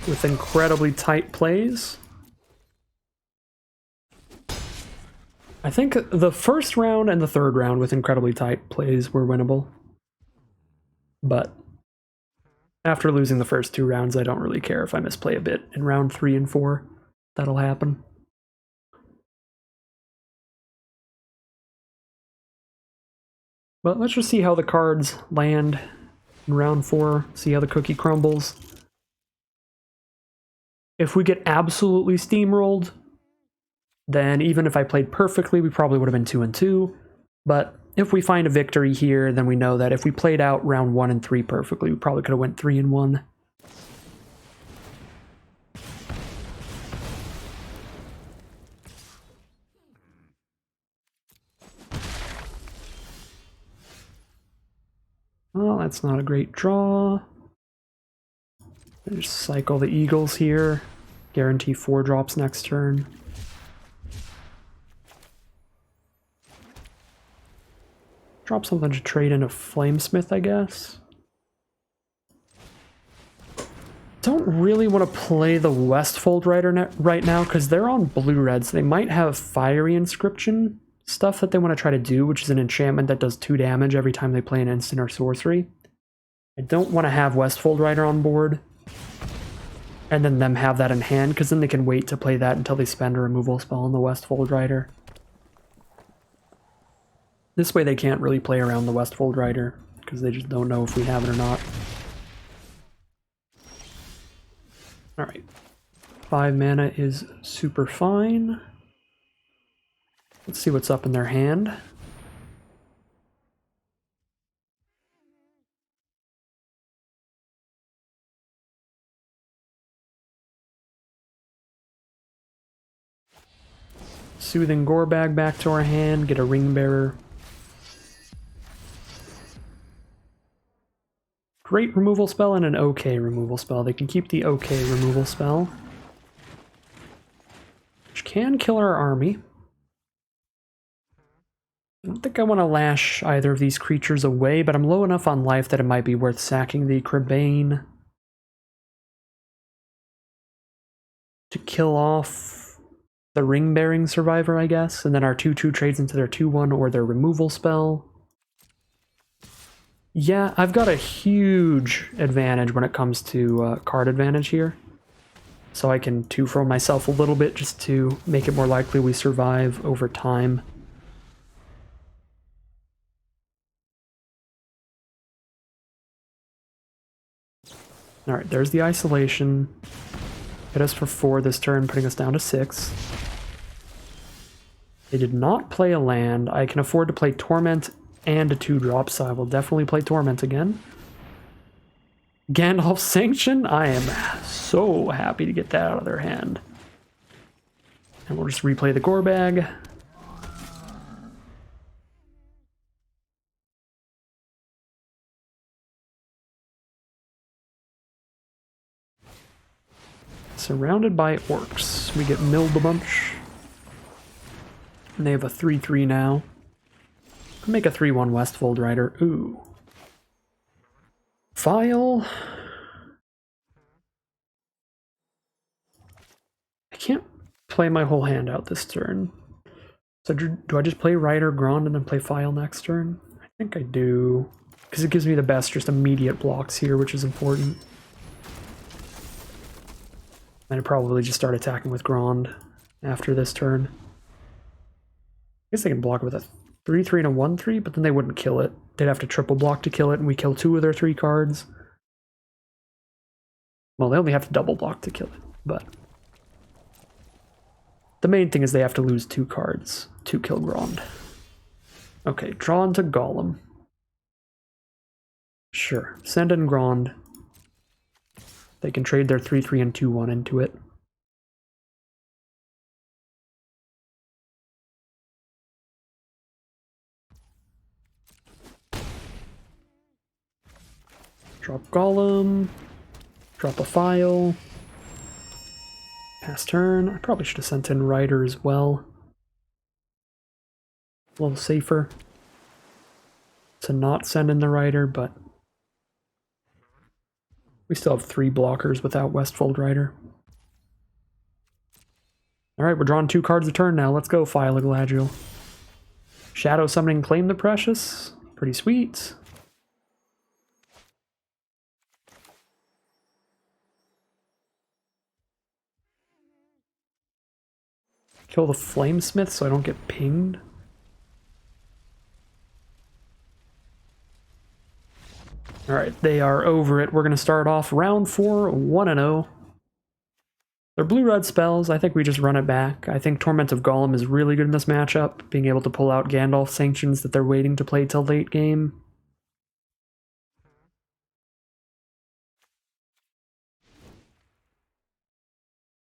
with incredibly tight plays. I think the first round and the third round with incredibly tight plays were winnable. But after losing the first two rounds, I don't really care if I misplay a bit in round 3 and 4. That'll happen. But let's just see how the cards land in round 4, see how the cookie crumbles. If we get absolutely steamrolled, then even if I played perfectly, we probably would have been 2-2. But if we find a victory here, then we know that if we played out round 1 and 3 perfectly, we probably could have went 3-1. Well, that's not a great draw. I just cycle the Eagles here. Guarantee 4 drops next turn. Drop something to trade in a Flamesmith, I guess. Don't really want to play the Westfold Rider right now because they're on blue-red, so they might have Fiery Inscription stuff that they want to try to do, which is an enchantment that does 2 damage every time they play an instant or sorcery. I don't want to have Westfold Rider on board and then them have that in hand, because then they can wait to play that until they spend a removal spell on the Westfold Rider. This way they can't really play around the Westfold Rider, because they just don't know if we have it or not. Alright. 5 mana is super fine. Let's see what's up in their hand. Soothing Gorebag back to our hand, get a Ring Bearer. Great removal spell and an okay removal spell. They can keep the okay removal spell, which can kill our army. I don't think I want to lash either of these creatures away, but I'm low enough on life that it might be worth sacking the Cribane to kill off the Ring-Bearing Survivor, I guess, and then our 2/2 trades into their 2/1 or their removal spell. Yeah, I've got a huge advantage when it comes to card advantage here. So I can 2-for myself a little bit just to make it more likely we survive over time. Alright, there's the isolation. Hit us for 4 this turn, putting us down to 6. They did not play a land. I can afford to play Torment and a 2-drop, so I will definitely play Torment again. Gandalf's Sanction? I am so happy to get that out of their hand. And we'll just replay the Gorebag. Surrounded by orcs. We get milled a bunch. And they have a 3/3 now. Could make a 3/1 Westfold Rider. Ooh. File. I can't play my whole hand out this turn. So do I just play Rider Grond and then play File next turn? I think I do. Because it gives me the best just immediate blocks here, which is important. I'd probably just start attacking with Grand after this turn. I guess they can block with a 3/3 and a 1/3, but then they wouldn't kill it. They'd have to triple block to kill it, and we kill 2 of their 3 cards. Well, they only have to double block to kill it, but the main thing is they have to lose 2 cards to kill Grand. Okay, draw into Golem. Sure, send in Grand. They can trade their 3/3 and 2/1 into it. Drop Golem. Drop a file. Pass turn. I probably should have sent in Rider as well. A little safer to not send in the Rider, but we still have 3 blockers without Westfold Rider. Alright, we're drawing 2 cards a turn now. Let's go, File a Gladriel. Shadow Summoning Claim the Precious. Pretty sweet. Kill the Flamesmith so I don't get pinged. Alright, they are over it. We're going to start off round 4, 1-0. They're blue-red spells. I think we just run it back. I think Torment of Golem is really good in this matchup, being able to pull out Gandalf Sanctions that they're waiting to play till late game.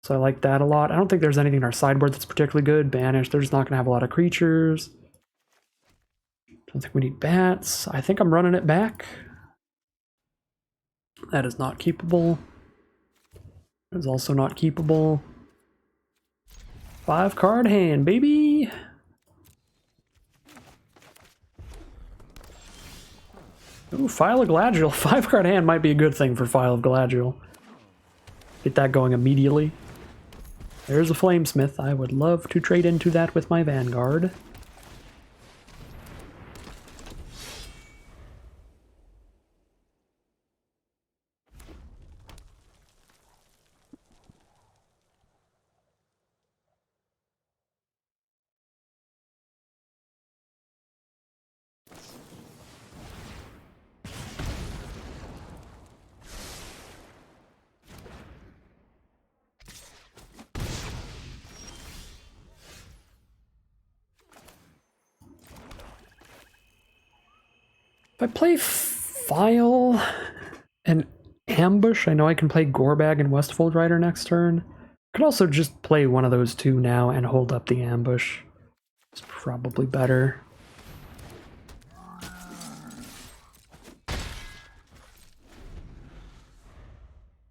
So I like that a lot. I don't think there's anything in our sideboard that's particularly good. Banish, they're just not going to have a lot of creatures. Don't think we need bats. I think I'm running it back. That is not keepable. That is also not keepable. 5 card hand, baby! Ooh, File of Gladriel. 5 card hand might be a good thing for File of Gladriel. Get that going immediately. There's a Flamesmith. I would love to trade into that with my Vanguard. If I play File and Ambush, I know I can play Gorebag and Westfold Rider next turn. I could also just play one of those 2 now and hold up the Ambush. It's probably better.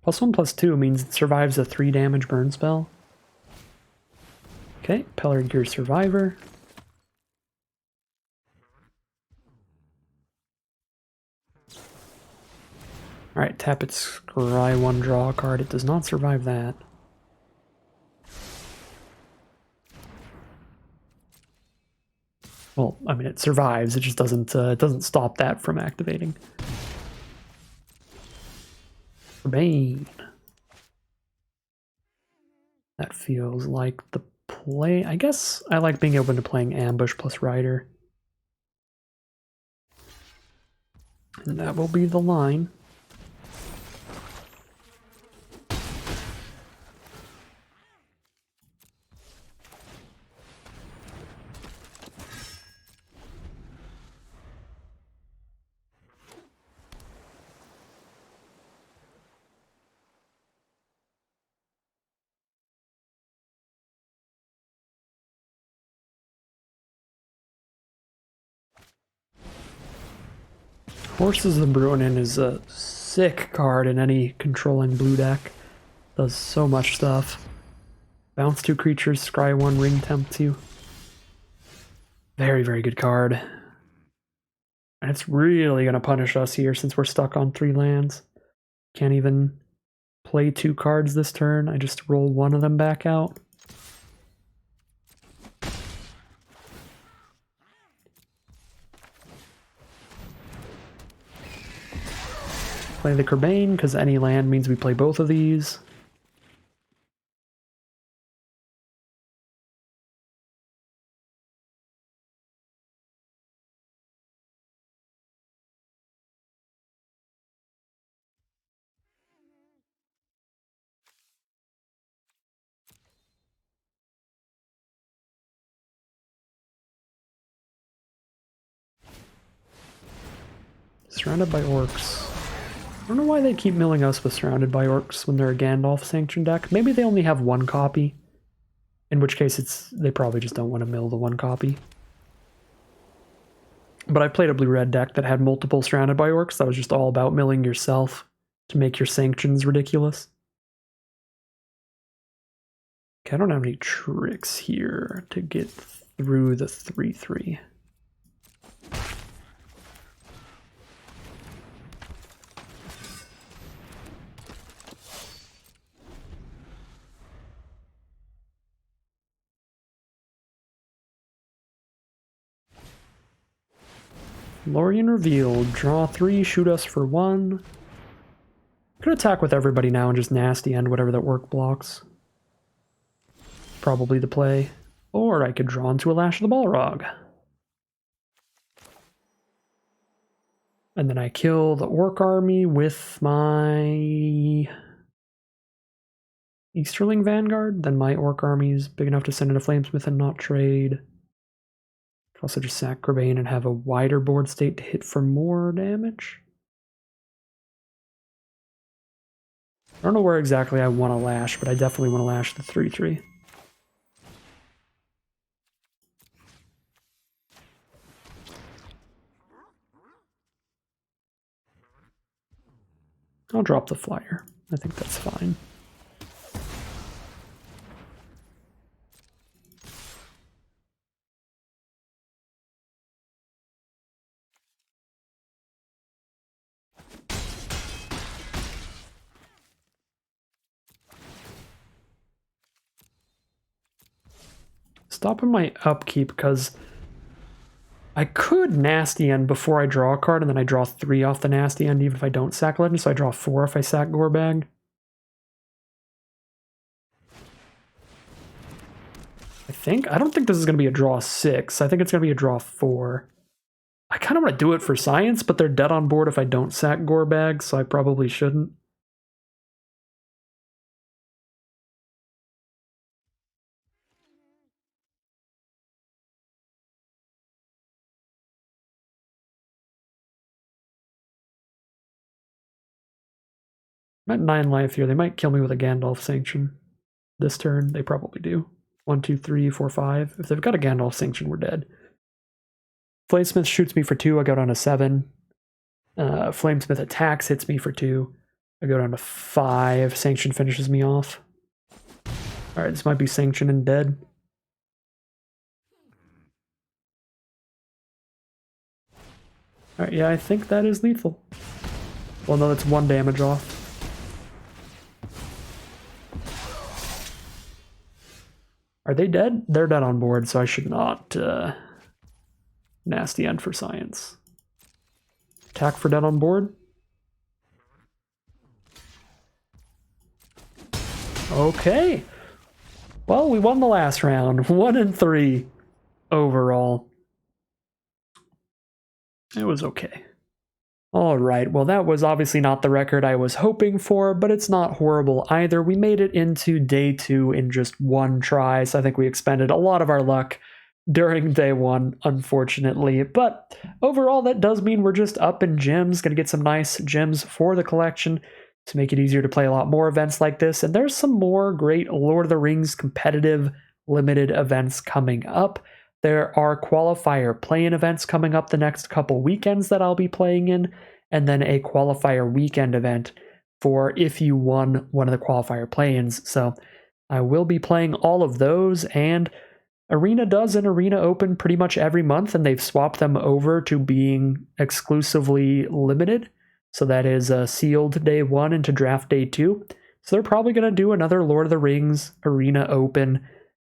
+1/+2 means it survives a 3 damage burn spell. Okay, Pelargir Survivor. Alright, tap it, scry 1, draw a card. It does not survive that. Well, I mean, it survives, it just doesn't stop that from activating. Bane. That feels like the play. I guess I like being open to playing Ambush plus Rider. And that will be the line. Horses of Bruinen is a sick card in any controlling blue deck. Does so much stuff. Bounce 2 creatures, scry 1, ring tempt you. Very, very good card. And it's really going to punish us here since we're stuck on 3 lands. Can't even play 2 cards this turn. I just roll 1 of them back out. Play the Kerbane, because any land means we play both of these. Surrounded by orcs. I don't know why they keep milling us with Surrounded by Orcs when they're a Gandalf Sanction deck. Maybe they only have one copy. In which case they probably just don't want to mill the one copy. But I played a blue-red deck that had multiple Surrounded by Orcs that was just all about milling yourself to make your sanctions ridiculous. Okay, I don't have any tricks here to get through the 3/3. Lorien revealed. Draw 3, shoot us for 1. Could attack with everybody now and just nasty end whatever that work blocks. Probably the play. Or I could draw into a Lash of the Balrog. And then I kill the Orc army with my Easterling Vanguard. Then my Orc army is big enough to send in a Flamesmith and not trade. Also just sack Gravane and have a wider board state to hit for more damage. I don't know where exactly I want to lash, but I definitely want to lash the 3/3. I'll drop the flyer. I think that's fine. Stopping my upkeep because I could nasty end before I draw a card, and then I draw 3 off the nasty end even if I don't sack Legend, so I draw 4 if I sack Gorbag. I don't think this is going to be a draw 6. I think it's going to be a draw 4. I kind of want to do it for science, but they're dead on board if I don't sack Gorbag, so I probably shouldn't. I'm at 9 life here. They might kill me with a Gandalf Sanction this turn. They probably do. 1, 2, 3, 4, 5. If they've got a Gandalf Sanction, we're dead. Flamesmith shoots me for 2. I go down to 7. Flamesmith attacks, hits me for 2. I go down to 5. Sanction finishes me off. Alright, this might be Sanction and dead. Alright, yeah, I think that is lethal. Well, no, that's 1 damage off. Are they dead? They're dead on board, so I should not nasty end for science. Attack for dead on board. Okay. Well, we won the last round. 1-3 overall. It was okay. Alright, well that was obviously not the record I was hoping for, but it's not horrible either. We made it into day 2 in just 1 try, so I think we expended a lot of our luck during day 1, unfortunately. But overall, that does mean we're just up in gems, gonna get some nice gems for the collection to make it easier to play a lot more events like this, and there's some more great Lord of the Rings competitive limited events coming up. There are qualifier play-in events coming up the next couple weekends that I'll be playing in, and then a qualifier weekend event for if you won one of the qualifier play-ins. So I will be playing all of those, and Arena does an Arena Open pretty much every month, and they've swapped them over to being exclusively limited. So that is sealed day 1 into draft day 2. So they're probably going to do another Lord of the Rings Arena Open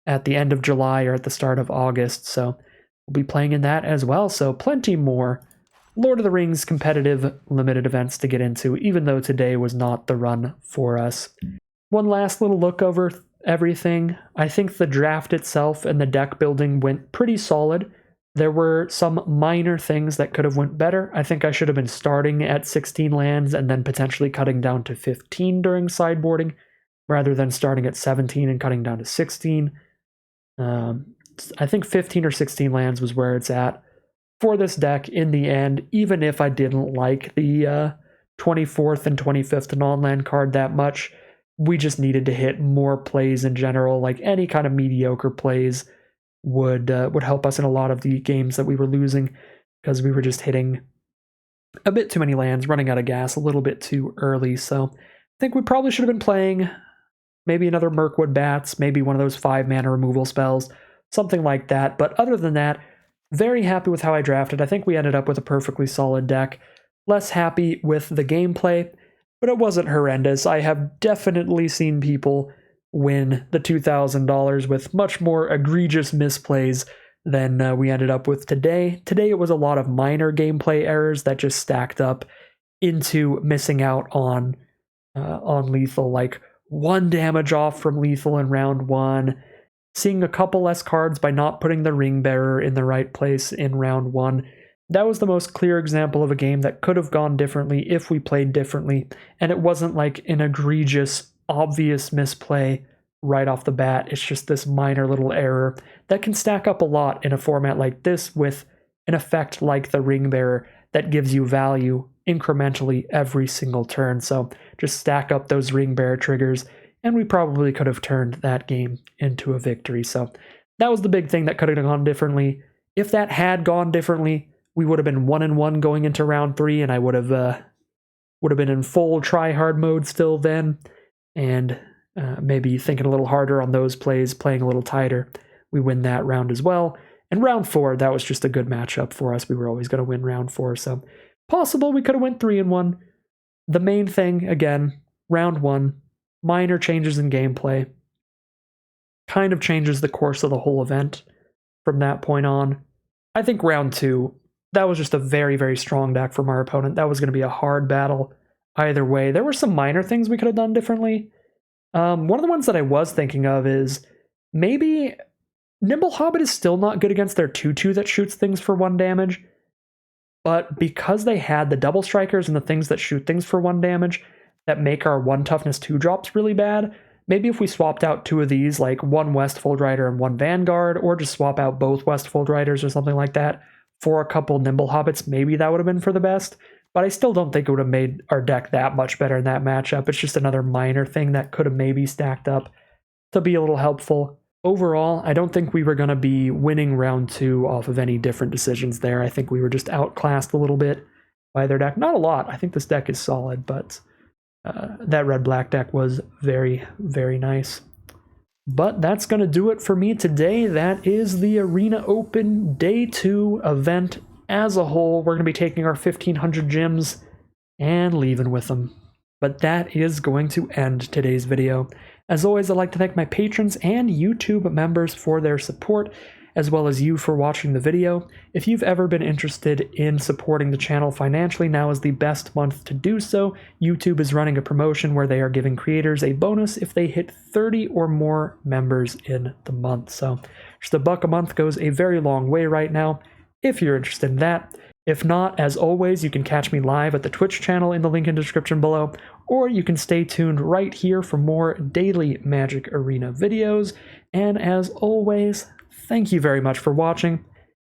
at the end of July or at the start of August, so we'll be playing in that as well. So plenty more Lord of the Rings competitive limited events to get into, even though today was not the run for us. One last little look over everything. I think the draft itself and the deck building went pretty solid. There were some minor things that could have went better. I think I should have been starting at 16 lands and then potentially cutting down to 15 during sideboarding, rather than starting at 17 and cutting down to 16. I think 15 or 16 lands was where it's at. for this deck in the end, even if I didn't like the 24th and 25th non-land card that much, we just needed to hit more plays in general. Like any kind of mediocre plays would help us in a lot of the games that we were losing, because we were just hitting a bit too many lands, running out of gas a little bit too early. So I think we probably should have been playing maybe another Mirkwood Bats, maybe one of those 5-mana removal spells, something like that. But other than that, very happy with how I drafted. I think we ended up with a perfectly solid deck. Less happy with the gameplay, but it wasn't horrendous. I have definitely seen people win the $2,000 with much more egregious misplays than we ended up with today. Today it was a lot of minor gameplay errors that just stacked up into missing out on lethal, like 1 damage off from lethal in round 1, seeing a couple less cards by not putting the Ring Bearer in the right place in round 1. That was the most clear example of a game that could have gone differently if we played differently, and it wasn't like an egregious, obvious misplay right off the bat. It's just this minor little error that can stack up a lot in a format like this with an effect like the Ring Bearer that gives you value incrementally every single turn. So just stack up those Ring Bearer triggers, and we probably could have turned that game into a victory. So that was the big thing that could have gone differently. If that had gone differently, we would have been 1-1 going into round 3, and I would have been in full try-hard mode still then, and maybe thinking a little harder on those plays, playing a little tighter. We win that round as well. And round 4, that was just a good matchup for us. We were always going to win round 4, so possible we could have went 3-1. The main thing, again, round 1, minor changes in gameplay, kind of changes the course of the whole event from that point on. I think round 2, that was just a very, very strong deck from our opponent. That was going to be a hard battle either way. There were some minor things we could have done differently. One of the ones that I was thinking of is maybe Nimble Hobbit is still not good against their 2/2 that shoots things for 1 damage, but because they had the double strikers and the things that shoot things for 1 damage that make our 1 toughness 2 drops really bad, maybe if we swapped out 2 of these, like 1 Westfold Rider and 1 Vanguard, or just swap out both Westfold Riders or something like that for a couple Nimble Hobbits, maybe that would have been for the best. But I still don't think it would have made our deck that much better in that matchup. It's just another minor thing that could have maybe stacked up to be a little helpful. Overall, I don't think we were going to be winning round 2 off of any different decisions there. I think we were just outclassed a little bit by their deck. Not a lot. I think this deck is solid, but that red-black deck was very, very nice. But that's going to do it for me today. That is the Arena Open Day 2 event as a whole. We're going to be taking our 1,500 gems and leaving with them. But that is going to end today's video. As always, I'd like to thank my patrons and YouTube members for their support, as well as you for watching the video. If you've ever been interested in supporting the channel financially, now is the best month to do so. YouTube is running a promotion where they are giving creators a bonus if they hit 30 or more members in the month. So just $1 a month goes a very long way right now, if you're interested in that. If not, as always, you can catch me live at the Twitch channel in the link in the description below, or you can stay tuned right here for more daily Magic Arena videos. And as always, thank you very much for watching,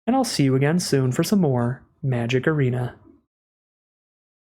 and I'll see you again soon for some more Magic Arena.